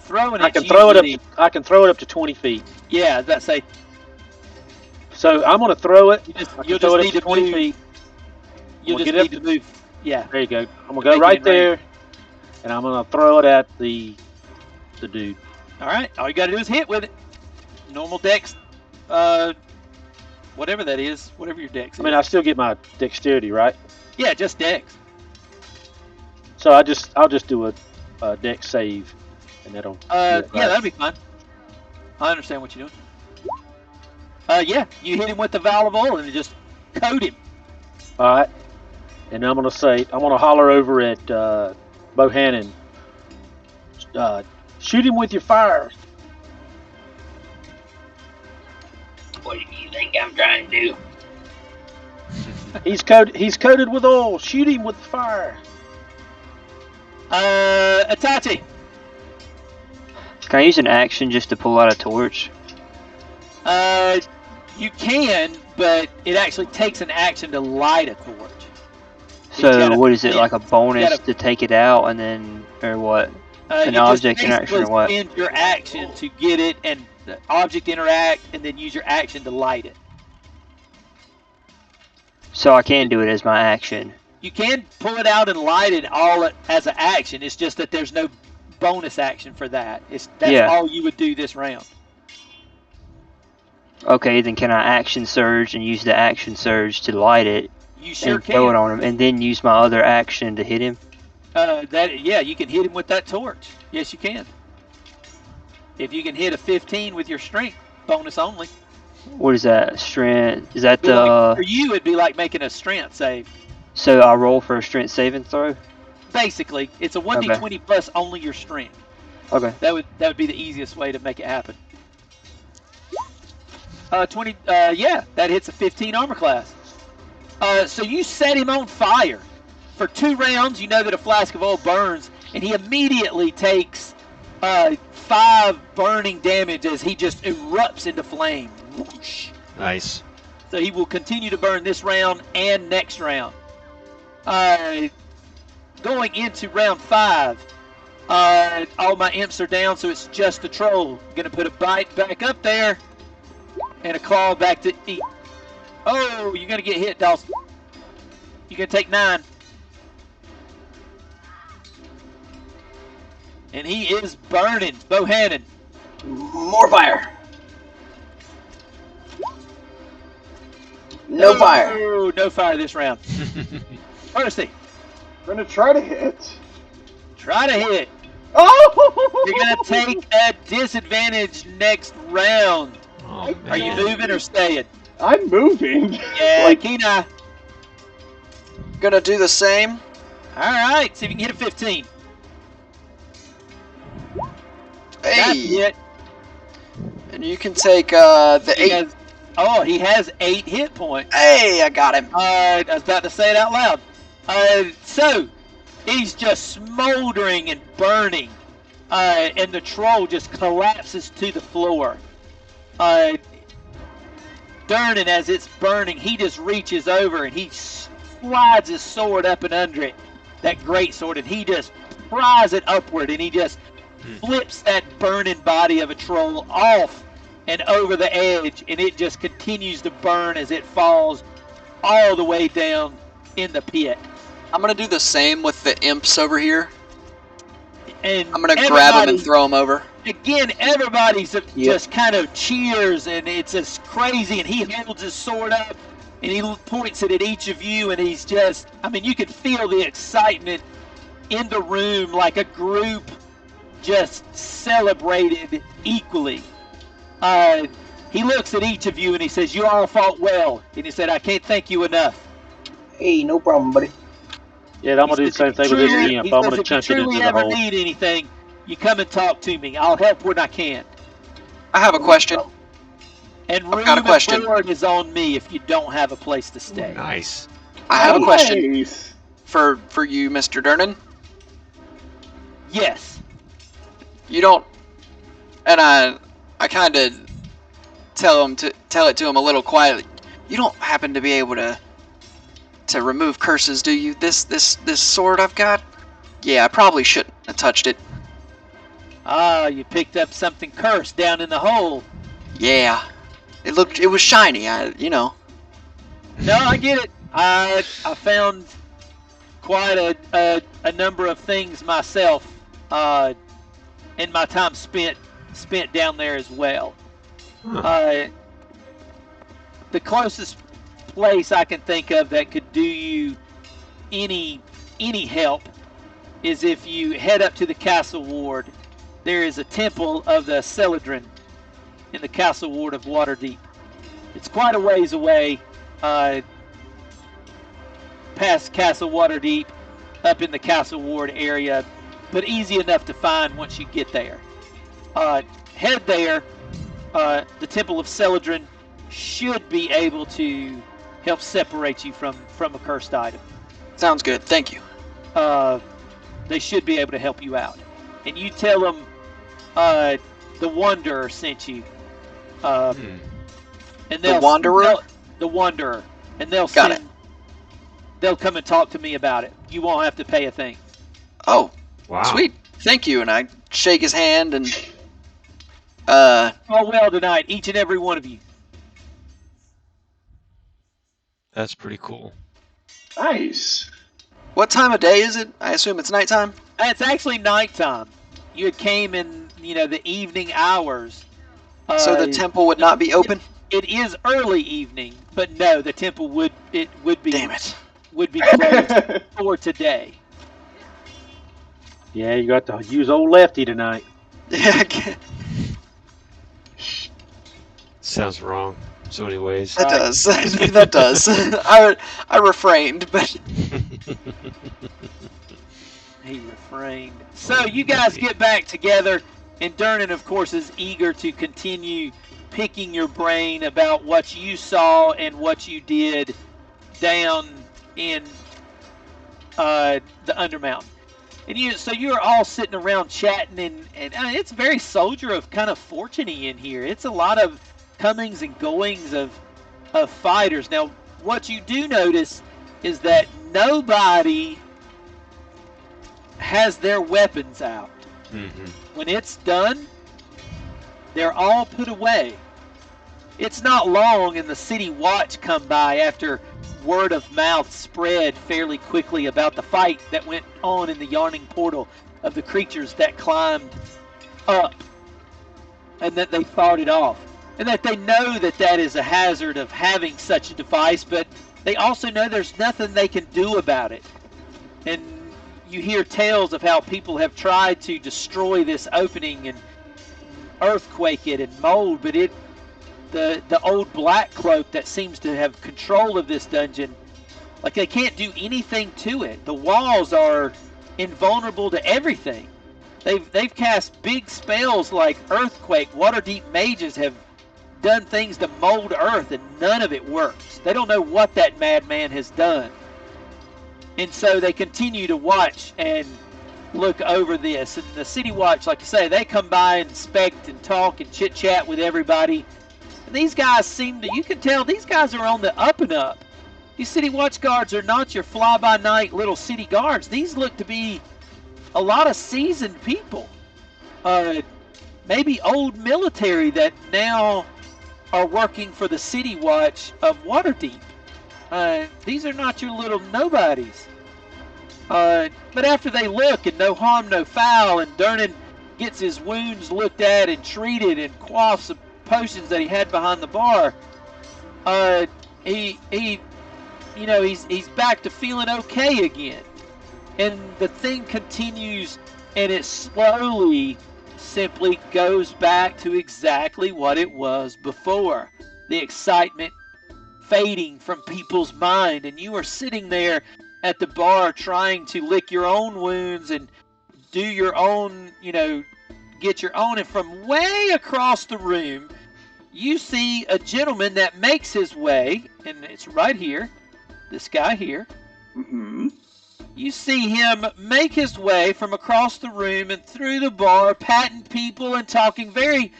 Throwing it. I can throw it up. I can throw it up to 20 feet. Yeah, that's say. So I'm going to throw it. You'll throw just it need up to to 20 move. feet. You'll We'll just get need up to move. Yeah. There you go. I'm gonna Make go it right in there, and I'm gonna throw it at the dude. All right. All you got to do is hit with it. Normal dex. Whatever that is. Whatever your dex is. I mean, I still get my dexterity, right? Yeah, just dex. So I'll just do a dex save, and that'll. Yeah, that'll be fine. I understand what you're doing. Yeah, you hit him with the vial of oil and just coat him. All right. And I'm gonna holler over at Bohannon. Shoot him with your fire. What do you think I'm trying to do? He's coated with oil. Shoot him with fire. Itachi. Can I use an action just to pull out a torch? You can, but it actually takes an action to light a torch. So what is it, like a bonus to take it out and then, or what? An object interaction or what? Spend your action to get it and the object interact and then use your action to light it. So I can do it as my action. You can pull it out and light it all as an action. It's just that there's no bonus action for that. That's all you would do this round. Okay, then can I action surge and use the action surge to light it? You sure and can. throw it on him, and then use my other action to hit him? Yeah, you can hit him with that torch. Yes, you can. If you can hit a 15 with your strength, bonus only. What is that? Strength? Is that for you, it'd be like making a strength save. So I roll for a strength saving throw? Basically, it's a 1d20 plus only your strength. Okay. That would be the easiest way to make it happen. 20. Yeah, that hits a 15 armor class. So you set him on fire. For 2 rounds, you know that a flask of oil burns, and he immediately takes 5 burning damage as he just erupts into flame. Whoosh. Nice. So he will continue to burn this round and next round. Going into round 5, all my imps are down, so it's just the troll. Gonna put a bite back up there and a claw back to eat. Oh, you're gonna get hit, Dawson. You're gonna take 9. And he is burning. Bohannon. More fire. No fire. No fire this round. Percy. I'm gonna try to hit. Try to hit. Oh! You're gonna take a disadvantage next round. Oh, Are you man. moving or staying? I'm moving. Yeah, Like, Kenai. Gonna do the same. Alright, see if you can hit a 15. That's Hey, it. and you can take the He 8. he has 8 hit points. Hey, I got him. I was about to say it out loud. So, he's just smoldering and burning. And the troll just collapses to the floor. Durnan, as it's burning, he just reaches over and he slides his sword up and under it. That great sword, and he just pries it upward, and he just flips that burning body of a troll off and over the edge, and it just continues to burn as it falls all the way down in the pit. I'm gonna do the same with the imps over here. And I'm gonna grab them and throw them over. Again, everybody's just kind of cheers, and it's just crazy, and he holds his sword up, and he points it at each of you, and he's just, I mean, you can feel the excitement in the room, like a group just celebrated equally. He looks at each of you, and he says, you all fought well, and he said, I can't thank you enough. Hey, no problem, buddy. Yeah, I'm gonna do the same thing with this imp. I'm gonna chunk it into the hole. If you truly ever need anything, you come and talk to me. I'll help when I can. I have a question. And room got a question. and board is on me if you don't have a place to stay. Nice. I have a question Nice. for you, Mr. Durnan. Yes. You don't, and I kind of tell it to him a little quietly. You don't happen to be able to remove curses, do you? This sword I've got? Yeah, I probably shouldn't have touched it. Ah, you picked up something cursed down in the hole. Yeah, it was shiny. No, I get it. I found quite a number of things myself in my time spent down there as well. The closest place I can think of that could do you any help is if you head up to the castle ward. There is a temple of the Celadrin in the castle ward of Waterdeep. It's quite a ways away, past Castle Waterdeep, up in the castle ward area, but easy enough to find once you get there. Head there. The temple of Celadrin should be able to help separate you from a cursed item. Sounds good. Thank you. They should be able to help you out. And you tell them the Wanderer sent you. And The Wanderer? The Wanderer. And they'll Got it. They'll come and talk to me about it. You won't have to pay a thing. Oh, Wow. sweet. Thank you. And I shake his hand and All well tonight, each and every one of you. That's pretty cool. Nice. what time of day is it? I assume it's nighttime. It's actually nighttime. You had came in, the evening hours. So the temple would not be open? It is early evening, but no, the temple would be. Damn it. Would be closed for today. Yeah, you got to use old Lefty tonight. Yeah, Sounds wrong. So many ways. that does. That does. I refrained, but He refrained. So you guys get back together, and Durnan, of course, is eager to continue picking your brain about what you saw and what you did down in the Undermountain. And so you're all sitting around chatting, and it's very Soldier of kind of Fortune-y in here. It's a lot of comings and goings of fighters. Now, what you do notice is that nobody has their weapons out. Mm-hmm. When it's done, they're all put away. It's not long and the city watch come by after word of mouth spread fairly quickly about the fight that went on in the yawning portal of the creatures that climbed up, and that they fought it off, and that they know that that is a hazard of having such a device, but they also know there's nothing they can do about it. And you hear tales of how people have tried to destroy this opening and earthquake it and mold, but the old black cloak that seems to have control of this dungeon, like, they can't do anything to it. The walls are invulnerable to everything. They've cast big spells like earthquake. Waterdeep mages have done things to mold earth, and none of it works. They don't know what that madman has done. And so they continue to watch and look over this. And the City Watch, like I say, they come by and inspect and talk and chit-chat with everybody. And these guys you can tell these guys are on the up and up. These City Watch guards are not your fly-by-night little city guards. These look to be a lot of seasoned people. Maybe old military that now are working for the City Watch of Waterdeep. These are not your little nobodies. But after they look, and no harm, no foul, and Durnan gets his wounds looked at and treated and quaffs some potions that he had behind the bar, he's back to feeling okay again. And the thing continues, and it slowly simply goes back to exactly what it was before. The excitement fading from people's mind, and you are sitting there at the bar trying to lick your own wounds and do your own, get your own. And from way across the room, you see a gentleman that makes his way, and it's right here, this guy here. Mm-hmm. You see him make his way from across the room and through the bar, patting people and talking very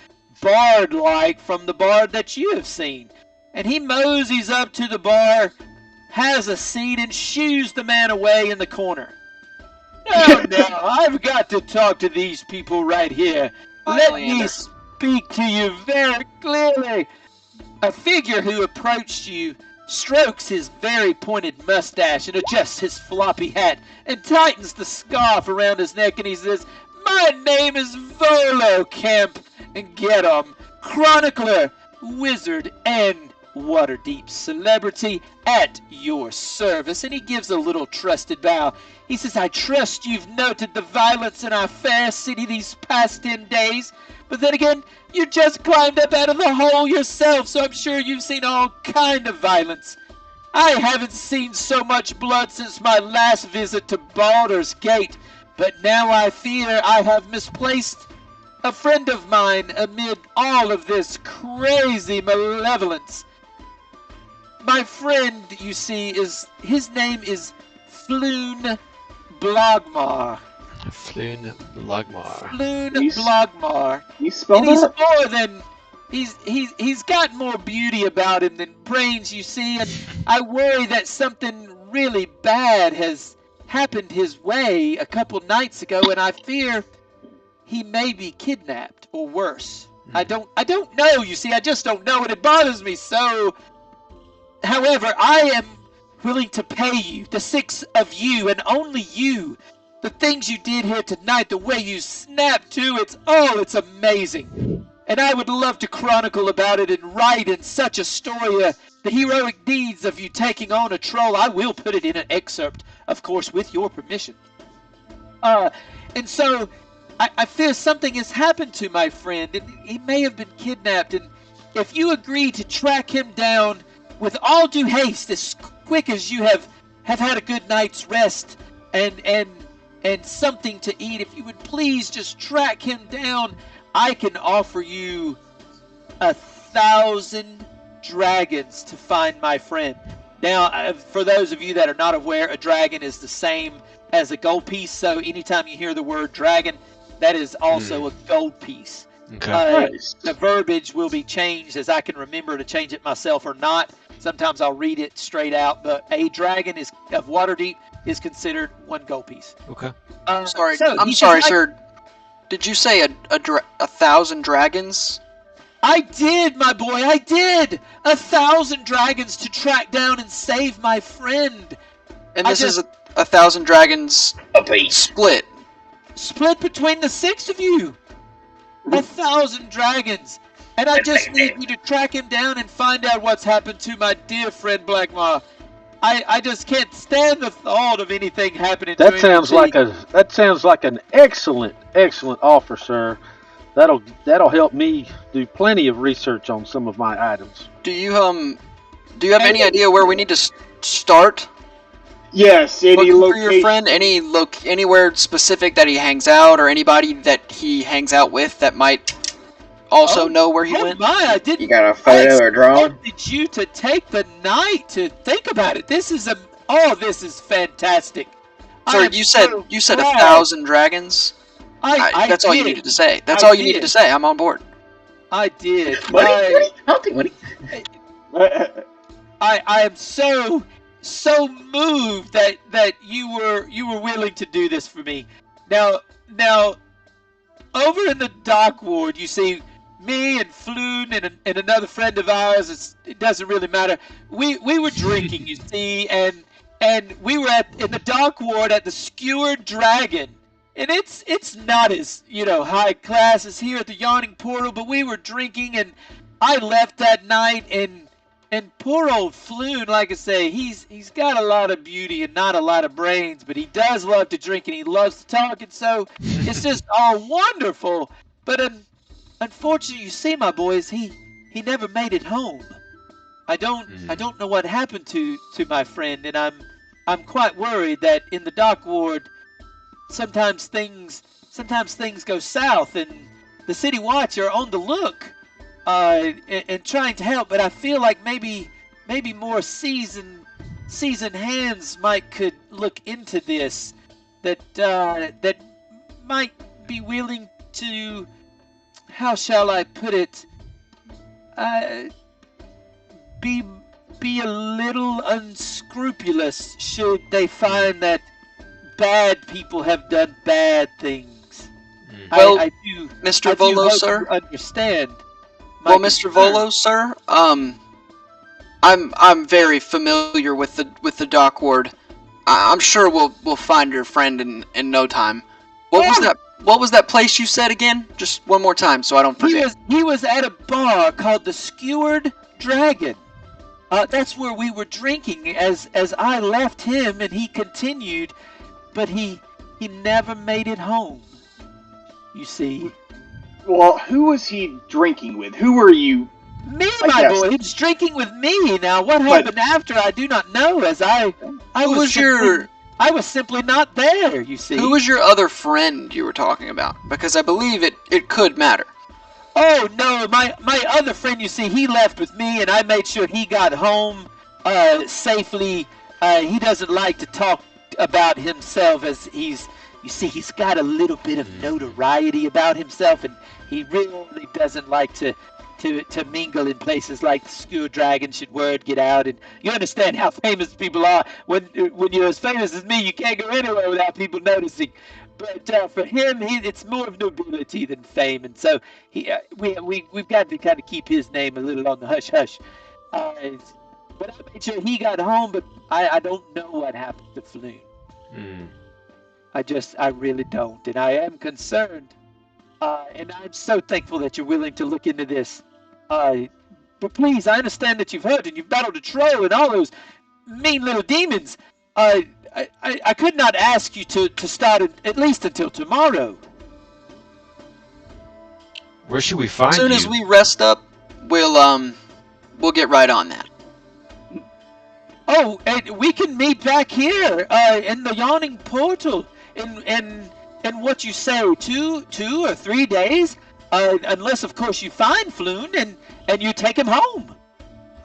bard-like from the bard that you have seen. And he moseys up to the bar, has a seat, and shoos the man away in the corner. No, I've got to talk to these people right here. Let me speak to you very clearly. A figure who approached you strokes his very pointed mustache and adjusts his floppy hat and tightens the scarf around his neck, and he says, "My name is Volo Camp, and get 'em, chronicler, wizard, and Waterdeep celebrity at your service." And he gives a little trusted bow. He says, "I trust you've noted the violence in our fair city these past 10 days. But then again, you just climbed up out of the hole yourself, so I'm sure you've seen all kind of violence. I haven't seen so much blood since my last visit to Baldur's Gate, but now I fear I have misplaced a friend of mine amid all of this crazy malevolence. My friend, you see, his name is Floon Blogmar." Floon Blogmar. Floon Blogmar. You spell and he's that? more than he's got more beauty about him than brains, you see, and I worry that something really bad has happened his way a couple nights ago, and I fear he may be kidnapped or worse. I don't know, you see, I just don't know, and it bothers me so. However, I am willing to pay you, the 6 of you, and only you. The things you did here tonight, the way you snapped to, it's amazing. And I would love to chronicle about it and write in such a story, the heroic deeds of you taking on a troll. I will put it in an excerpt, of course, with your permission. And so, I fear something has happened to my friend, and he may have been kidnapped, and if you agree to track him down with all due haste, as quick as you have had a good night's rest, and something to eat, if you would please just track him down, I can offer you 1,000 dragons to find my friend. Now, for those of you that are not aware, a dragon is the same as a gold piece. So anytime you hear the word dragon, that is also a gold piece. Okay. Nice. The verbiage will be changed as I can remember to change it myself or not. Sometimes I'll read it straight out, but a dragon of Waterdeep is considered 1 gold piece. Okay. Sorry, so I'm he sorry, says, sir. Did you say a 1,000 dragons? I did, my boy, I did! 1,000 dragons to track down and save my friend. And this is 1,000 dragons A piece. split. Split between the 6 of you. 1,000 dragons. And I just need you to track him down and find out what's happened to my dear friend Blackmaw. I just can't stand the thought of anything happening to him. That sounds like an excellent offer, sir. That'll help me do plenty of research on some of my items. Do you have any idea where we need to start? Yes, any Looking for your friend, anywhere specific that he hangs out, or anybody that he hangs out with that might also know where he went? I didn't. You got a photo or drawing? I wanted you to take the night to think about it. This is this is fantastic. Sir, you said 1,000 dragons. That's all you needed to say. That's all you needed to say. I'm on board. I did. I don't think money. I am so moved that you were willing to do this for me. Now over in the dock ward, you see me and Floon and another friend of ours. It doesn't really matter. We were drinking, you see, and we were in the dock ward at the Skewered Dragon. And it's not as, high class as here at the Yawning Portal, but we were drinking, and I left that night, and poor old Floon, like I say, he's got a lot of beauty and not a lot of brains, but he does love to drink and he loves to talk, and so it's just all wonderful. But unfortunately, you see, my boys, he never made it home. I don't know what happened to my friend, and I'm quite worried that in the dock ward, sometimes things go south, and the City Watch are on the look and trying to help. But I feel like maybe more seasoned hands could look into this. That might be willing to, how shall I put it? Be a little unscrupulous should they find that bad people have done bad things. Well, I do, Mr. Volo, sir. Understand? Well, Mr. Volo, sir. I'm very familiar with the dock ward. I'm sure we'll find your friend in no time. What was that place you said again? Just one more time, so I don't forget. He was at a bar called the Skewered Dragon. That's where we were drinking as I left him, and he continued. But he never made it home, you see. Well, who was he drinking with? Who were you? Me, my boy. He was drinking with me. Now, what happened after, I do not know, as I was simply not there, you see. Who was your other friend you were talking about? Because I believe it could matter. Oh, no, my other friend, you see, he left with me, and I made sure he got home safely. He doesn't like to talk about himself, as he's got a little bit of notoriety about himself, and he really doesn't like to mingle in places like the Skewered Dragon should word get out. And you understand how famous people are. When you're as famous as me, you can't go anywhere without people noticing. But for him, it's more of nobility than fame, and so we've got to kind of keep his name a little on the hush hush. But I made sure he got home, but I don't know what happened to Floon. I really don't, and I am concerned. And I'm so thankful that you're willing to look into this. But please, I understand that you've heard and you've battled a troll and all those mean little demons. I could not ask you to start at least until tomorrow. Where should we find you? As soon as we rest up, we'll get right on that. Oh, and we can meet back here in the Yawning Portal in what you say, 2 or 3 days, unless of course you find Floon and you take him home.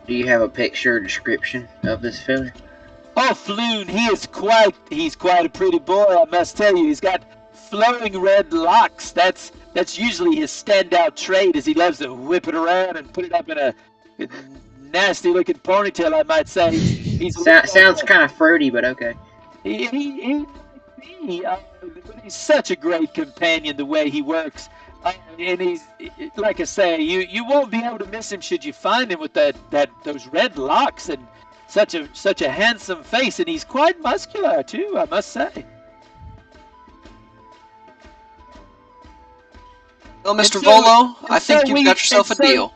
Do you have a picture or description of this fella? Oh, Floon, he's quite a pretty boy, I must tell you. He's got flowing red locks. That's usually his standout trait, as he loves to whip it around and put it up in a nasty-looking ponytail, I might say. Sounds kind of fruity, but okay. He's such a great companion, the way he works. And he's, like I say, you won't be able to miss him should you find him with those red locks and such a handsome face, and he's quite muscular too, I must say. Well, Mr. Volo, I think you've got yourself a deal.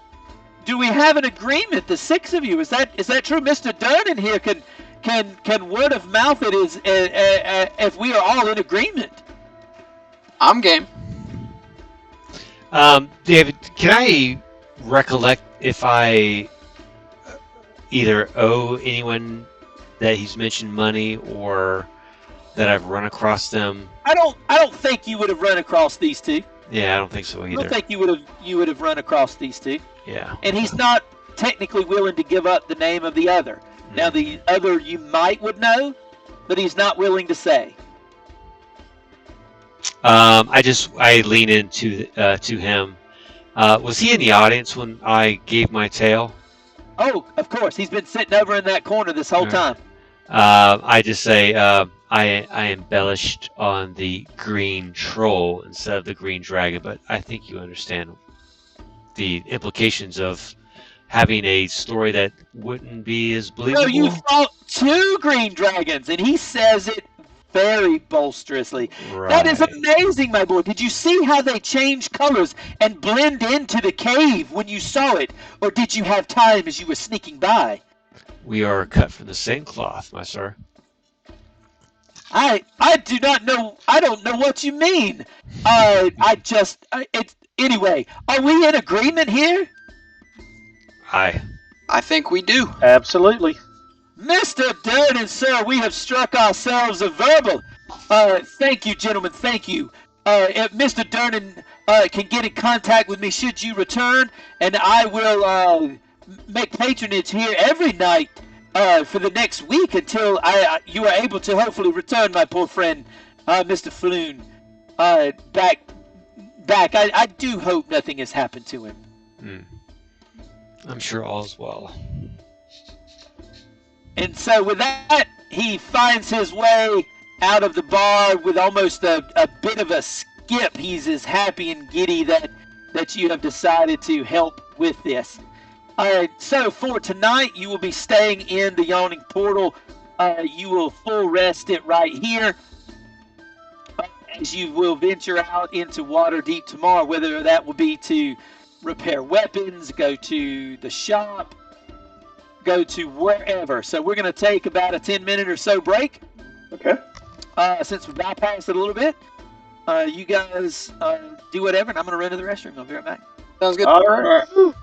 Do we have an agreement, the six of you? Is that true? Mr. Durnan here can word of mouth it is if we are all in agreement. I'm game. David, can I recollect if I either owe anyone that he's mentioned money or that I've run across them? I don't think you would have run across these two. Yeah, I don't think so either. I don't think you would have run across these two. Yeah. And he's not technically willing to give up the name of the other. Now the other you would know, but he's not willing to say. I lean into to him. Was he in the audience when I gave my tale? Oh, of course. He's been sitting over in that corner this whole time. I just say I embellished on the green troll instead of the green dragon, but I think you understand the implications of having a story that wouldn't be as believable. No, you fought two green dragons, and he says it very bolsterously. Right. That is amazing, my boy. Did you see how they change colors and blend into the cave when you saw it, or did you have time as you were sneaking by? We are cut from the same cloth, my sir. I do not know. I don't know what you mean. Anyway. Are we in agreement here? I think we do. Absolutely. Mr. Durnan, sir, we have struck ourselves a verbal. Thank you, gentlemen. Thank you. If Mr. Durnan can get in contact with me should you return, and I will make patronage here every night for the next week until you are able to hopefully return, my poor friend, Mr. Floon, back. I do hope nothing has happened to him. I'm sure all's well. And so with that, he finds his way out of the bar with almost a bit of a skip. He's as happy and giddy that you have decided to help with this. So for tonight, you will be staying in the Yawning Portal. You will full rest it right here. As you will venture out into Waterdeep tomorrow, whether that will be to repair weapons, go to the shop, go to wherever. So we're going to take about a 10-minute or so break. Okay. Since we bypassed it a little bit, you guys do whatever, and I'm going to run to the restroom. I'll be right back. Sounds good. All right.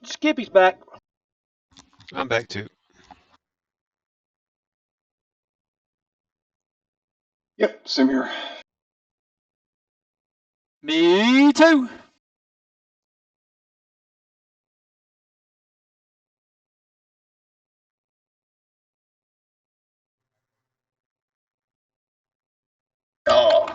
Skippy's back. I'm back too. Yep, same here. Me too. Oh.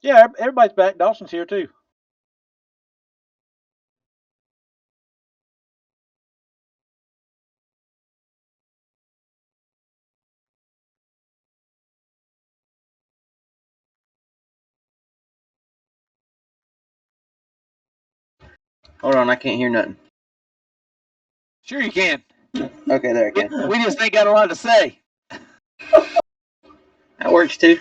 Yeah, everybody's back. Dawson's here too. Hold on, I can't hear nothing. Sure you can. Okay, there I can. We just ain't got a lot to say. That works too.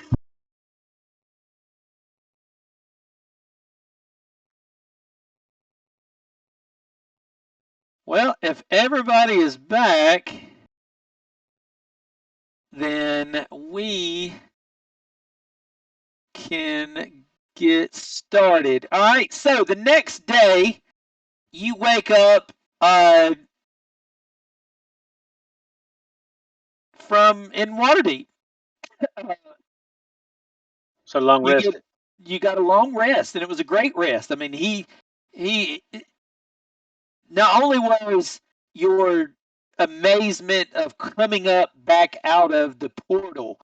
Well, if everybody is back, then we can get started. All right, so the next day, you wake up from in Waterdeep. So long rest. You got a long rest, and it was a great rest. I mean, he not only was your amazement of coming up back out of the portal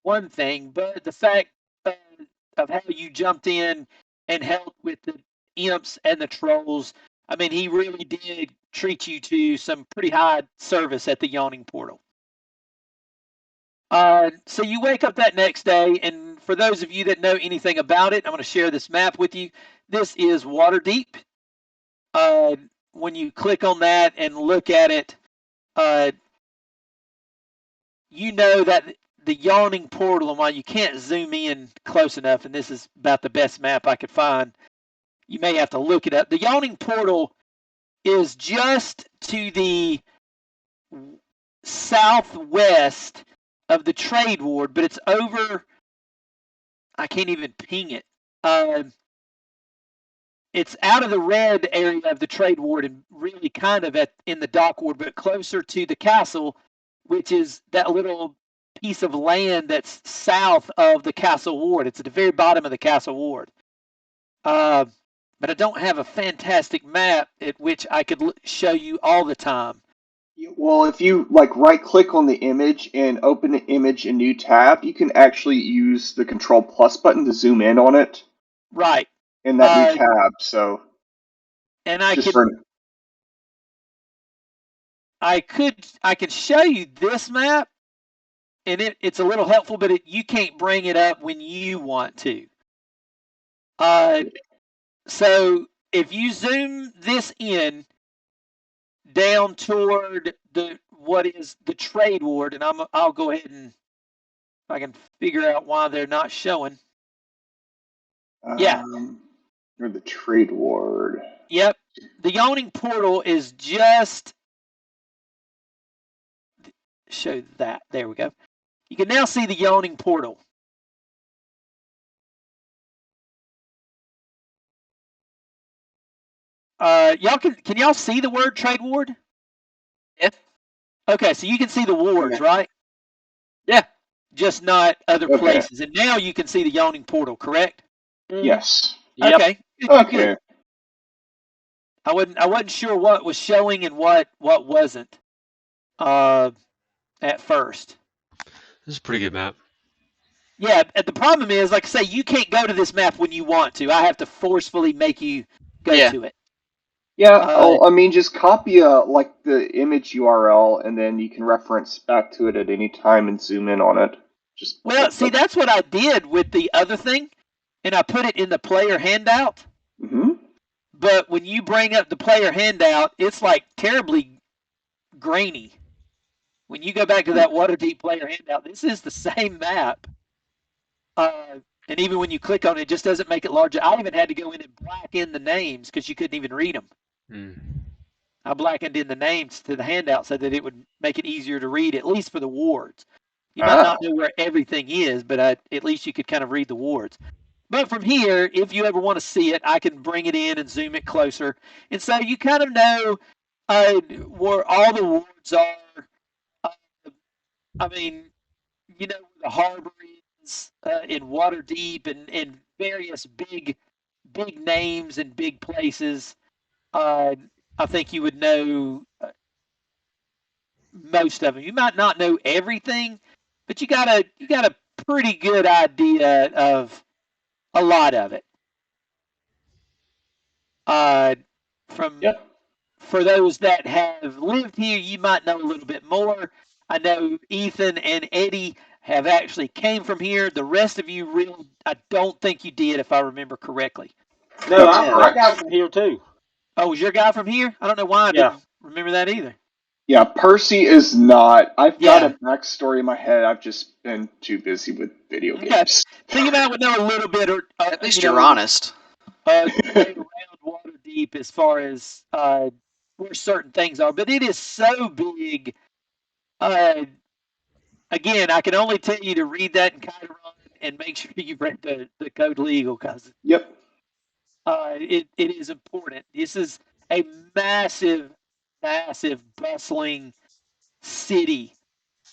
one thing, but the fact of how you jumped in and helped with the imps and the trolls. I mean, he really did treat you to some pretty high service at the yawning portal. So you wake up that next day, and for those of you that know anything about it, I'm going to share this map with you. This is Waterdeep. When you click on that and look at it, you know that the yawning portal, and while you can't zoom in close enough, and this is about the best map I could find, you may have to look it up. The yawning portal is just to the southwest of the trade ward, but it's over. I can't even ping it. It's out of the red area of the trade ward and really kind of in the dock ward, but closer to the castle, which is that little piece of land that's south of the castle ward. It's at the very bottom of the castle ward. But I don't have a fantastic map at which I could show you all the time. Well, if you right click on the image and open the image in new tab, you can actually use the Control Plus button to zoom in on it. Right. In that new tab, so. And I could show you this map, and it's a little helpful, but you can't bring it up when you want to. So if you zoom this in down toward what is the trade ward, and I'll go ahead and if I can figure out why they're not showing. Yeah. Or the trade ward. Yep. The yawning portal is just show that. There we go. You can now see the yawning portal. Can y'all see the word trade ward? Yeah. Okay, so you can see the wards, right? Yeah. Just not other places. And now you can see the yawning portal, correct? Yes. Yep. Okay. Okay. Good. I wasn't sure what was showing and what wasn't at first. This is a pretty good map. Yeah, the problem is, like I say, you can't go to this map when you want to. I have to forcefully make you go to it. Yeah, just copy like the image URL, and then you can reference back to it at any time and zoom in on it. See, that's what I did with the other thing, and I put it in the player handout. Mm-hmm. But when you bring up the player handout, it's like terribly grainy. When you go back to that Waterdeep player handout, this is the same map. And even when you click on it, it just doesn't make it larger. I even had to go in and black in the names because you couldn't even read them. I blackened in the names to the handout so that it would make it easier to read, at least for the wards. You might not know where everything is, but at least you could kind of read the wards. But from here, if you ever want to see it, I can bring it in and zoom it closer. And so you kind of know where all the wards are. I mean, you know where the harbor is in Waterdeep and various big names and big places. I think you would know most of them. You might not know everything, but you got a pretty good idea of a lot of it. For those that have lived here, you might know a little bit more. I know Ethan and Eddie have actually came from here. The rest of you, really, I don't think you did, if I remember correctly. No, I got from here too. Oh, was your guy from here? I don't know why I didn't remember that either. Yeah, Percy is not. I've got a backstory in my head. I've just been too busy with video games. So you might know a little bit, or at least you're honest. Around Waterdeep as far as where certain things are, but it is so big. Again, I can only tell you to read that in Chiron and make sure you read the code legal, because it is important. This is a massive, bustling city.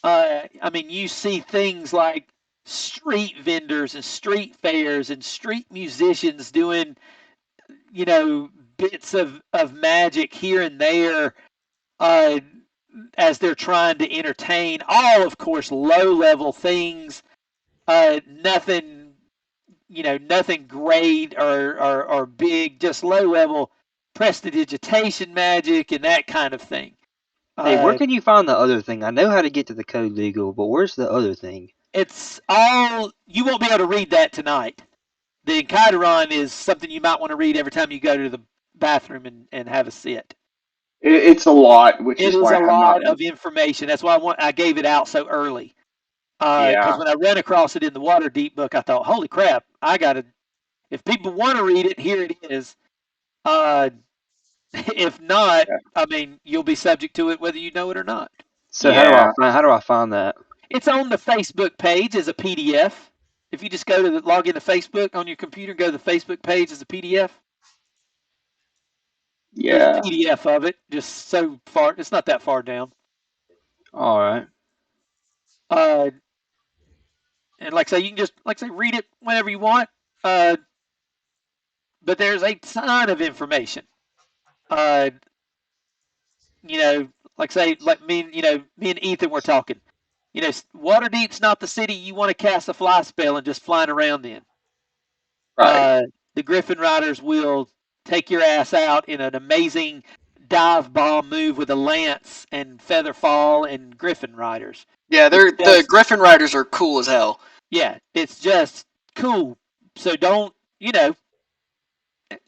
I mean, you see things like street vendors and street fairs and street musicians doing, bits of magic here and there as they're trying to entertain. All, of course, low-level things. Nothing, nothing great or big, just low-level prestidigitation magic and that kind of thing. Hey, where can you find the other thing? I know how to get to the code legal, but where's the other thing? It's all, you won't be able to read that tonight. The Chiron is something you might want to read every time you go to the bathroom and have a sit. It's a lot, which is why it is a lot of information. That's why I gave it out so early. Because when I ran across it in the Waterdeep book, I thought, holy crap, if people want to read it, here it is. If not, I mean, you'll be subject to it whether you know it or not. So how do I find that? It's on the Facebook page as a PDF. If you just go to log into Facebook on your computer, go to the Facebook page as a PDF. Yeah. There's a PDF of it, just so far. It's not that far down. All right. And like I say, you can just read it whenever you want. But there's a ton of information. Like say, me and Ethan were talking. Waterdeep's not the city you want to cast a fly spell and just flying around in. Right. The Griffin Riders will take your ass out in an amazing dive bomb move with a lance and feather fall and Griffin Riders. Yeah, the Griffin Riders are cool as hell. Yeah, it's just cool. So don't,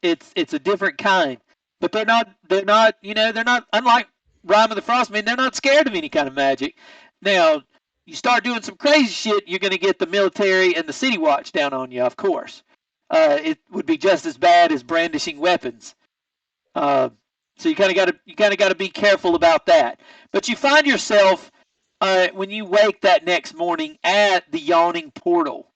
it's a different kind. But they're not unlike Rime of the Frostman, they're not scared of any kind of magic. Now, you start doing some crazy shit, you're going to get the military and the City Watch down on you, of course. It would be just as bad as brandishing weapons. So you kind of got to be careful about that. But you find yourself when you wake that next morning at the Yawning Portal.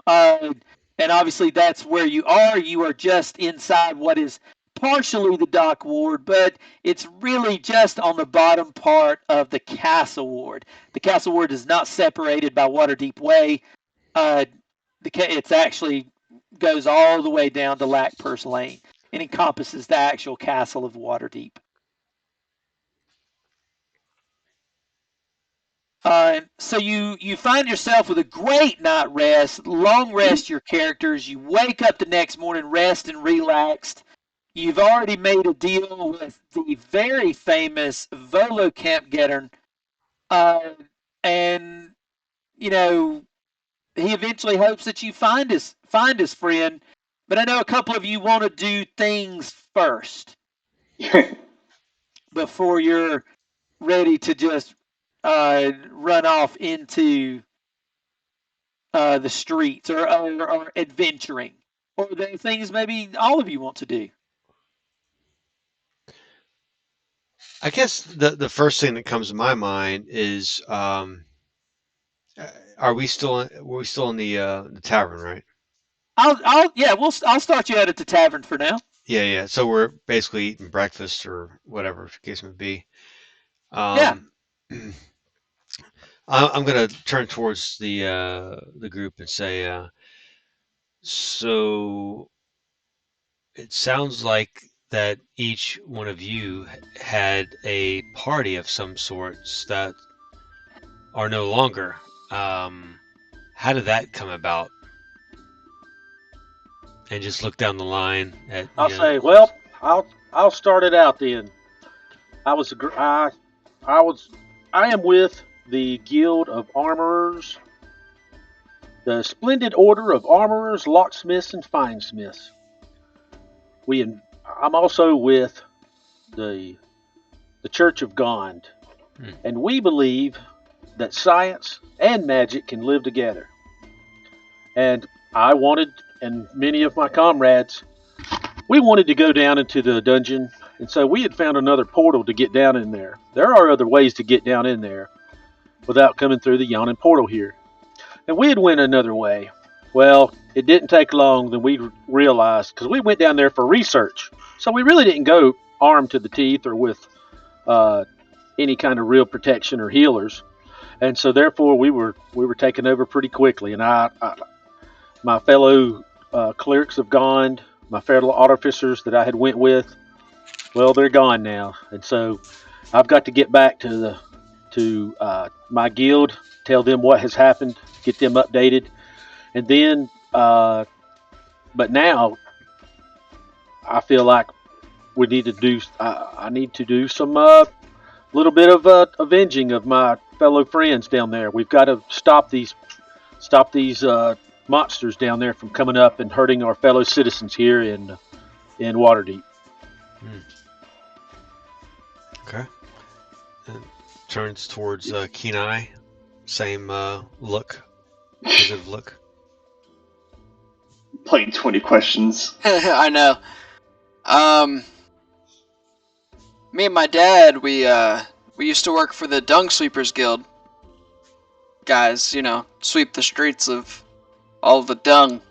And obviously that's where you are. You are just inside what is partially the dock ward, but it's really just on the bottom part of the castle ward. The castle ward is not separated by Waterdeep Way. It's actually goes all the way down to Lackpurse Lane and encompasses the actual castle of Waterdeep. So you find yourself with a great night rest, long rest your characters. You wake up the next morning, rest and relaxed. You've already made a deal with the very famous Volo Campgetter, and you know he eventually hopes that you find his friend. But I know a couple of you want to do things first before you're ready to just run off into the streets or adventuring, or there are things maybe all of you want to do. I guess the first thing that comes to my mind is, we're still in the tavern, right? I'll start you out at the tavern for now. Yeah. So we're basically eating breakfast or whatever the case may be. Yeah. I'm gonna turn towards the group and say, so it sounds like that each one of you had a party of some sorts that are no longer. How did that come about? And just look down the line at. I'll say, well, I'll start it out then. I am with the Guild of Armorers, the Splendid Order of Armorers, Locksmiths, and Finesmiths. I'm also with the Church of Gond, and we believe that science and magic can live together. And I wanted, and many of my comrades, we wanted to go down into the dungeon, and so we had found another portal to get down in there. There are other ways to get down in there without coming through the yawning portal here. And we had went another way. Well, it didn't take long, then we realized, because we went down there for research, so we really didn't go armed to the teeth or with any kind of real protection or healers. And so therefore we were taken over pretty quickly. And my fellow clerics of Gond, my fellow artificers that I had went with, well, they're gone now. And so I've got to get back to my guild, tell them what has happened, get them updated. And then, but now I feel like we need to do, I need to do some little bit of avenging of my fellow friends down there. We've got to stop these monsters down there from coming up and hurting our fellow citizens here in Waterdeep. Okay. And turns towards Keen Eye. Same look. Positive look. Playing 20 questions. I know. Me and my dad, we used to work for the Dung Sweepers Guild. Guys, sweep the streets of all the dung.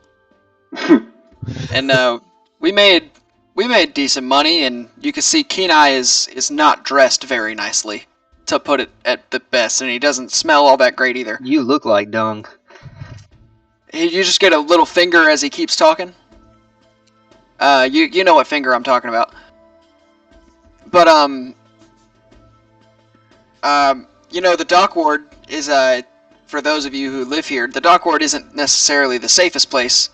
And we made decent money, and you can see Keen Eye is not dressed very nicely, to put it at the best, and he doesn't smell all that great either. You look like dung. You just get a little finger as he keeps talking. You know what finger I'm talking about. But the dock ward is for those of you who live here, the dock ward isn't necessarily the safest place.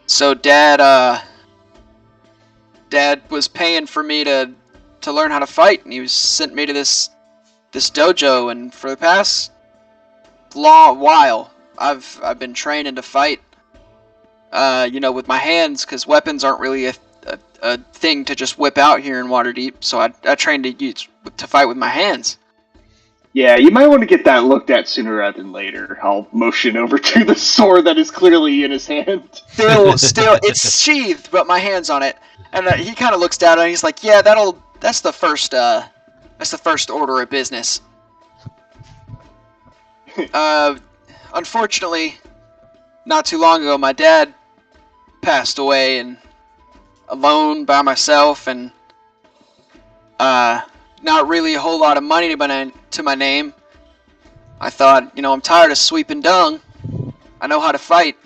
So Dad was paying for me to learn how to fight, and he sent me to this dojo, and for the past long while I've been training to fight, with my hands, because weapons aren't really a thing to just whip out here in Waterdeep. So I trained to fight with my hands. Yeah, you might want to get that looked at sooner rather than later. I'll motion over to the sword that is clearly in his hand. Still, it's sheathed, but my hand's on it. And he kind of looks down and he's like, "Yeah, that's the first order of business." Unfortunately, not too long ago, my dad passed away, and alone by myself, and not really a whole lot of money to my name. I thought, I'm tired of sweeping dung. I know how to fight.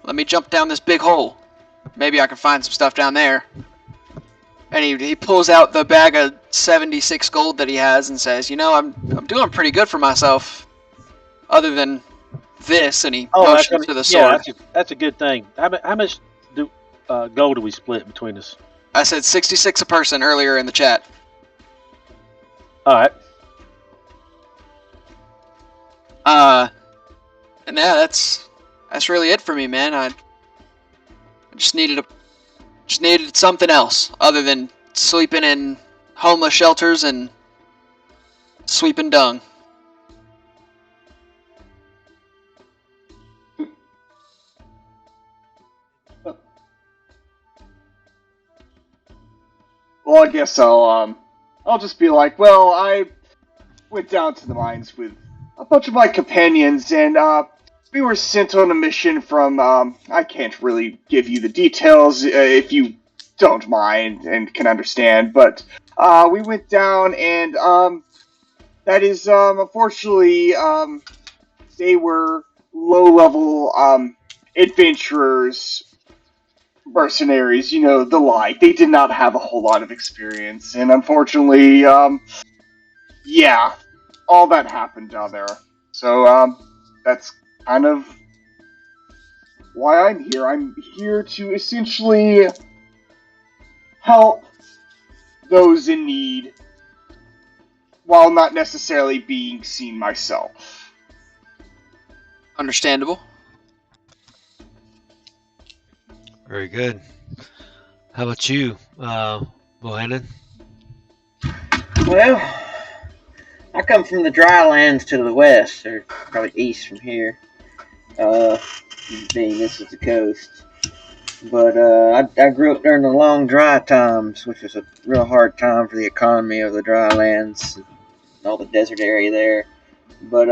Let me jump down this big hole. Maybe I can find some stuff down there. And he pulls out the bag of 76 gold that he has and says, I'm doing pretty good for myself. Other than this, and he motions to the sword. Yeah, that's a good thing. How much gold do we split between us? I said 66 a person earlier in the chat. All right. And yeah, that's really it for me, man. I just needed something else other than sleeping in homeless shelters and sweeping dung. Well, I guess I'll just be like, well, I went down to the mines with a bunch of my companions, and we were sent on a mission from I can't really give you the details if you don't mind and can understand, but we went down, and that is unfortunately they were low-level adventurers, mercenaries, the like. They did not have a whole lot of experience, and unfortunately, yeah, all that happened down there. So, that's kind of why I'm here. I'm here to essentially help those in need while not necessarily being seen myself. Understandable. Very good. How about you, Bohannon? Well, I come from the dry lands to the west, or probably east from here. Being this is the coast. But I grew up during the long dry times, which was a real hard time for the economy of the dry lands and all the desert area there. But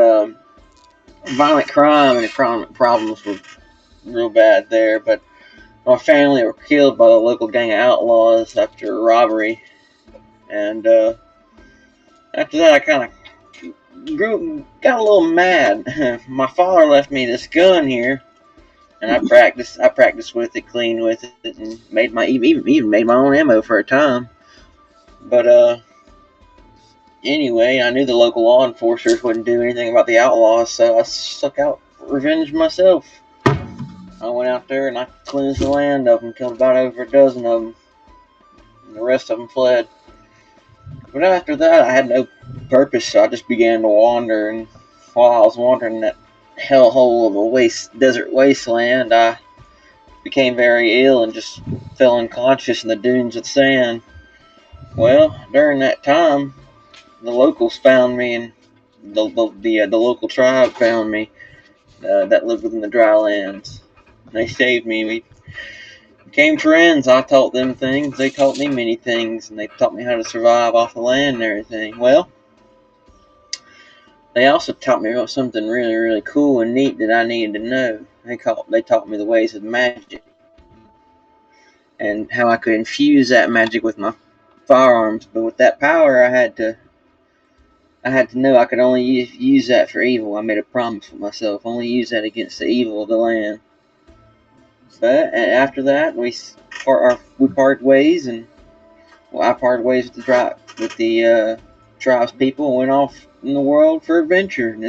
violent crime and economic problems were real bad there. But my family were killed by the local gang of outlaws after a robbery. And after that, I kind of got a little mad. My father left me this gun here, and I practiced with it, cleaned with it, and made even made my own ammo for a time. But anyway, I knew the local law enforcers wouldn't do anything about the outlaws, so I stuck out revenge myself. I went out there and I cleansed the land of them, killed about over a dozen of them, and the rest of them fled. But after that, I had no purpose, so I just began to wander, and while I was wandering that hellhole of a desert wasteland, I became very ill and just fell unconscious in the dunes of sand. Well, during that time, the locals found me, and the local tribe found me that lived within the dry lands. They saved me. We became friends. I taught them things. They taught me many things, and they taught me how to survive off the land and everything. Well, they also taught me about something really, really cool and neat that I needed to know. They taught me the ways of magic and how I could infuse that magic with my firearms. But with that power, I had to know I could only use that for evil. I made a promise with myself, only use that against the evil of the land. But after that, we parted ways, and I parted ways with the tribe's people and went off in the world for adventure. And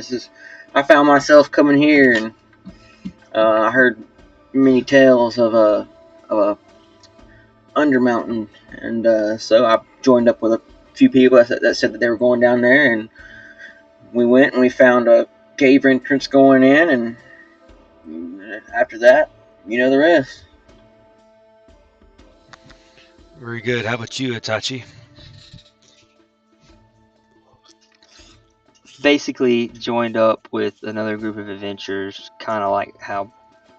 I found myself coming here, and I heard many tales of a Undermountain, and so I joined up with a few people that said that they were going down there, and we went and we found a cave entrance going in, and after that, you know the rest. Very good. How about you, Itachi? Basically joined up with another group of adventurers, kind of like how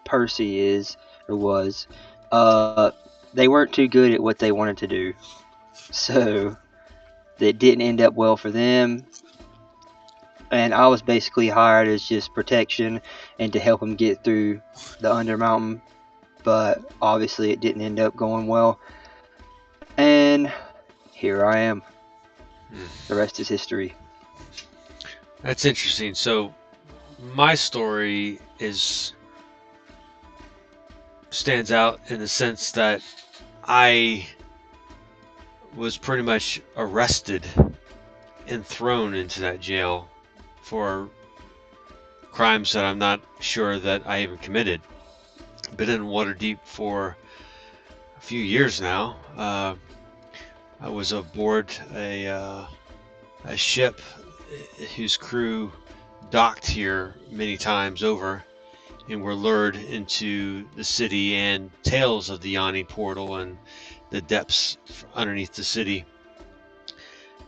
Percy is or was. They weren't too good at what they wanted to do, so it didn't end up well for them. And I was basically hired as just protection and to help them get through the Undermountain, but obviously it didn't end up going well. And here I am. The rest is history. That's interesting. So my story stands out in the sense that I was pretty much arrested and thrown into that jail for crimes that I'm not sure that I even committed. Been in Waterdeep for few years now. I was aboard a ship whose crew docked here many times over and were lured into the city and tales of the yawning portal and the depths underneath the city.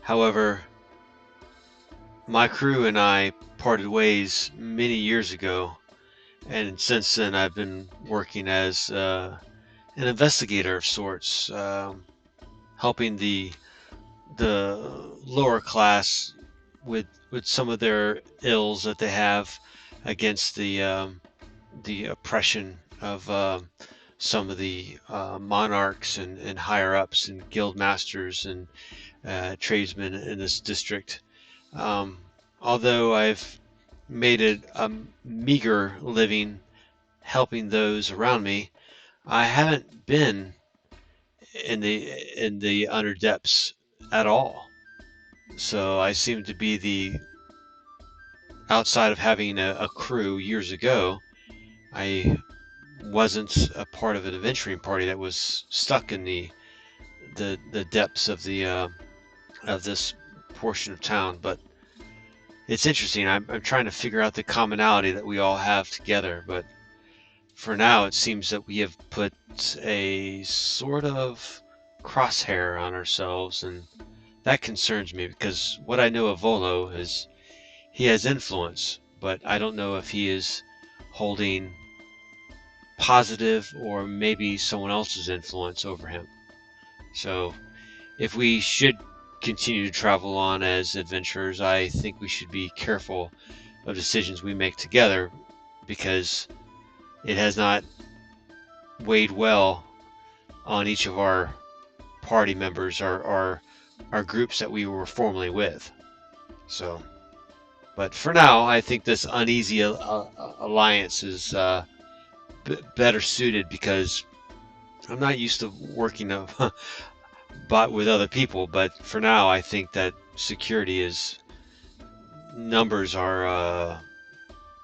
However, my crew and I parted ways many years ago, and since then I've been working as an investigator of sorts, helping the lower class with some of their ills that they have against the oppression of some of the monarchs and higher ups and guild masters and tradesmen in this district. Although I've made it a meager living helping those around me, I haven't been in the under depths at all. So I seem to be the outside of having a crew years ago. I wasn't a part of an adventuring party that was stuck in the depths of the of this portion of town. But it's interesting. I'm trying to figure out the commonality that we all have together. But for now, it seems that we have put a sort of crosshair on ourselves, and that concerns me because what I know of Volo is he has influence, but I don't know if he is holding positive or maybe someone else's influence over him. So if we should continue to travel on as adventurers, I think we should be careful of decisions we make together because it has not weighed well on each of our party members or our groups that we were formerly with. So, but for now, I think this uneasy alliance is better suited because I'm not used to working but with other people. But for now, I think that security is numbers are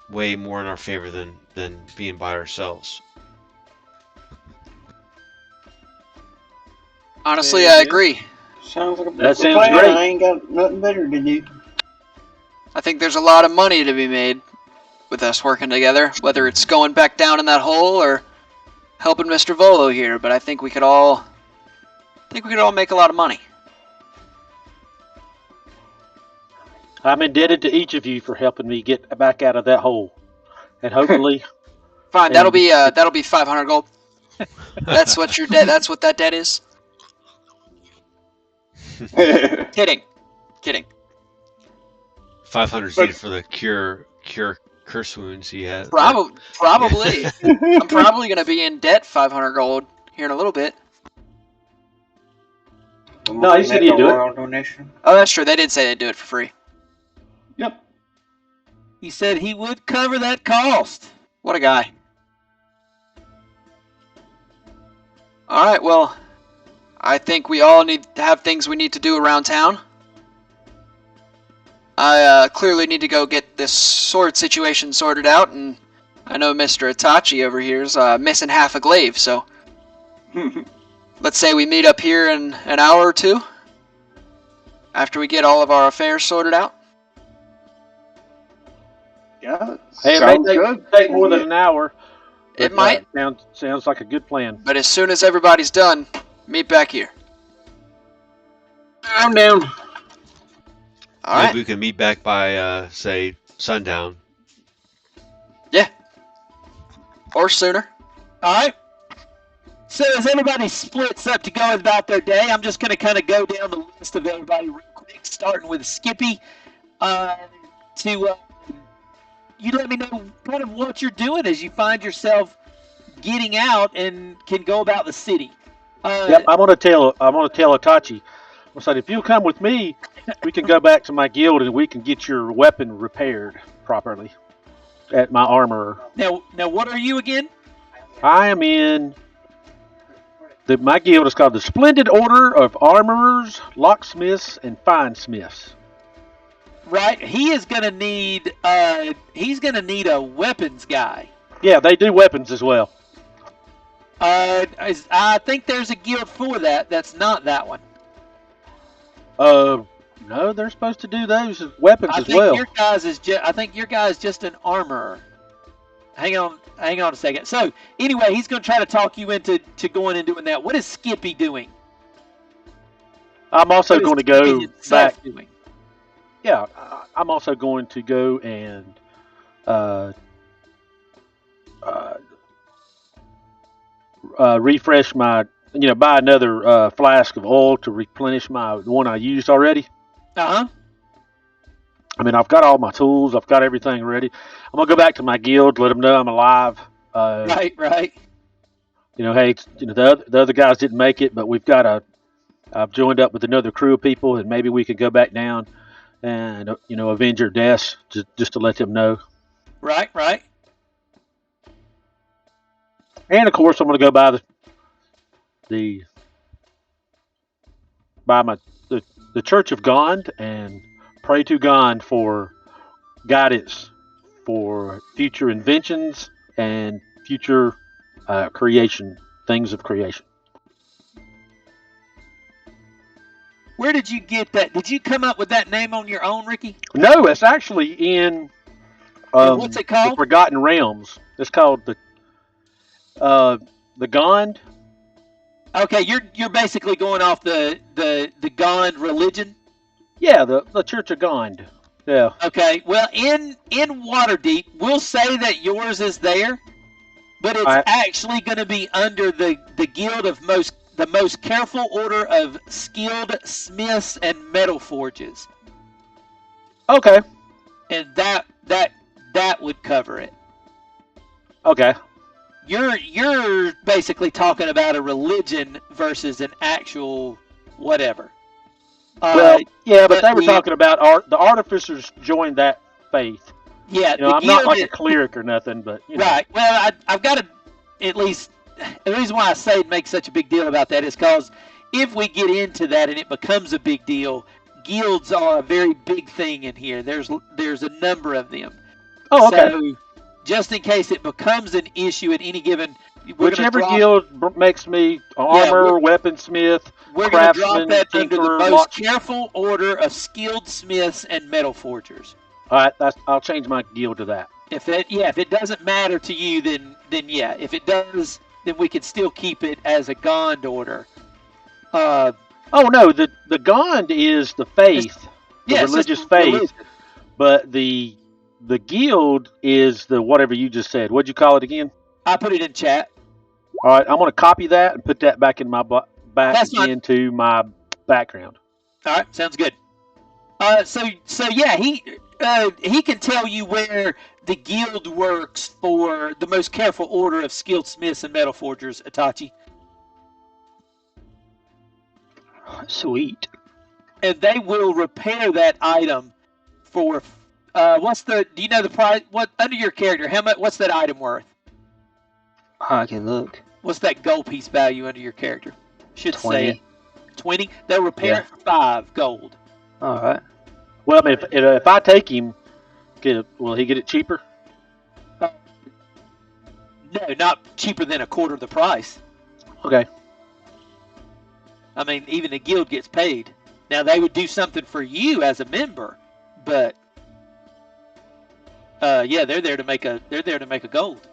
way more in our favor than being by ourselves. Honestly, I agree. Sounds like a That sounds plan. great. I ain't got nothing better to do. I think there's a lot of money to be made with us working together, whether it's going back down in that hole or helping Mr. Volo here. But I think we could all make a lot of money. I'm indebted to each of you for helping me get back out of that hole, and hopefully, Fine, that'll be 500 gold. That's what your debt. That's what that debt is. Kidding. 500 needed for the cure curse wounds he had. Probably. I'm probably gonna be in debt 500 gold here in a little bit. No, he said he'd do it. Donation. Oh, that's true. They did say they'd do it for free. Yep. He said he would cover that cost. What a guy. All right. Well, I think we all need to have things we need to do around town. I clearly need to go get this sword situation sorted out, and I know Mr. Itachi over here is missing half a glaive, so let's say we meet up here in an hour or two after we get all of our affairs sorted out. Yeah, Hey, it sounds may good. take more than an hour. It but, might, sounds like a good plan. but as soon as everybody's done, meet back here. I'm down. All Maybe right. we can meet back by say sundown. Yeah. Or sooner. All right. So as everybody splits up to go about their day, I'm just going to kind of go down the list of everybody real quick, starting with Skippy. You let me know kind of what you're doing as you find yourself getting out and can go about the city. Yep, I'm gonna tell Itachi. I said, if you come with me, we can go back to my guild and we can get your weapon repaired properly at my armorer. Now, what are you again? I am in my guild is called the Splendid Order of Armorers, Locksmiths, and Finesmiths. Right, he is gonna need. He's gonna need a weapons guy. Yeah, they do weapons as well. I think there's a guild for that. That's not that one. No, they're supposed to do those weapons as well. I think your guy is just an armorer. Hang on a second. So anyway, he's going to try to talk you into going and doing that. What is Skippy doing? I'm also going to go back. Doing? Yeah, I'm also going to go and refresh my, buy another flask of oil to replenish the one I used already. Uh-huh. I mean, I've got all my tools. I've got everything ready. I'm going to go back to my guild, let them know I'm alive. Right. Hey, the other guys didn't make it, but I've joined up with another crew of people, and maybe we could go back down and, avenge your deaths just to let them know. Right. And of course, I'm going to go by the Church of Gond and pray to Gond for guidance for future inventions and future things of creation. Where did you get that? Did you come up with that name on your own, Ricky? No, it's actually in what's it called? The Forgotten Realms. It's called the Gond. Okay, you're basically going off the Gond religion. Yeah, the Church of Gond. Yeah. Okay. Well, in Waterdeep, we'll say that yours is there, but it's actually going to be under the guild of the most careful order of skilled smiths and metal forges. Okay. And that would cover it. Okay. You're basically talking about a religion versus an actual whatever. Well, yeah, but they were talking about the artificers joined that faith. Yeah, I'm not like a cleric or nothing, but right. Well, I've got to at least. The reason why I say make such a big deal about that is because if we get into that and it becomes a big deal, guilds are a very big thing in here. There's a number of them. Oh, okay. So just in case it becomes an issue at any given, whichever guild makes me armor, weaponsmith, we're going to drop that tinkerer, under the most careful order of skilled smiths and metal forgers. All right, I'll change my guild to that. If it doesn't matter to you, then yeah. If it does, then we can still keep it as a Gond order. Oh no, the Gond is the faith, religious faith, religion. But the guild is the whatever you just said. What'd you call it again? I put it in chat. All right, I'm going to copy that and put that back in my into my background. All right, sounds good. So yeah, he can tell you where the guild works for the most careful order of skilled smiths and metal forgers, Itachi. Sweet. And they will repair that item for do you know the price? What under your character? What's that item worth? I can look. What's that gold piece value under your character? Should 20. say 20. They'll repair it for 5 gold. All right. Well, I mean, if I take him, will he get it cheaper? No, not cheaper than a quarter of the price. Okay. I mean, even the guild gets paid. Now they would do something for you as a member, but yeah, they're there to make a gold.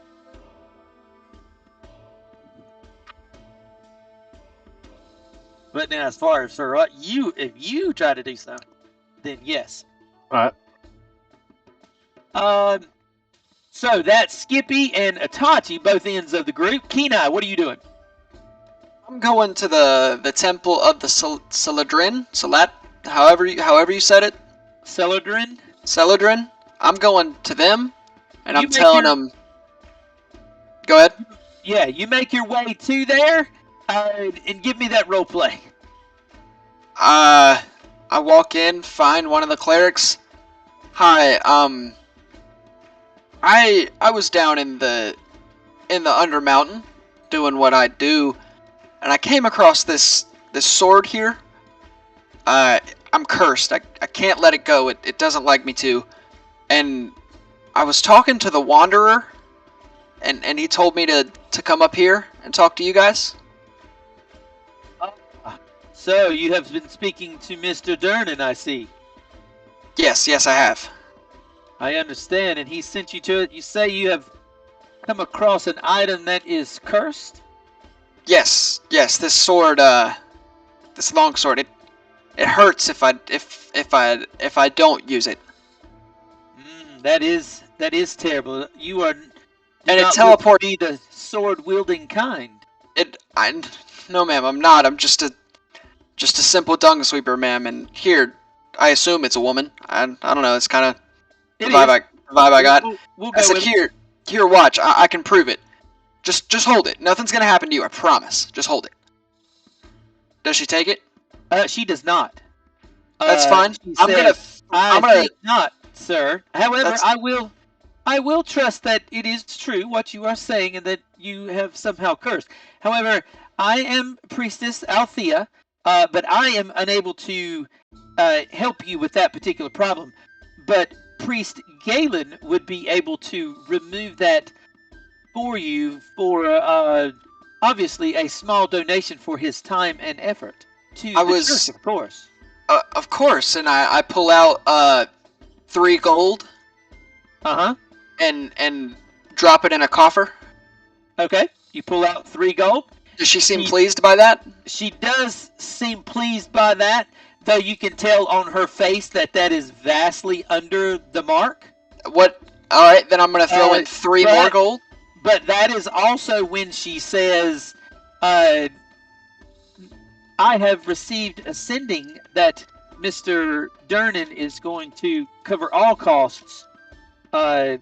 But now, as far as if you try to do something, then yes. All right. So that's Skippy and Itachi, both ends of the group. Kenai, what are you doing? I'm going to the temple of the Saladrin, however you said it. Saladrin. I'm going to them, and I'm telling them. Go ahead. Yeah, you make your way to there, and give me that role play. I walk in, find one of the clerics. Hi, I was down in the Undermountain doing what I do, and I came across this sword here. I'm cursed. I can't let it go. It doesn't like me to. And I was talking to the Wanderer, and he told me to come up here and talk to you guys. So you have been speaking to Mr. Durnan, I see. Yes, I have. I understand, and he sent you to it. You say you have come across an item that is cursed? Yes, this sword, this long sword, it hurts if I don't use it. That is terrible. You are and not it teleports. Be the sword wielding kind. No, ma'am, I'm not. I'm just a simple dung sweeper, ma'am. And here, I assume it's a woman. I don't know. It's kind of the vibe I got. We'll I said, here, watch. I can prove it. Just hold it. Nothing's gonna happen to you. I promise. Just hold it. Does she take it? She does not. That's fine. I'm gonna think not, sir. However, I will trust that it is true what you are saying and that you have somehow cursed. However, I am Priestess Althea, but I am unable to help you with that particular problem. But Priest Galen would be able to remove that for you for obviously a small donation for his time and effort to the church, of course. Of course, and I pull out 3 gold. And drop it in a coffer. Okay, you pull out 3 gold. Does she seem pleased by that? She does seem pleased by that, though you can tell on her face that is vastly under the mark. What? All right, then I'm going to throw in 3 more gold. But that is also when she says, I have received a sending that Mr. Durnan is going to cover all costs to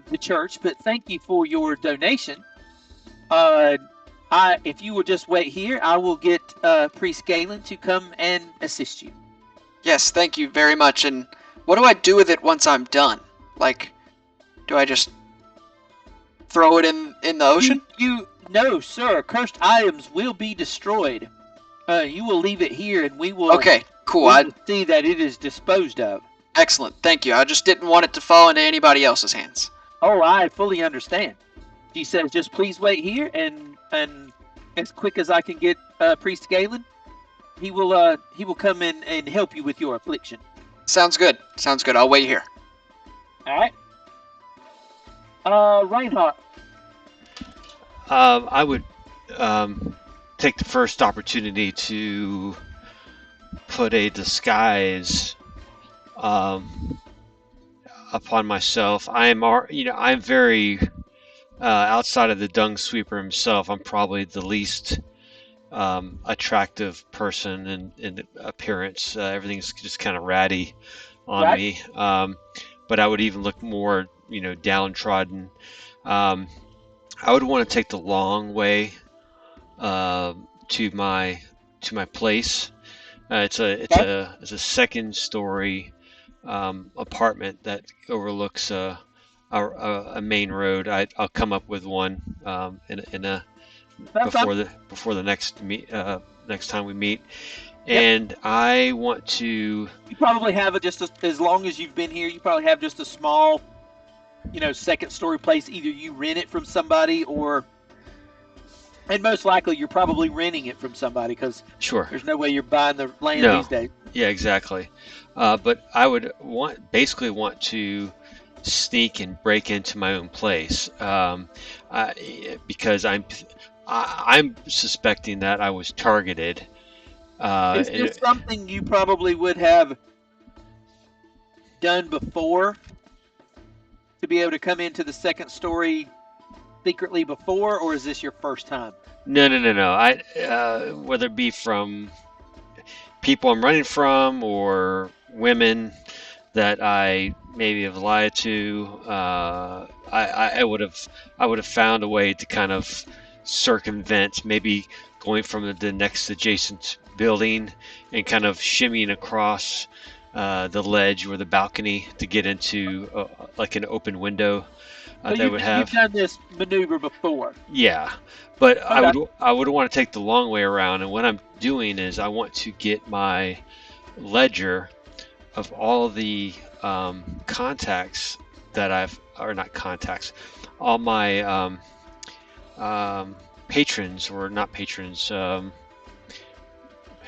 the church, but thank you for your donation. If you will just wait here, I will get Priest Galen to come and assist you. Yes, thank you very much. And what do I do with it once I'm done? Like, do I just throw it in the ocean? No, sir. Cursed items will be destroyed. You will leave it here, and we will. Okay, cool. We will see that it is disposed of. Excellent, thank you. I just didn't want it to fall into anybody else's hands. Oh, I fully understand. She says, just please wait here, and as quick as I can get Priest Galen, he will come in and help you with your affliction. Sounds good. I'll wait here. All right. Reinhardt. I would take the first opportunity to put a disguise upon myself. I'm very outside of the dung sweeper himself. I'm probably the least attractive person in appearance. Everything's just kind of ratty on me. But I would even look more, downtrodden. I would want to take the long way to my place. It's a second story apartment that overlooks a main road. I'll come up with one before the next time we meet. And I want to. You probably have as long as you've been here, you probably have just a small, second story place. Either you rent it from somebody and most likely you're probably renting it from somebody because there's no way you're buying the land these days. Yeah, exactly. But I would basically want to sneak and break into my own place because I'm suspecting that I was targeted. Is this something you probably would have done before to be able to come into the second story secretly before, or is this your first time? No. Whether it be from people I'm running from or women that I maybe have lied to, I would have found a way to kind of circumvent, maybe going from the next adjacent building and kind of shimmying across the ledge or the balcony to get into like an open window. You've done this maneuver before. Yeah, but okay. I would want to take the long way around, and what I'm doing is I want to get my ledger of all the contacts that all my patrons, or not patrons,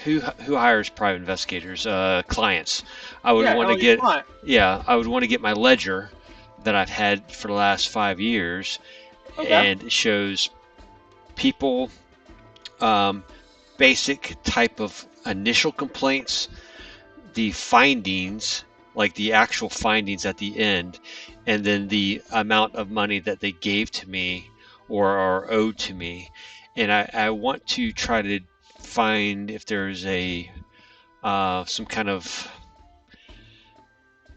who hires private investigators? Clients. I would want to get I would want to get my ledger that I've had for the last 5 years, and it shows people, basic type of initial complaints, the findings, like the actual findings at the end, and then the amount of money that they gave to me or are owed to me. And I want to try to find if there's a some kind of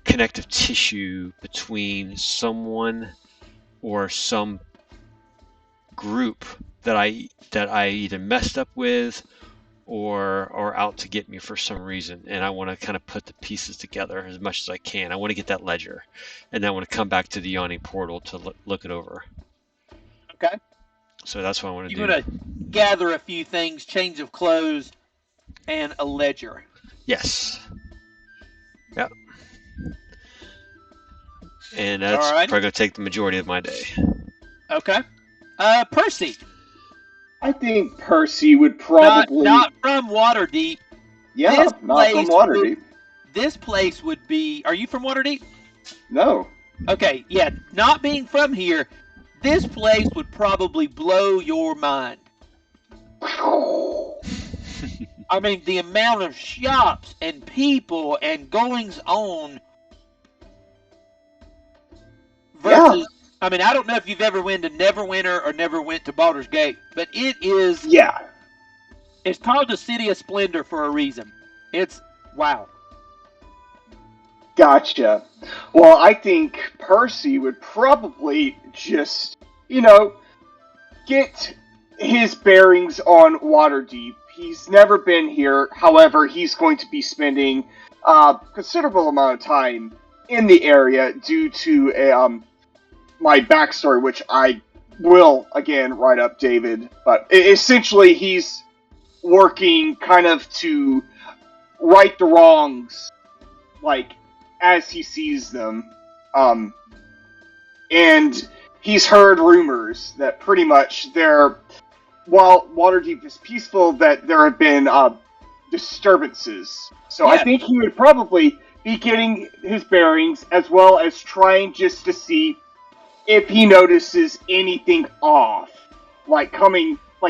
connective tissue between someone or some group that I either messed up with or out to get me for some reason, and I want to kind of put the pieces together as much as I can. I want to get that ledger, and then I want to come back to the Yawning Portal to look it over. Okay. So that's what I want to do. You want to gather a few things, change of clothes, and a ledger. Yes. Yep. And that's probably going to take the majority of my day. Okay. Percy. I think Percy would probably... Not from Waterdeep. Yeah, not from Waterdeep. This place would be... Are you from Waterdeep? No. Okay, yeah. Not being from here, this place would probably blow your mind. I mean, the amount of shops and people and goings on versus... Yeah. I mean, I don't know if you've ever went to Neverwinter or never went to Baldur's Gate, but it is... Yeah. It's called the City of Splendor for a reason. It's... Wow. Gotcha. Well, I think Percy would probably just, get his bearings on Waterdeep. He's never been here. However, he's going to be spending a considerable amount of time in the area due to my backstory, which I will, again, write up, David. But essentially, he's working kind of to right the wrongs, like, as he sees them. And he's heard rumors that pretty much while Waterdeep is peaceful, that there have been disturbances. So I think he would probably be getting his bearings, as well as trying just to see if he notices anything off. Like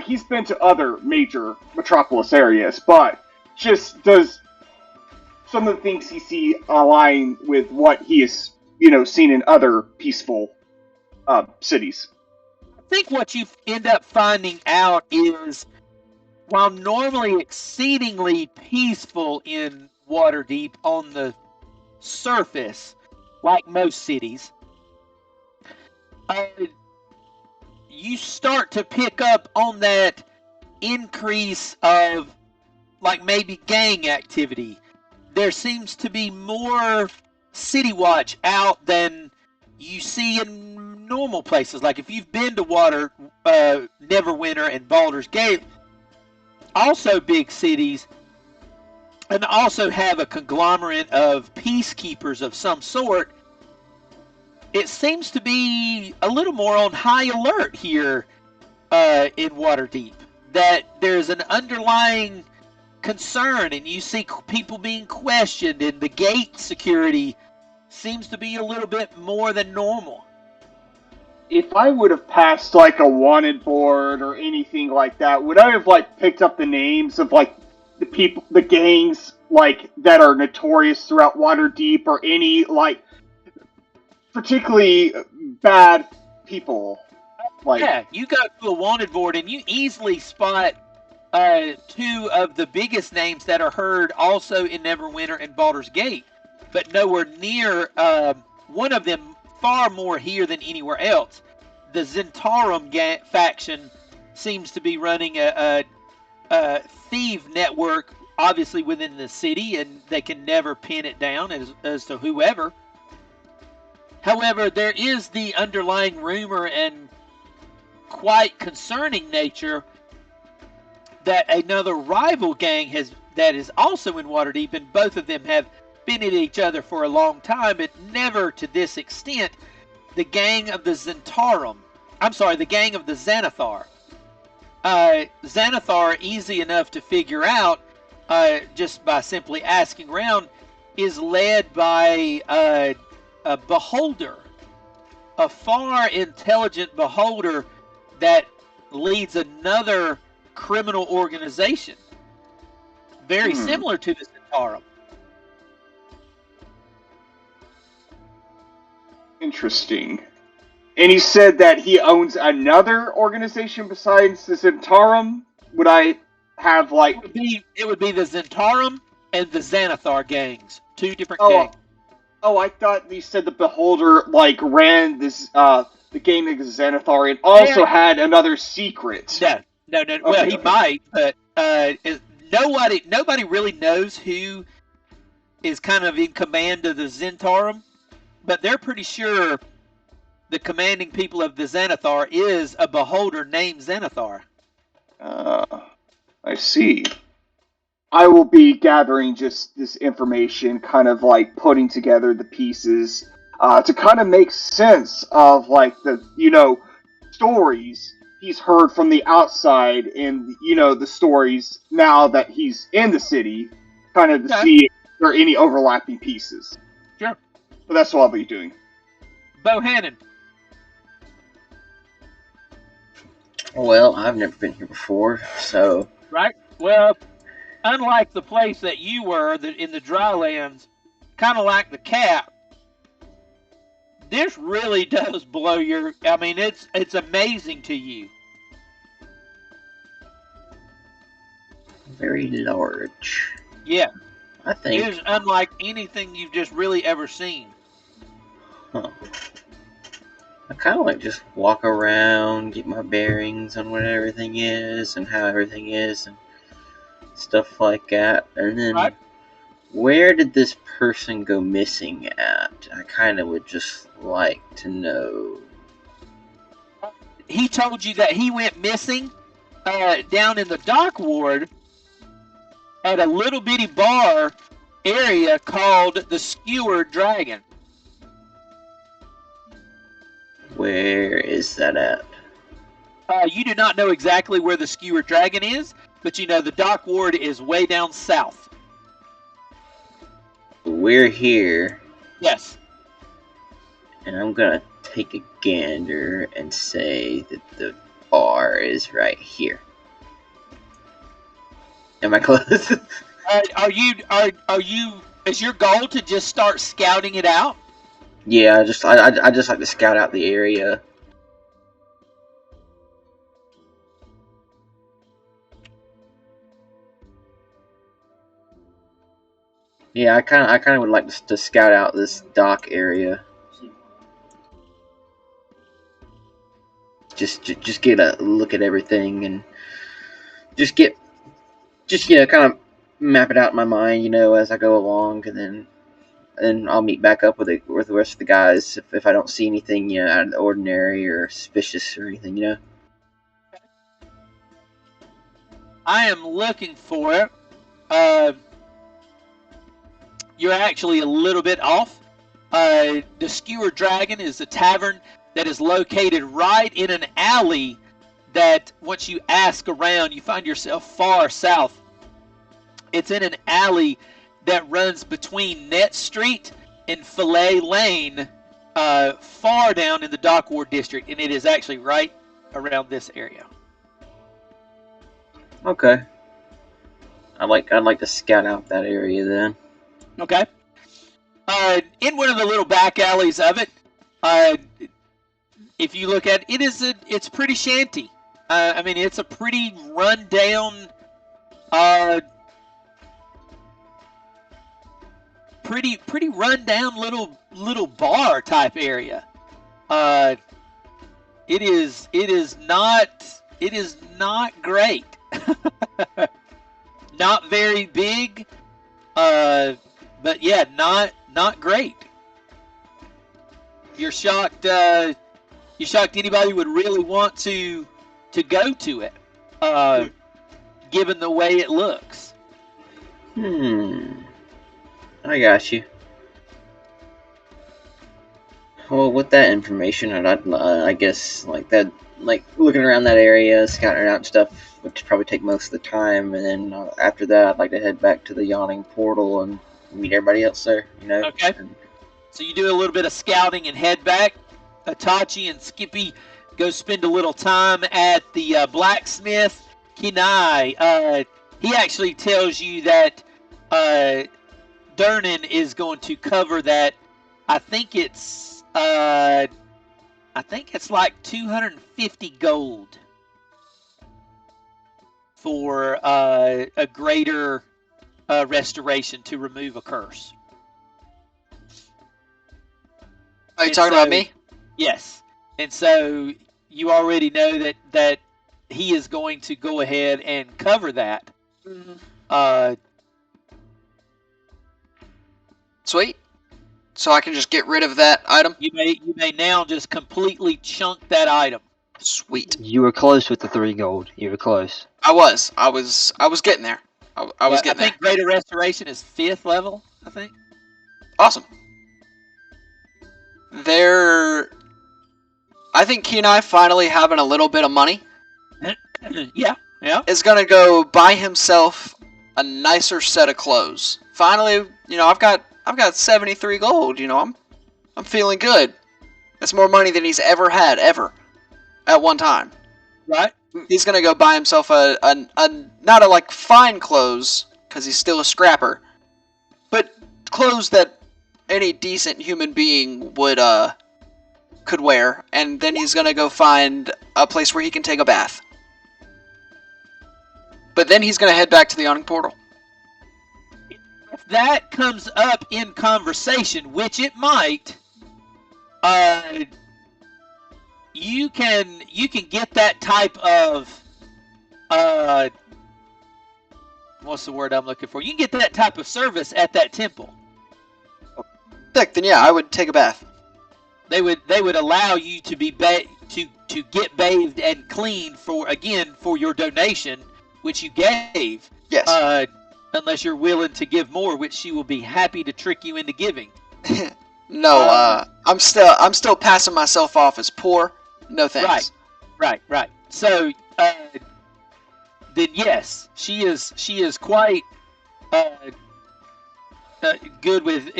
he's been to other major metropolis areas, but just does some of the things he sees align with what he has, seen in other peaceful cities. I think what you end up finding out is, while normally exceedingly peaceful in Waterdeep on the surface, like most cities, you start to pick up on that increase of, like, maybe gang activity. There seems to be more City Watch out than you see in normal places. Like, if you've been to Neverwinter and Baldur's Gate, also big cities, and also have a conglomerate of peacekeepers of some sort, it seems to be a little more on high alert here in Waterdeep. That there's an underlying concern, and you see people being questioned, and the gate security seems to be a little bit more than normal. If I would have passed, like, a wanted board or anything like that, would I have, like, picked up the names of, like, the gangs, like, that are notorious throughout Waterdeep, or any, like, particularly bad people? Like, yeah, you go to a wanted board and you easily spot two of the biggest names that are heard also in Neverwinter and Baldur's Gate, but nowhere near one of them far more here than anywhere else. The Zentarum faction seems to be running a thief network, obviously within the city, and they can never pin it down as to whoever. However, there is the underlying rumor and quite concerning nature that another rival gang that is also in Waterdeep, and both of them have been at each other for a long time, but never to this extent. The gang of the Zentarum. I'm sorry, the gang of the Xanathar. Xanathar, easy enough to figure out just by simply asking around, is led by a beholder, a far intelligent beholder that leads another criminal organization, very similar to the Zentarum. Interesting. And he said that he owns another organization besides the Zentarum. Would I have like? It would be the Zentarum and the Xanathar gangs, two different gangs. Oh, I thought he said the Beholder like ran this the game against Xanathar and also had another secret. No. Okay, well, he might, but nobody really knows who is kind of in command of the Zentarum, but they're pretty sure the commanding people of the Xanathar is a beholder named Xanathar. I see. I will be gathering just this information, kind of like putting together the pieces to kind of make sense of like the stories he's heard from the outside and the stories now that he's in the city, kind of to see if there are any overlapping pieces. Sure. So that's what I'll be doing. Bohannon. Well, I've never been here before, so... Right? Well, unlike the place that you were in the drylands, kind of like the Cap, this really does blow your... I mean, it's amazing to you. Very large. Yeah. I think... It is unlike anything you've just really ever seen. Huh. I kind of like just walk around, get my bearings on what everything is and how everything is and stuff like that. And then, where did this person go missing at? I kind of would just like to know. He told you that he went missing down in the dock ward at a little bitty bar area called the Skewered Dragon. Where is that at? You do not know exactly where the Skewered Dragon is, but you know the dock ward is way down south. We're here. Yes. And I'm gonna take a gander and say that the bar is right here. Am I close? Are you? Is your goal to just start scouting it out? Yeah, I just like to scout out the area. Yeah, I kind of would like to scout out this dock area. Just get a look at everything and just kind of map it out in my mind, as I go along, and then I'll meet back up with the rest of the guys if I don't see anything, out of the ordinary or suspicious or anything, I am looking for it. You're actually a little bit off. The Skewered Dragon is a tavern that is located right in an alley that, once you ask around, you find yourself far south. It's in an alley that runs between Net Street and Fillet Lane, far down in the Dock Ward district, and it is actually right around this area. Okay. I'd like to scout out that area then. Okay. In one of the little back alleys of it, if you look at it, it's pretty shanty. I mean, it's a pretty run-down, pretty run-down little bar type area. It is not great. Not very big. But yeah, not great. You're shocked. You're shocked anybody would really want to go to it, given the way it looks. I got you. Well, with that information, I guess like that like looking around that area, scouting it out and stuff, which probably take most of the time. And then after that, I'd like to head back to the yawning portal and meet everybody else there. Okay. So you do a little bit of scouting and head back. Itachi and Skippy go spend a little time at the blacksmith. Kenai, he actually tells you that Durnan is going to cover that. I think it's like 250 gold for a greater restoration to remove a curse. Are you talking about me? Yes. And so you already know that he is going to go ahead and cover that. Mm-hmm. Sweet. So I can just get rid of that item? You may now just completely chunk that item. Sweet. You were close with the 3 gold. You were close. I was getting there. I was getting there. I think greater restoration is 5th level, I think. Awesome. I think Kenai finally having a little bit of money. Yeah. Is gonna go buy himself a nicer set of clothes. Finally, I've got 73 gold. I'm feeling good. That's more money than he's ever had at one time. Right. He's gonna go buy himself a not a like fine clothes because he's still a scrapper, but clothes that any decent human being would could wear, and then he's gonna go find a place where he can take a bath. But then he's gonna head back to the yawning portal. If that comes up in conversation, which it might, you can get that type of what's the word I'm looking for? You can get that type of service at that temple. Heck, then yeah, I would take a bath. They would allow you to be to get bathed and cleaned for your donation, which you gave. Yes. Unless you're willing to give more, which she will be happy to trick you into giving. No, I'm still passing myself off as poor. No thanks. Right. So then yes, she is quite good with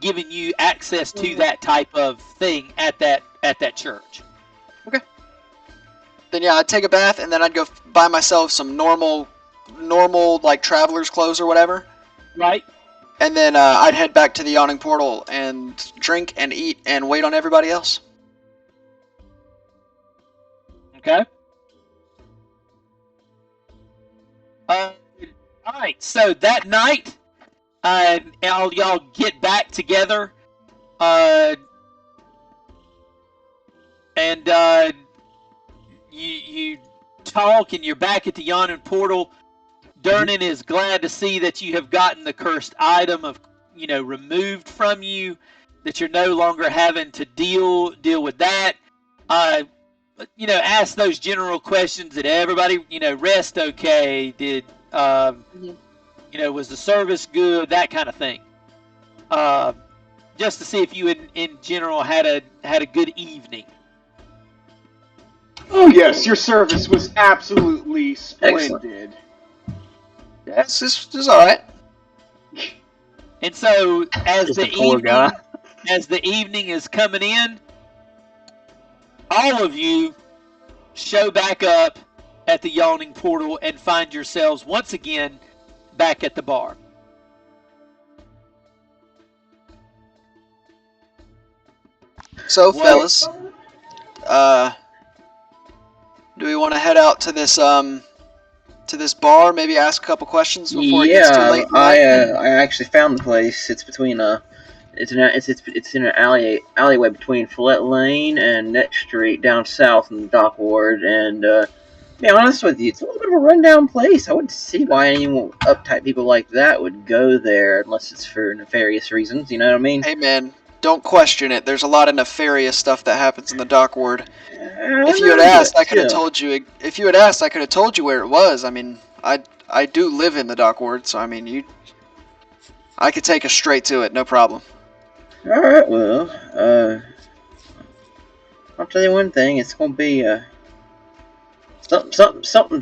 giving you access to that type of thing at that church. Okay. Then yeah, I'd take a bath and then I'd go buy myself some normal like traveler's clothes or whatever. Right. And then I'd head back to the yawning portal and drink and eat and wait on everybody else. Okay. All right. So that night, y'all get back together, and you talk, and you're back at the yawning portal. Durnan is glad to see that you have gotten the cursed item removed from you, that you're no longer having to deal with that. Ask those general questions. Did everybody, rest okay? Did, was the service good? That kind of thing. Just to see if you in general had a good evening. Oh yes, your service was absolutely splendid. Excellent. Yes, this is all right. And so, as Just the a poor guy. evening is coming in, all of you show back up at the yawning portal and find yourselves once again back at the bar. So, fellas, do we want to head out to this bar? Maybe ask a couple questions before it gets too late. I actually found the place. It's between it's in an alleyway between Follette Lane and Next Street down south in the dock ward. And to be honest with you, it's a little bit of a rundown place. I wouldn't see why any uptight people like that would go there unless it's for nefarious reasons. You know what I mean? Hey man, don't question it. There's a lot of nefarious stuff that happens in the dock ward. If you had asked, I could have told you. If you had asked, I could have told you where it was. I mean, I do live in the dock ward, so I mean, I could take us straight to it, no problem. All right, well, I'll tell you one thing. It's gonna be something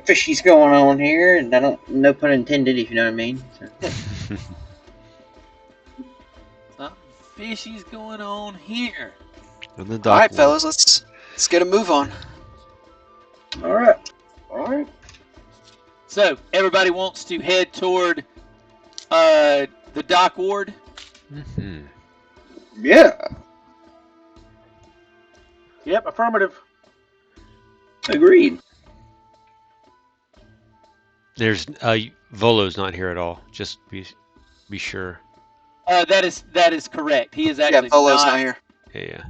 fishy's going on here, and I don't, no pun intended, if you know what I mean. So. Something fishy's going on here. All right, fellas, let's get a move on. All right. So everybody wants to head toward the dock ward. Mm-hmm. Yeah. Yep, affirmative. Agreed. There's Volo's not here at all. Just be sure. That is correct. He is actually Volo's not here. Yeah.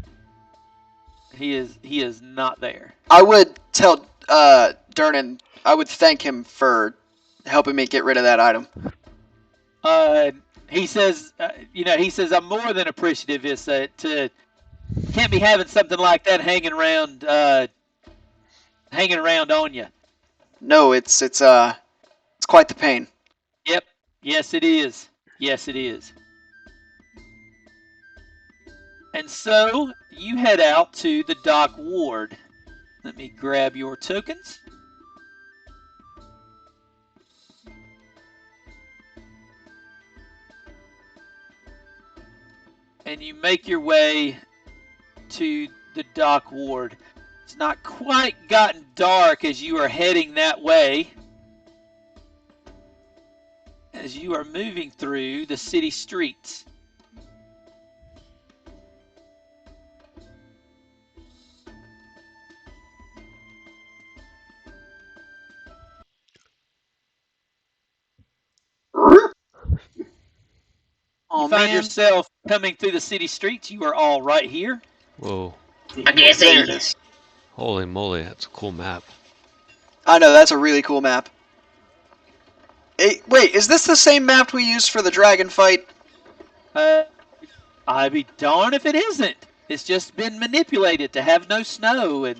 He is not there. I would tell Durnan. I would thank him for helping me get rid of that item. He says, he says, I'm more than appreciative. Is can't be having something like that hanging around on you. No, it's quite the pain. Yep. Yes, it is. Yes, it is. And so you head out to the dock ward. Let me grab your tokens. And you make your way to the dock ward. It's not quite gotten dark as you are heading that way. As you are moving through the city streets. You find yourself coming through the city streets. You are all right here. Whoa. I guess there it is. Holy moly, that's a cool map. I know, that's a really cool map. Hey, wait, is this the same map we used for the dragon fight? I'd be darned if it isn't. It's just been manipulated to have no snow and.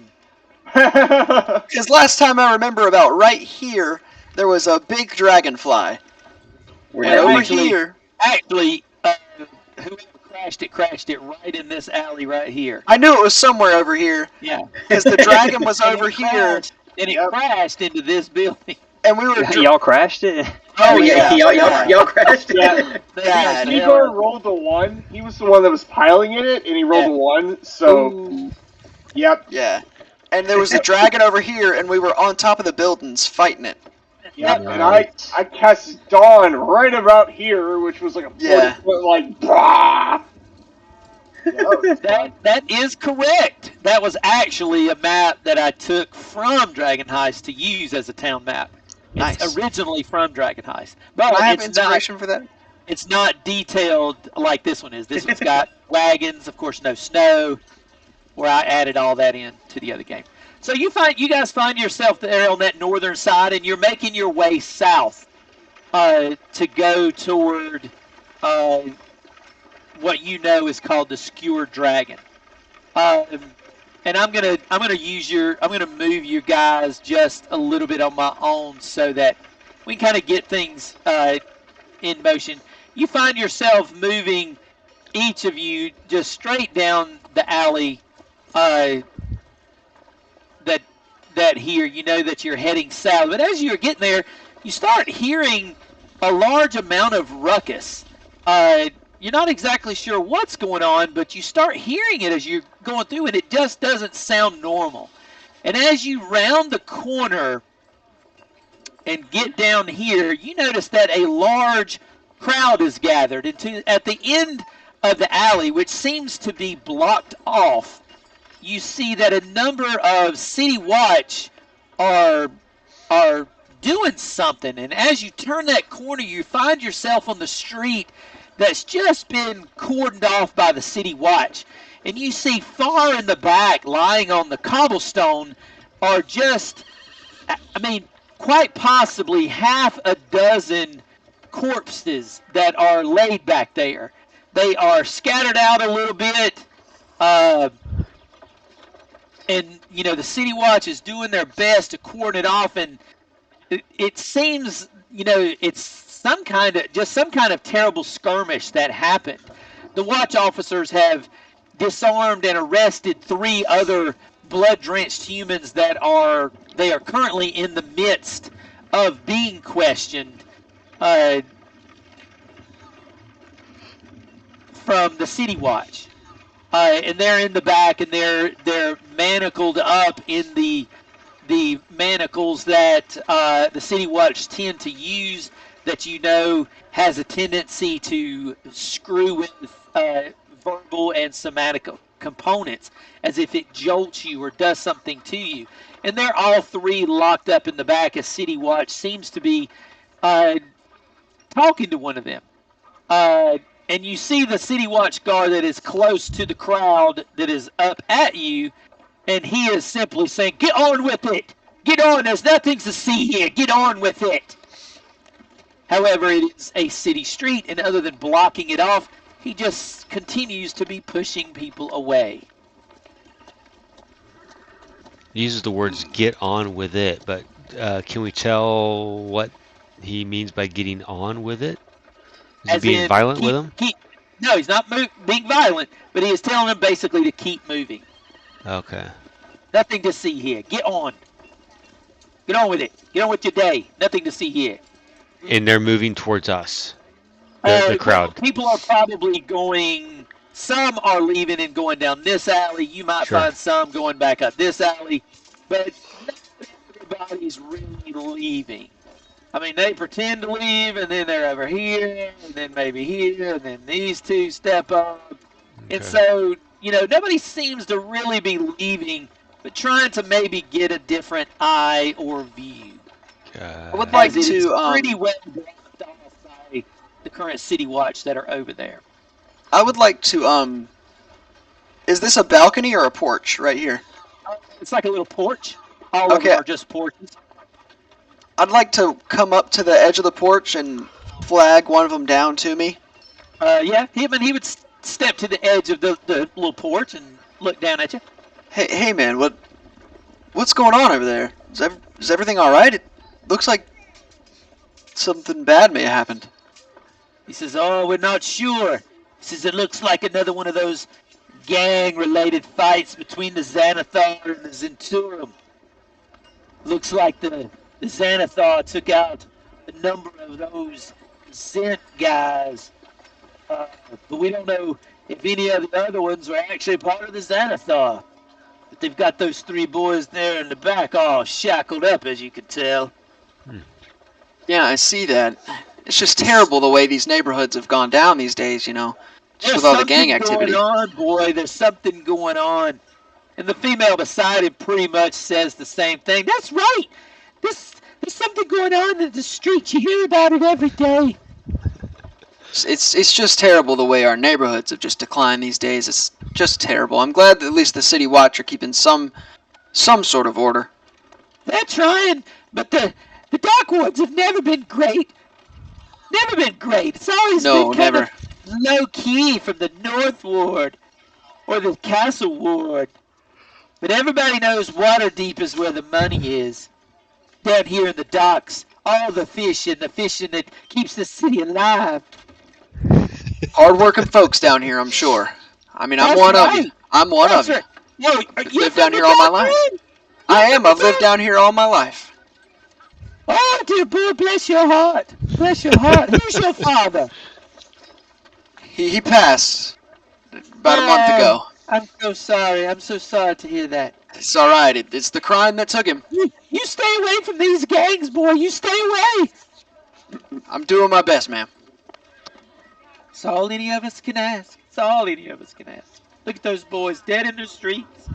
Because last time I remember about right here, there was a big dragonfly. Actually, whoever crashed it right in this alley right here. I knew it was somewhere over here. Yeah. Because the dragon was over here. And it crashed into this building. And we were... Y'all crashed it? Oh, yeah. Y'all crashed it? Yeah. Igor rolled the 1. He was the one that was piloting it, and he rolled a 1, so... Ooh. Yep. Yeah. And there was a dragon over here, and we were on top of the buildings fighting it. Yep, and I cast Dawn right about here, which was like a 40-foot, like, brah! That is correct. That was actually a map that I took from Dragon Heist to use as a town map. It's originally from Dragon Heist. But I have inspiration for that? It's not detailed like this one is. This one's got wagons, of course, no snow, where I added all that in to the other game. So you guys find yourself there on that northern side, and you're making your way south to go toward what you know is called the Skewered Dragon. And I'm gonna move you guys just a little bit on my own so that we can kind of get things in motion. You find yourself moving, each of you, just straight down the alley. That here, you know that you're heading south. But as you're getting there, you start hearing a large amount of ruckus. You're not exactly sure what's going on, but you start hearing it as you're going through, and it just doesn't sound normal. And as you round the corner and get down here, you notice that a large crowd is gathered at the end of the alley, which seems to be blocked off. You see that a number of City Watch are doing something, and as you turn that corner, you find yourself on the street that's just been cordoned off by the City Watch, and you see far in the back, lying on the cobblestone, are just, quite possibly half a dozen corpses that are laid back there. They are scattered out a little bit. And, the City Watch is doing their best to cordon it off, and it seems, it's some kind of terrible skirmish that happened. The watch officers have disarmed and arrested 3 other blood-drenched humans that are currently in the midst of being questioned from the City Watch. And they're in the back, and they're manacled up in the manacles that the City Watch tend to use, that has a tendency to screw with verbal and somatic components, as if it jolts you or does something to you. And they're all 3 locked up in the back, as City Watch seems to be talking to one of them. And you see the City Watch guard that is close to the crowd that is up at you, and he is simply saying, "Get on with it! Get on! There's nothing to see here! Get on with it!" However, it is a city street, and other than blocking it off, he just continues to be pushing people away. He uses the words "get on with it," but can we tell what he means by getting on with it? Is he being violent with them? No, he's not being violent, but he is telling them basically to keep moving. Okay. Nothing to see here. Get on. Get on with it. Get on with your day. Nothing to see here. And they're moving towards us, the crowd. Well, people are probably going. Some are leaving and going down this alley. You might find some going back up this alley, but not everybody's really leaving. I mean, they pretend to leave, and then they're over here, and then maybe here, and then these 2 step up. Okay. And so, nobody seems to really be leaving, but trying to maybe get a different eye or view. I would like to pretty well blocked off by the current City Watch that are over there. I would like to is this a balcony or a porch right here? It's like a little porch. All of them are just porches. I'd like to come up to the edge of the porch and flag one of them down to me. Yeah, he would step to the edge of the little porch and look down at you. Hey, man, what's going on over there? Is everything all right? It looks like something bad may have happened. He says, "Oh, we're not sure." He says, "It looks like another one of those gang-related fights between the Xanathar and the Zenturum. Looks like the Xanathar took out a number of those Zent guys. But we don't know if any of the other ones were actually part of the Xanathar. But they've got those 3 boys there in the back all shackled up, as you can tell." Yeah, I see that. It's just terrible the way these neighborhoods have gone down these days, just with all the gang activity. There's something going on, boy. There's something going on. And the female beside him pretty much says the same thing. "That's right. There's something going on in the streets. You hear about it every day." It's just terrible the way our neighborhoods have just declined these days. It's just terrible. I'm glad that at least the City Watch are keeping some sort of order. They're trying, but the Darkwoods have never been great. Never been great. It's always been kind of low-key from the North Ward or the Castle Ward. But everybody knows Waterdeep is where the money is. Down here in the docks, all the fishing that keeps the city alive. Hard-working folks down here, I'm sure. I mean, I'm one of you. I'm one of you. I've lived down here all my life. I am. I've lived down here all my life. Oh, dear boy, bless your heart. Bless your heart. Who's your father? He passed about a month ago. I'm so sorry. I'm so sorry to hear that. It's all right. It's the crime that took him. You stay away from these gangs, boy. You stay away. I'm doing my best, ma'am. It's all any of us can ask. It's all any of us can ask. Look at those boys dead in the streets.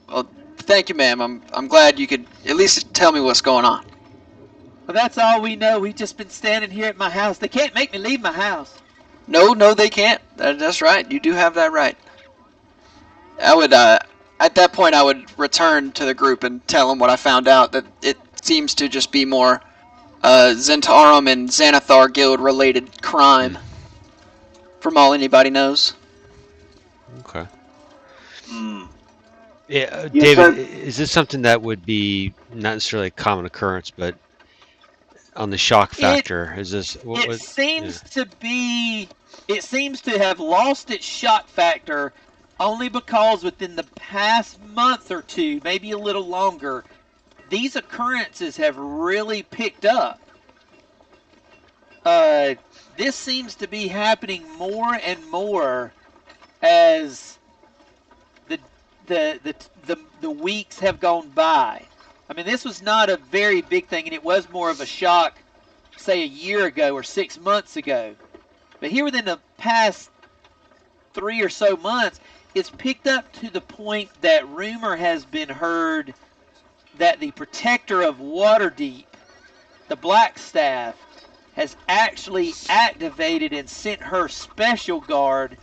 Well, thank you, ma'am. I'm glad you could at least tell me what's going on. Well, that's all we know. We've just been standing here at my house. They can't make me leave my house. No, they can't. That's right. You do have that right. I would, at that point, I would return to the group and tell them what I found out. That it seems to just be more Zentarum and Xanathar Guild related crime, from all anybody knows. Okay. Yeah, David, is this something that would be not necessarily a common occurrence, but on the shock factor? It seems to have lost its shock factor only because within the past month or two, maybe a little longer, these occurrences have really picked up. This seems to be happening more and more as the the weeks have gone by. I mean, this was not a very big thing, and it was more of a shock, say, a year ago or 6 months ago. But here within the past 3 or so months, it's picked up to the point that rumor has been heard that the protector of Waterdeep, the Blackstaff, has actually activated and sent her special guard,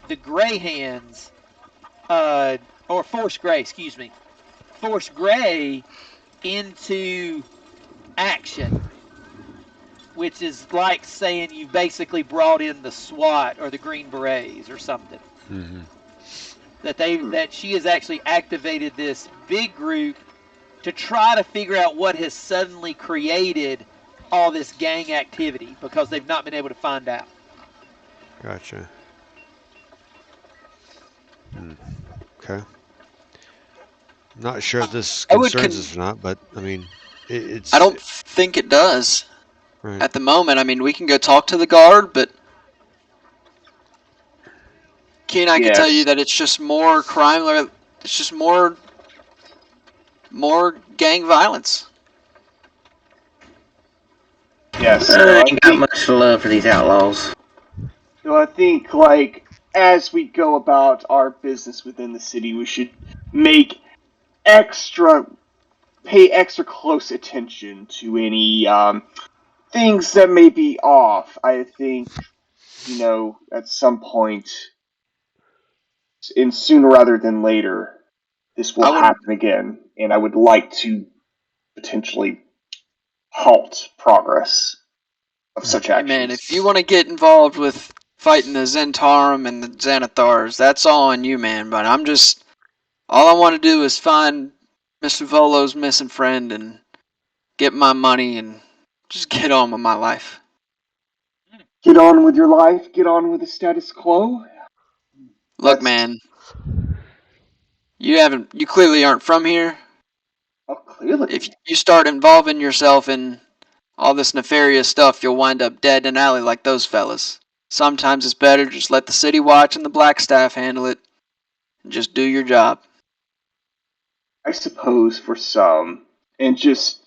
the Grey Hands, or Force Grey, excuse me, Force Grey, into action, which is like saying you basically brought in the SWAT or the Green Berets or something. Mm-hmm. That she has actually activated this big group to try to figure out what has suddenly created all this gang activity, because they've not been able to find out. Gotcha. Okay. Not sure if this concerns us or not, but I mean, it's. I don't think it does. Right. At the moment, I mean, we can go talk to the guard, but Keen, I can tell you that it's just more crime. It's just more gang violence. Yes. I ain't got much love for these outlaws. So I think, like, as we go about our business within the city, we should pay extra close attention to any things that may be off. I think, at some point, and sooner rather than later, this will happen again, and I would like to potentially halt progress of such actions. Man, if you want to get involved with fighting the Zentarum and the Xanathars, that's all on you, man. But all I want to do is find Mr. Volo's missing friend and get my money and just get on with my life. Get on with your life? Get on with the status quo? Look, man, you clearly aren't from here. Oh, clearly. If you start involving yourself in all this nefarious stuff, you'll wind up dead in an alley like those fellas. Sometimes it's better just let the city watch and the Blackstaff handle it, and just do your job. I suppose for some, and just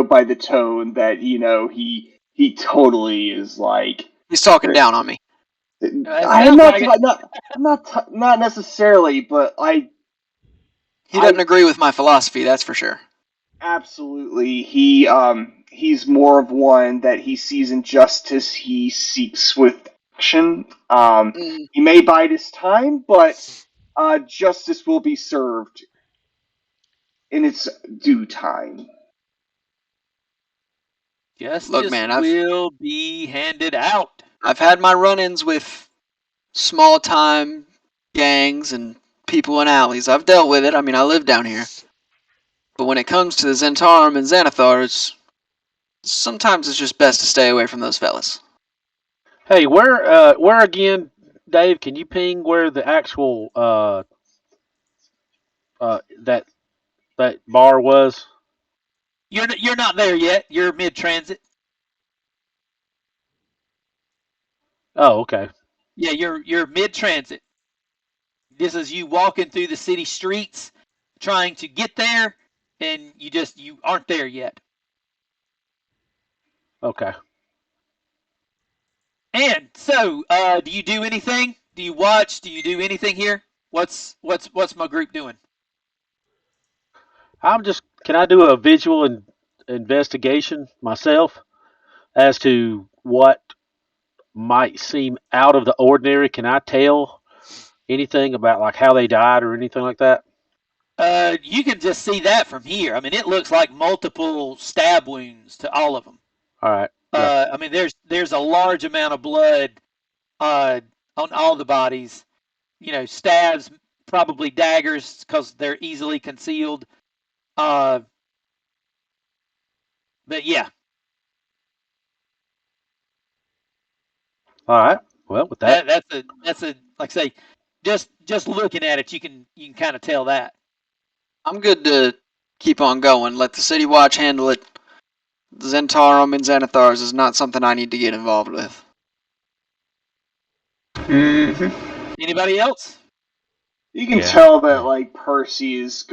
by the tone that he totally is like he's talking down on me. I'm not necessarily, but he doesn't agree with my philosophy, that's for sure. Absolutely, he's more of one that he sees injustice, he seeks with action. He may bide his time, but justice will be served in its due time. Justice will be handed out. I've had my run-ins with small-time gangs and people in alleys. I've dealt with it. I mean, I live down here. But when it comes to the Zentarum and Xanathars, sometimes it's just best to stay away from those fellas. Hey, where again, Dave? Can you ping where the actual that bar was? You're not there yet. You're mid-transit. Oh, okay. Yeah, you're mid-transit. This is you walking through the city streets, trying to get there, and you aren't there yet. Okay. And so, do you do anything? Do you watch? Do you do anything here? What's my group doing? Can I do a visual investigation myself as to what might seem out of the ordinary? Can I tell anything about like how they died or anything like that? You can just see that from here. I mean, it looks like multiple stab wounds to all of them. All right. Yeah. I mean, there's a large amount of blood on all the bodies. Stabs, probably daggers, because they're easily concealed. But yeah. All right. Well, with that, that's a like I say, Just looking at it, you can kind of tell that. I'm good to keep on going. Let the City Watch handle it. Zentarum and Xanathars is not something I need to get involved with. Mm-hmm. Anybody else? You can tell that like Percy is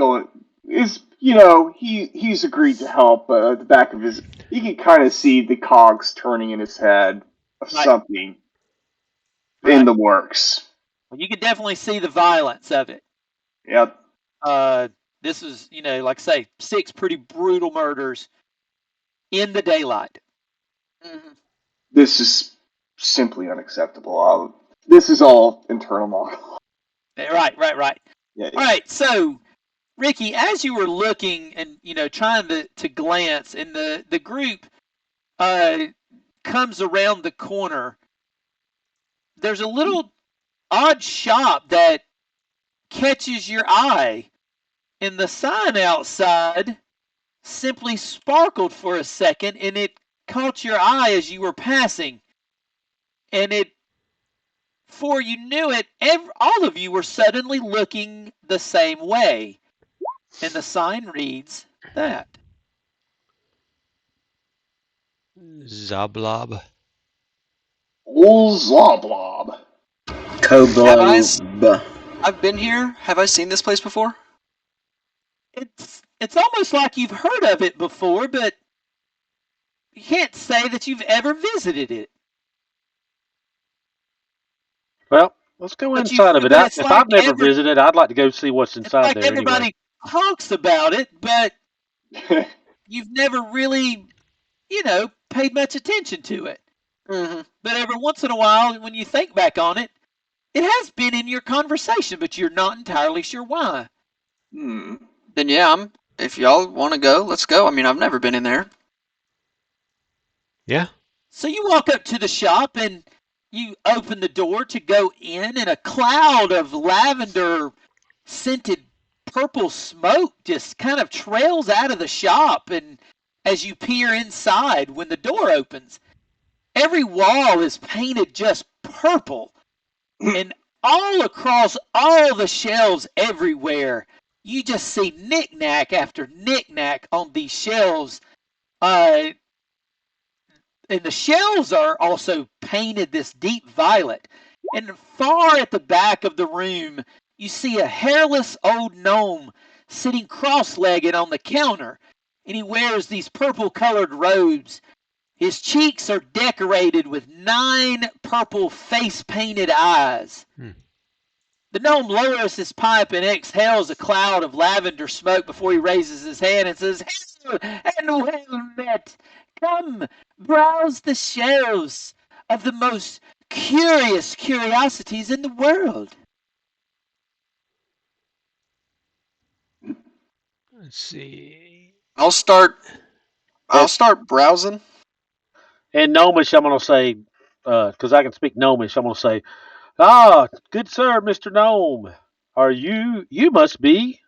he's agreed to help, but at the back of his, you can kind of see the cogs turning in his head of something in the works. Well, you can definitely see the violence of it. Yep. This is, like I say, 6 pretty brutal murders in the daylight. Mm-hmm. This is simply unacceptable. This is all internal model. Right. Yeah. All right, so Ricky, as you were looking and trying to glance, and the group comes around the corner, there's a little odd shop that catches your eye, and the sign outside simply sparkled for a second, and it caught your eye as you were passing, and before you knew it, all of you were suddenly looking the same way, and the sign reads that. Zablob. Old Zablob. Koblob. I've been here. Have I seen this place before? It's almost like you've heard of it before, but you can't say that you've ever visited it. Well, let's go inside of it. If I've never visited, I'd like to go see what's inside there. Everybody talks about it, but you've never really, paid much attention to it. Mm-hmm. But every once in a while, when you think back on it, it has been in your conversation, but you're not entirely sure why. Then yeah, if y'all want to go, let's go. I mean, I've never been in there. Yeah. So you walk up to the shop and you open the door to go in, and a cloud of lavender scented purple smoke just kind of trails out of the shop, and as you peer inside, when the door opens, every wall is painted just purple, and all across all the shelves everywhere, you just see knick-knack after knick-knack on these shelves. And the shelves are also painted this deep violet. And far at the back of the room, you see a hairless old gnome sitting cross-legged on the counter, and he wears these purple-colored robes. His cheeks are decorated with 9 purple face-painted eyes. The gnome lowers his pipe and exhales a cloud of lavender smoke before he raises his hand and says, "Hail and well met! Come, browse the shelves of the most curious curiosities in the world." Let's see. I'll start browsing. In Gnomish, I'm going to say, because I can speak Gnomish, I'm going to say, "Ah, good sir, Mr. Gnome, you must be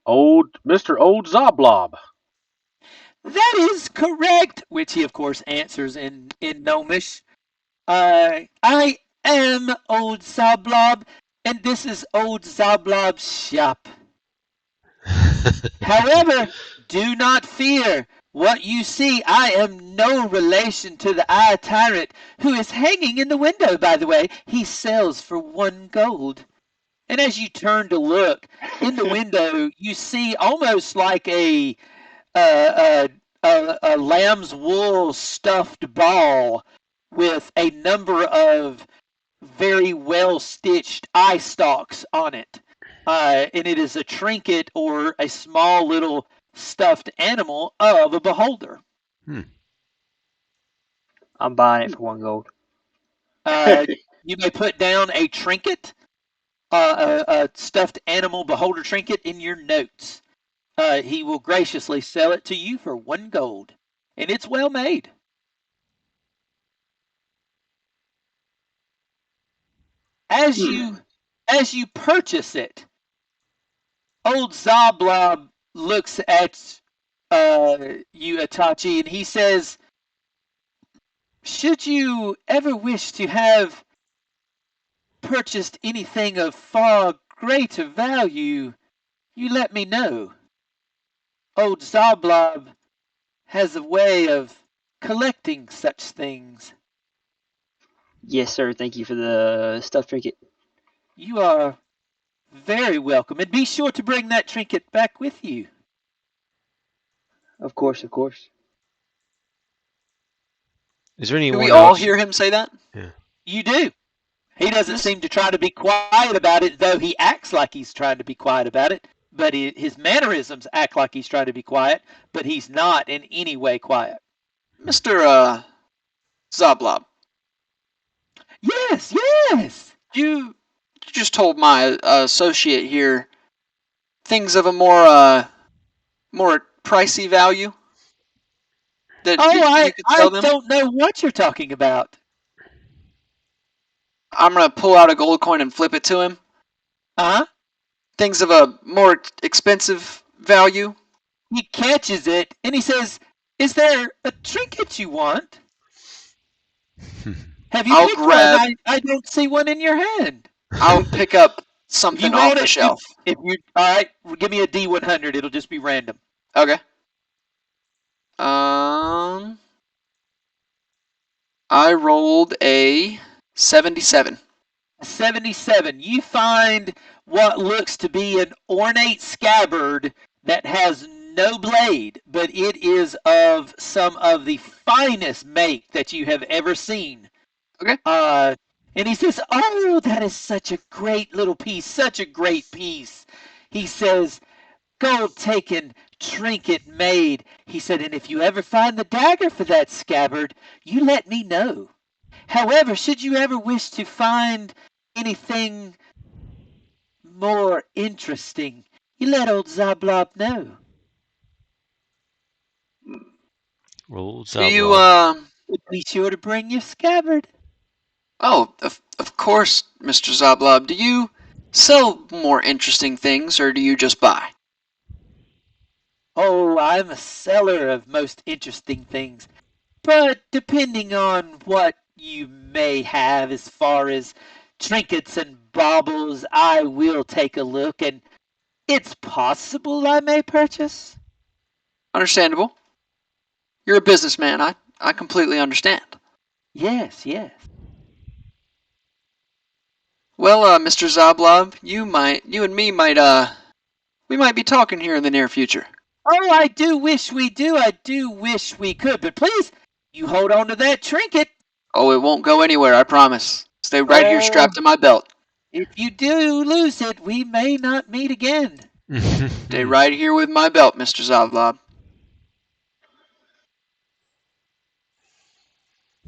Mr. Old Zablob." "That is correct," which he, of course, answers in Gnomish. "I am Old Zablob, and this is Old Zablob's shop. However, do not fear. What you see, I am no relation to the Eye Tyrant, who is hanging in the window, by the way. He sells for 1 gold. And as you turn to look, in the window, you see almost like a lamb's wool stuffed ball with a number of very well-stitched eye stalks on it. And it is a trinket or a small little stuffed animal of a beholder. I'm buying it for 1 gold. You may put down a trinket, a stuffed animal beholder trinket in your notes. He will graciously sell it to you for 1 gold. And it's well made. As you purchase it, Old Zablob looks at you, Itachi, and he says, "Should you ever wish to have purchased anything of far greater value, you let me know. Old Zablob has a way of collecting such things. Yes, sir. Thank you for the stuffed trinket. You are very welcome, and be sure to bring that trinket back with you. Of course, of course. Is there anyone Do we else? all hear him say that? Yeah. You do. He doesn't seem to try to be quiet about it, though he acts like he's trying to be quiet about it. But his mannerisms act like he's trying to be quiet, but he's not in any way quiet. Mr. Zablob. Yes. You just told my associate here things of a more pricey value. That you could tell them? Don't know what you're talking about. I'm gonna pull out a gold coin and flip it to him. Things of a more expensive value. He catches it and he says, "Is there a trinket you want? Have you picked one? I don't see one in your hand." I'll pick up something off the shelf. All right, give me a D100. It'll just be random. Okay. I rolled a 77. 77. You find what looks to be an ornate scabbard that has no blade, but it is of some of the finest make that you have ever seen. Okay. And he says, "Oh, that is such a great little piece, such a great piece." He says, "Gold taken, trinket made." He said, "And if you ever find the dagger for that scabbard, you let me know. However, should you ever wish to find anything more interesting, you let old Zablob know." Old Zablob. Do you, be sure to bring your scabbard. Oh, of course, Mr. Zablob. Do you sell more interesting things, or do you just buy? Oh, I'm a seller of most interesting things. But depending on what you may have as far as trinkets and baubles, I will take a look, and it's possible I may purchase. Understandable. You're a businessman. I completely understand. Yes. Well, Mr. Zablob, you and me we might be talking here in the near future. Oh, I do wish we could, but please, you hold on to that trinket. Oh, it won't go anywhere, I promise. Stay right here strapped to my belt. If you do lose it, we may not meet again. Stay right here with my belt, Mr. Zablob.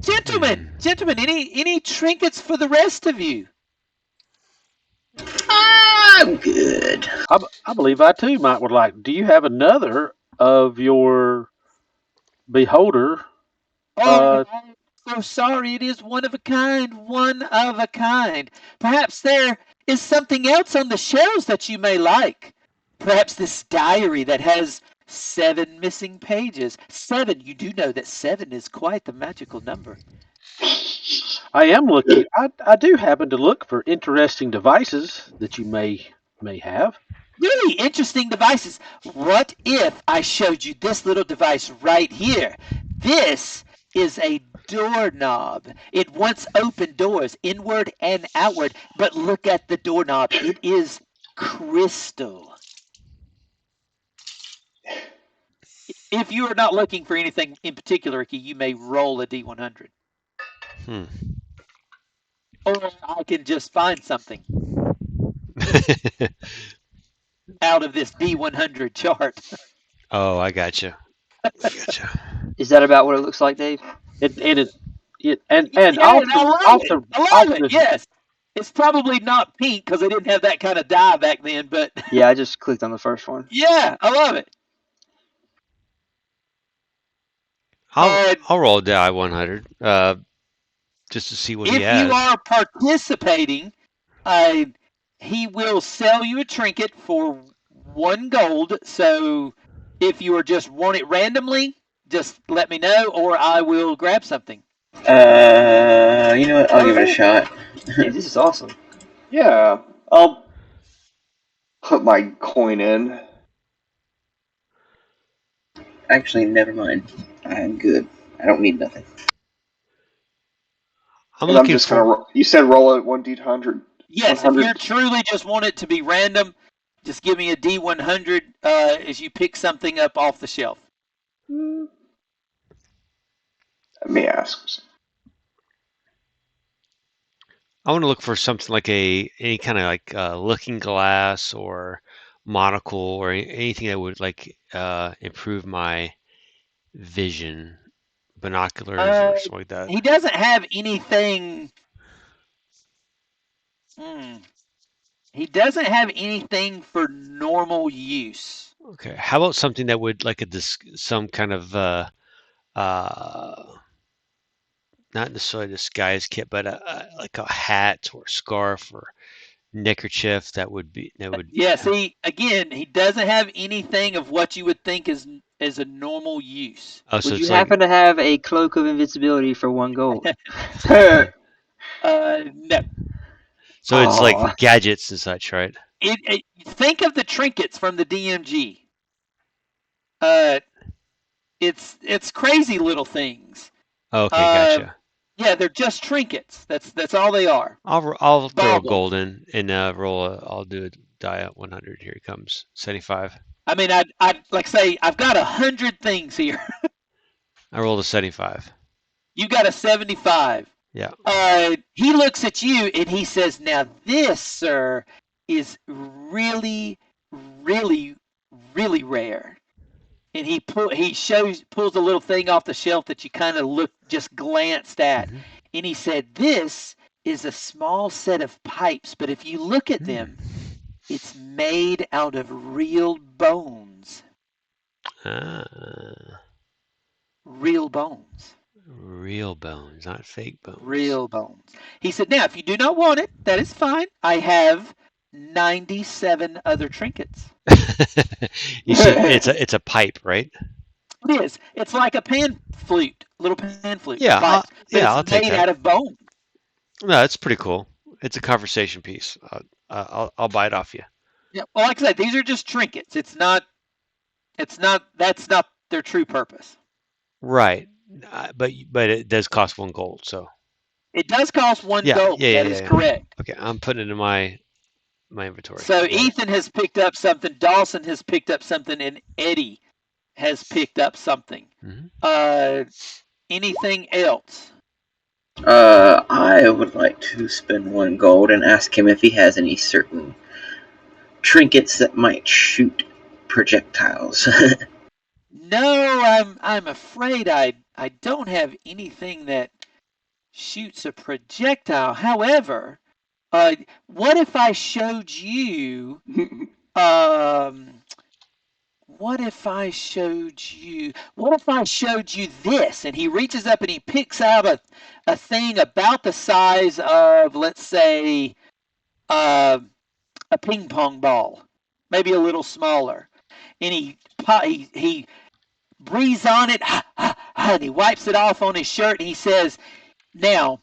Gentlemen, any trinkets for the rest of you? I'm good. I believe I too would like. Do you have another of your beholder? I'm so sorry. It is one of a kind. Perhaps there is something else on the shelves that you may like. Perhaps this diary that has 7 missing pages. 7. You do know that 7 is quite the magical number. I am looking. I do happen to look for interesting devices that you may have. Really interesting devices. What if I showed you this little device right here? This is a doorknob. It once opened doors inward and outward, but look at the doorknob. It is crystal. If you are not looking for anything in particular, Ricky, you may roll a D100. Or I can just find something out of this D100 chart. Oh, I gotcha. Is that about what it looks like, Dave? I love it. Yes, it's probably not pink because they didn't have that kind of dye back then. But yeah, I just clicked on the first one. Yeah, I love it. I'll roll a die 100 just to see what he has. If you are participating, he will sell you a trinket for 1 gold. So if you just want it randomly, just let me know, or I will grab something. You know what? I'll give it a shot. Dude, this is awesome. Yeah, I'll put my coin in. Actually, never mind. I'm good. I don't need nothing. I'm just gonna. You said roll it 1d100. Yes, 100. If you truly just want it to be random, just give me a D100 as you pick something up off the shelf. Let me ask. I want to look for something like any kind of like looking glass or monocle or anything that would like improve my vision, binoculars or something like that. He doesn't have anything. He doesn't have anything for normal use. Okay, how about something that would like some kind of not necessarily disguise kit, but like a hat or scarf or neckerchief that would. Yeah, see, again, he doesn't have anything of what you would think is a normal use. Oh, so would you happen to have a cloak of invisibility for 1 gold? No. So it's like gadgets and such, right? Think of the trinkets from the DMG. It's crazy little things. Okay, gotcha. Yeah, they're just trinkets. That's all they are. I'll throw a gold in and roll. I'll do a die at 100. Here it comes. 75. I mean, I'd like say I've got 100 things here. I rolled a 75. You got a 75. Yeah. He looks at you and he says, "Now this, sir, is really, really, really rare." And he pulls a little thing off the shelf that you kind of just glanced at. Mm-hmm. And he said, "This is a small set of pipes, but if you look at them, it's made out of real bones." Real bones. Real bones, not fake bones. Real bones. He said, "Now, if you do not want it, that is fine. I have 97 other trinkets." You said it's a pipe, right? It is. It's like a pan flute, little pan flute. Yeah, pipes, I'll take that. It's made out of bone. No, it's pretty cool. It's a conversation piece. I'll buy it off you. Yeah. Well, like I said, these are just trinkets. That's not their true purpose. Right. But it does cost 1 gold, so. It does cost 1 gold. That is correct. Okay, I'm putting it in my inventory. So Ethan has picked up something, Dawson has picked up something, and Eddie has picked up something. Mm-hmm. Anything else? I would like to spend 1 gold and ask him if he has any certain trinkets that might shoot projectiles. No, I'm afraid I don't have anything that shoots a projectile. However, what if I showed you what if I showed you this? And he reaches up and he picks out a thing about the size of, let's say, a ping pong ball, maybe a little smaller. And he breathes on it, and he wipes it off on his shirt, and he says, "Now,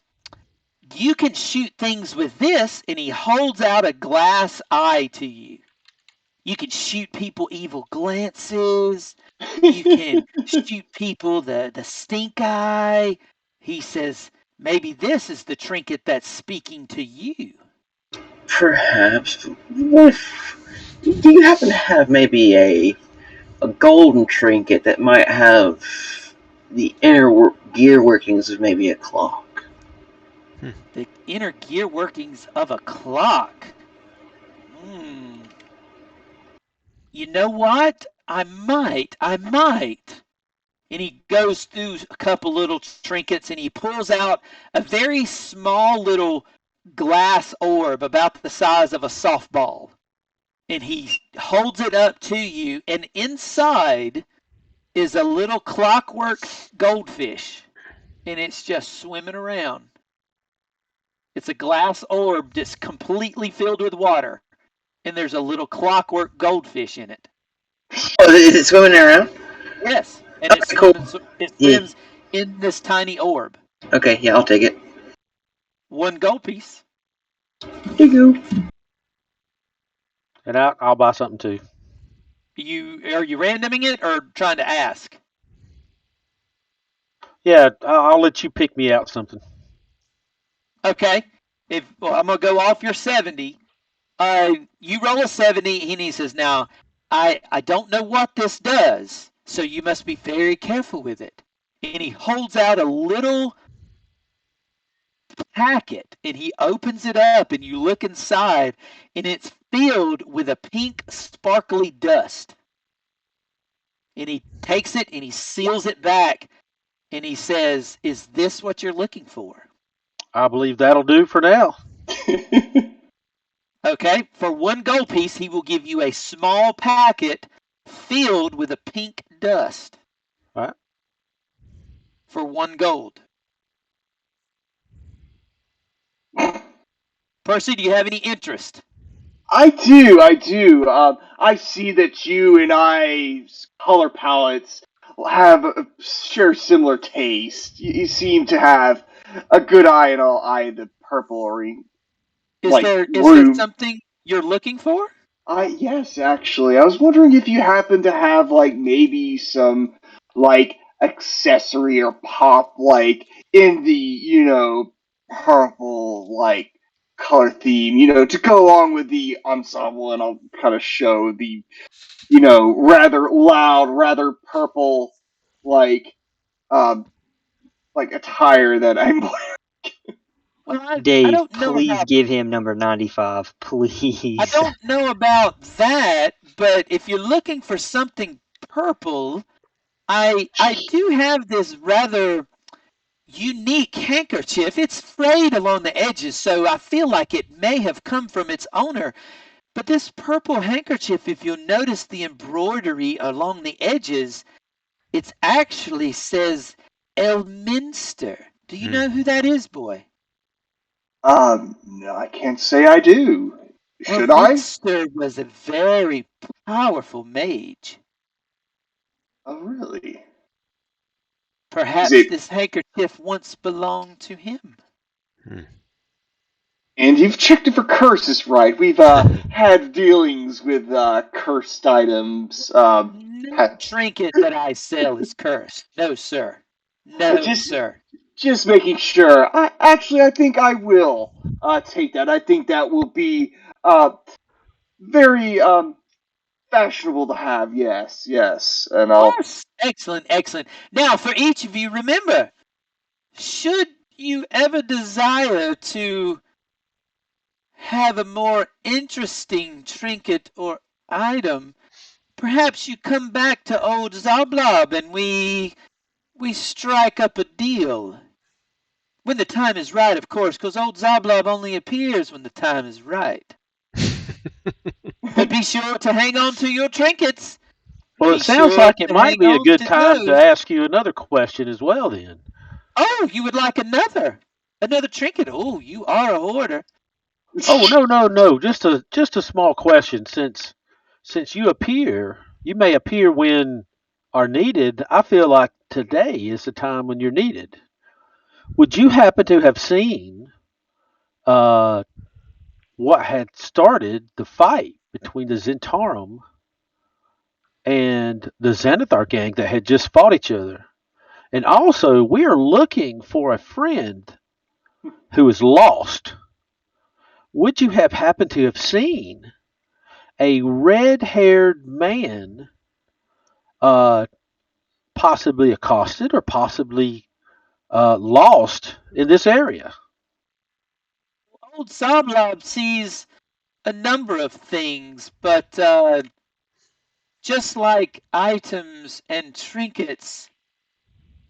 you can shoot things with this," and he holds out a glass eye to you. You can shoot people evil glances. You can shoot people the stink eye. He says, "Maybe this is the trinket that's speaking to you." Perhaps. Do you happen to have maybe a golden trinket that might have the inner gear workings of maybe a clock? The inner gear workings of a clock? You know what? I might. And he goes through a couple little trinkets and he pulls out a very small little glass orb about the size of a softball. And he holds it up to you, and inside is a little clockwork goldfish, and it's just swimming around. It's a glass orb just completely filled with water, and there's a little clockwork goldfish in it. Oh, is it swimming around? Yes, and it swims in this tiny orb. Okay, yeah, I'll take it. 1 gold piece. There you go. And I'll buy something too. Are you randoming it or trying to ask? Yeah, I'll let you pick me out something. Okay. I'm gonna go off your 70. You roll a 70, and he says, "Now, I don't know what this does, so you must be very careful with it." And he holds out a little packet, and he opens it up, and you look inside, and it's filled with a pink, sparkly dust. And he takes it and he seals it back, and he says, "Is this what you're looking for?" I believe that'll do for now. Okay, for 1 gold piece, he will give you a small packet filled with a pink dust. All right. For 1 gold. Percy, do you have any interest? I do. I see that you and I's color palettes have share similar taste. You seem to have a good eye and all eye the purple or Is there something you're looking for? Yes, actually. I was wondering if you happen to have like maybe some like accessory or pop like in the, purple like color theme, to go along with the ensemble, and I'll kind of show the, rather loud, rather purple like attire that I'm wearing. Well, I Dave, don't know please about give him number 95. Please. I don't know about that, but if you're looking for something purple, I do have this rather unique handkerchief. It's frayed along the edges, so I feel like it may have come from its owner. But this purple handkerchief, if you'll notice the embroidery along the edges, it actually says Elminster. Do you know who that is, boy? No, I can't say I do. Should I? Elminster was a very powerful mage. Oh, really? Is Perhaps it? this handkerchief once belonged to him. And you've checked it for curses, right? We've had dealings with cursed items. No trinket that I sell is cursed. No, sir. No, just sir. just making sure. I think I will take that. I think that will be very fashionable to have. Yes, yes, and I'll. Yes. Excellent, excellent. Now, for each of you, remember, should you ever desire to have a more interesting trinket or item, perhaps you come back to old Zablob and we strike up a deal. When the time is right, of course, because old Zablob only appears when the time is right. But be sure to hang on to your trinkets. Well, Be it sounds sure like it to might hang be a on good to time to those. ask you another question as well then. Oh, you would like another trinket? Oh, you are a hoarder. Oh, no. Just a small question. Since you may appear when are needed. I feel like today is the time when you're needed. Would you happen to have seen what had started the fight between the Zentarum and the Xanathar gang that had just fought each other? And also, we are looking for a friend who is lost. Would you have happened to have seen a red-haired man, possibly accosted or possibly lost in this area? Old Zablob sees a number of things, but just like items and trinkets,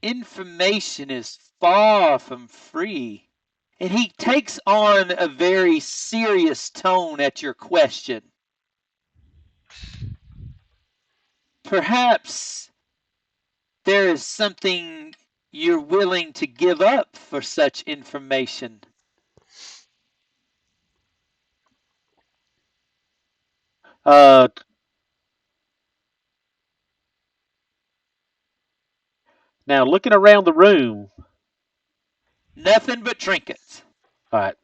information is far from free. And he takes on a very serious tone at your question. Perhaps there is something you're willing to give up for such information. Uh, Now, looking around the room, Nothing but trinkets. all right.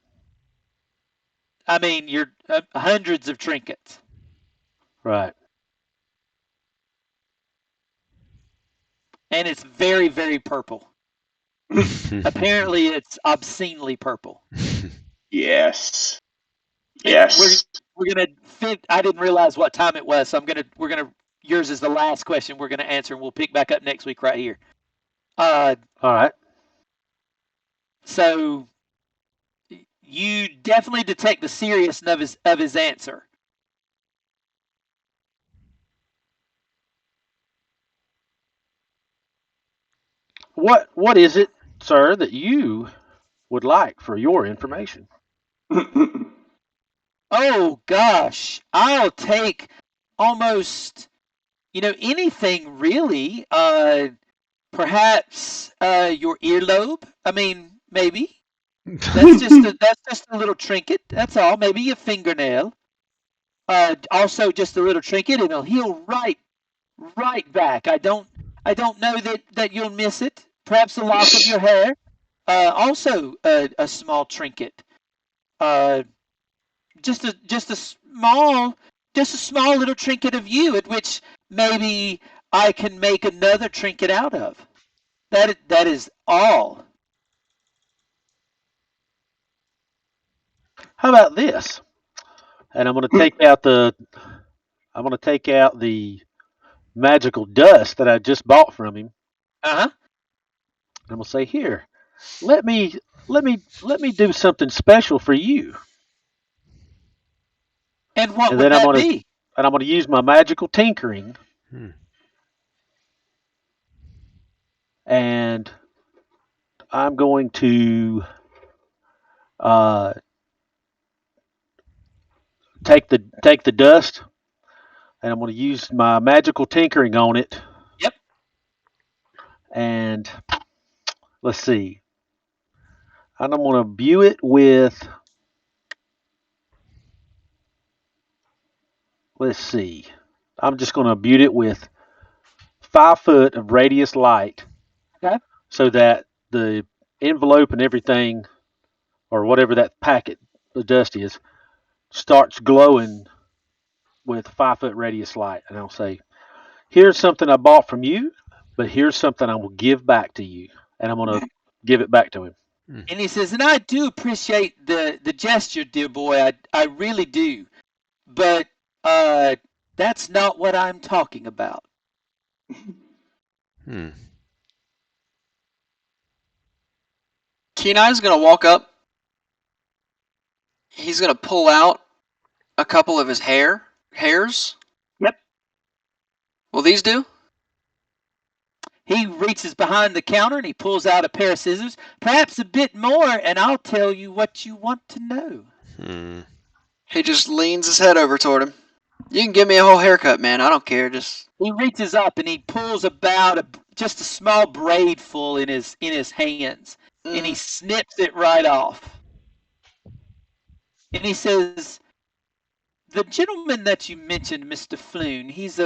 I mean, you're hundreds of trinkets. Right. And it's very, very purple. Apparently, it's obscenely purple. Yes. And Yes. we're gonna fit. I didn't realize what time it was, so we're gonna. Yours is the last question we're gonna answer, and we'll pick back up next week right here. All right. So you definitely detect the seriousness of his answer. What is it, sir, that you would like for your information? Oh gosh, I'll take almost anything really. Perhaps your earlobe. I mean, maybe. That's just a little trinket. That's all. Maybe a fingernail. Also just a little trinket, and it'll heal right back. I don't know that you'll miss it. Perhaps a lock of your hair. Also a small trinket. Just a small little trinket of you, at which maybe I can make another trinket out of. That is all. How about this? And I'm going to take out the magical dust that I just bought from him. Uh-huh. I'm going to say, here, let me do something special for you. And what would that be? And I'm going to use my magical tinkering. And I'm going to take the dust, and I'm going to use my magical tinkering on it. Yep. And let's see. And I'm going to imbue it with. Let's see. I'm just going to imbue it with 5 foot of radius light. Okay. So that the envelope and everything, or whatever that packet of dust is, starts glowing with 5 foot radius light. And I'll say, here's something I bought from you, but here's something I will give back to you. And I'm going to give it back to him. And he says, and I do appreciate the gesture, dear boy. I really do. But that's not what I'm talking about. Kenai's going to walk up. He's going to pull out a couple of his hairs. Yep. Will these do? He reaches behind the counter and he pulls out a pair of scissors, perhaps a bit more, and I'll tell you what you want to know. He just leans his head over toward him. You can give me a whole haircut, man. I don't care. He reaches up and he pulls about just a small braid full in his hands, and he snips it right off. And he says, the gentleman that you mentioned, Mr. Floon, he's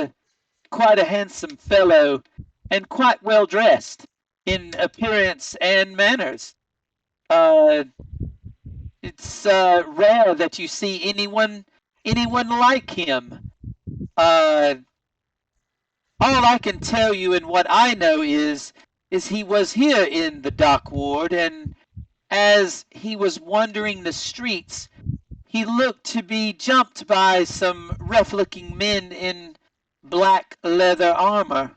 quite a handsome fellow and quite well dressed in appearance and manners. It's rare that you see anyone like him. All I can tell you and what I know is he was here in the dock ward, and as he was wandering the streets, he looked to be jumped by some rough-looking men in black leather armor.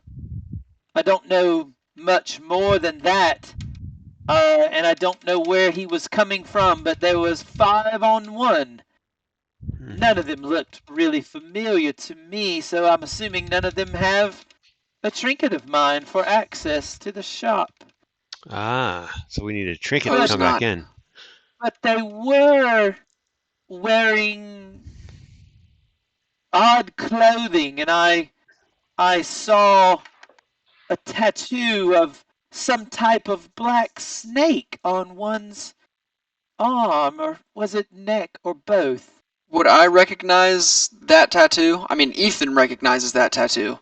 I don't know much more than that, and I don't know where he was coming from, but there was 5 on 1. None of them looked really familiar to me, so I'm assuming none of them have a trinket of mine for access to the shop. So we need a trinket to come back in. But they were wearing odd clothing, and I saw a tattoo of some type of black snake on one's arm, or was it neck, or both? Would I recognize that tattoo? I mean, Ethan recognizes that tattoo.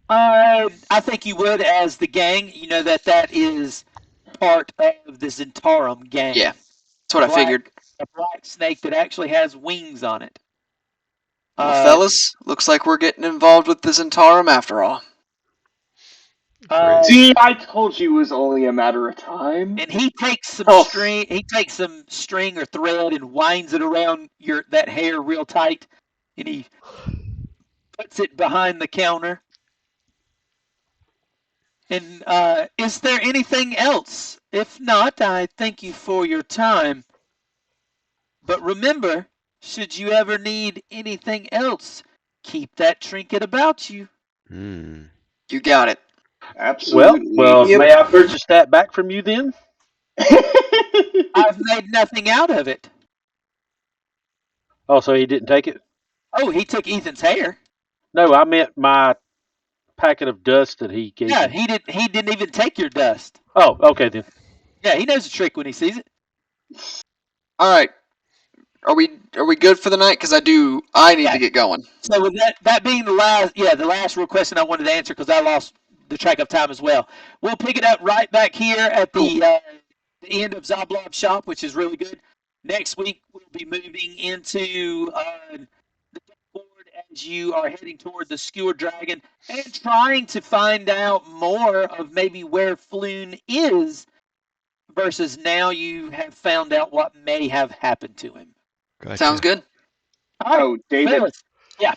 I think you would, as the gang. You know that is part of the Zentarum gang. Yeah, that's what I figured. a black snake that actually has wings on it. Well, fellas, looks like we're getting involved with the Zentarum after all. See, I told you it was only a matter of time. And he takes some string. He takes some string or thread and winds it around that hair real tight, and he puts it behind the counter. And is there anything else? If not, I thank you for your time. But remember, should you ever need anything else, keep that trinket about you. You got it. Absolutely. Well, may I purchase that back from you then? I've made nothing out of it. Oh, so he didn't take it? Oh, he took Ethan's hair. No, I meant my packet of dust that he gave. Yeah, me. He didn't even take your dust. Oh, okay then. Yeah, he knows the trick when he sees it. All right. Are we good for the night? Because I need to get going. So with that being the last real question I wanted to answer, because I lost the track of time as well. We'll pick it up right back here at the end of Zoblob's shop, which is really good. Next week we'll be moving into the board as you are heading toward the Skewer Dragon and trying to find out more of maybe where Floon is, versus now you have found out what may have happened to him. Gotcha. Sounds good. Oh, David. Fellas. Yeah.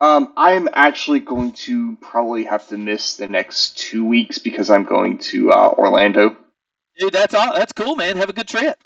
I'm actually going to probably have to miss the next 2 weeks because I'm going to Orlando. Dude, that's cool, man. Have a good trip.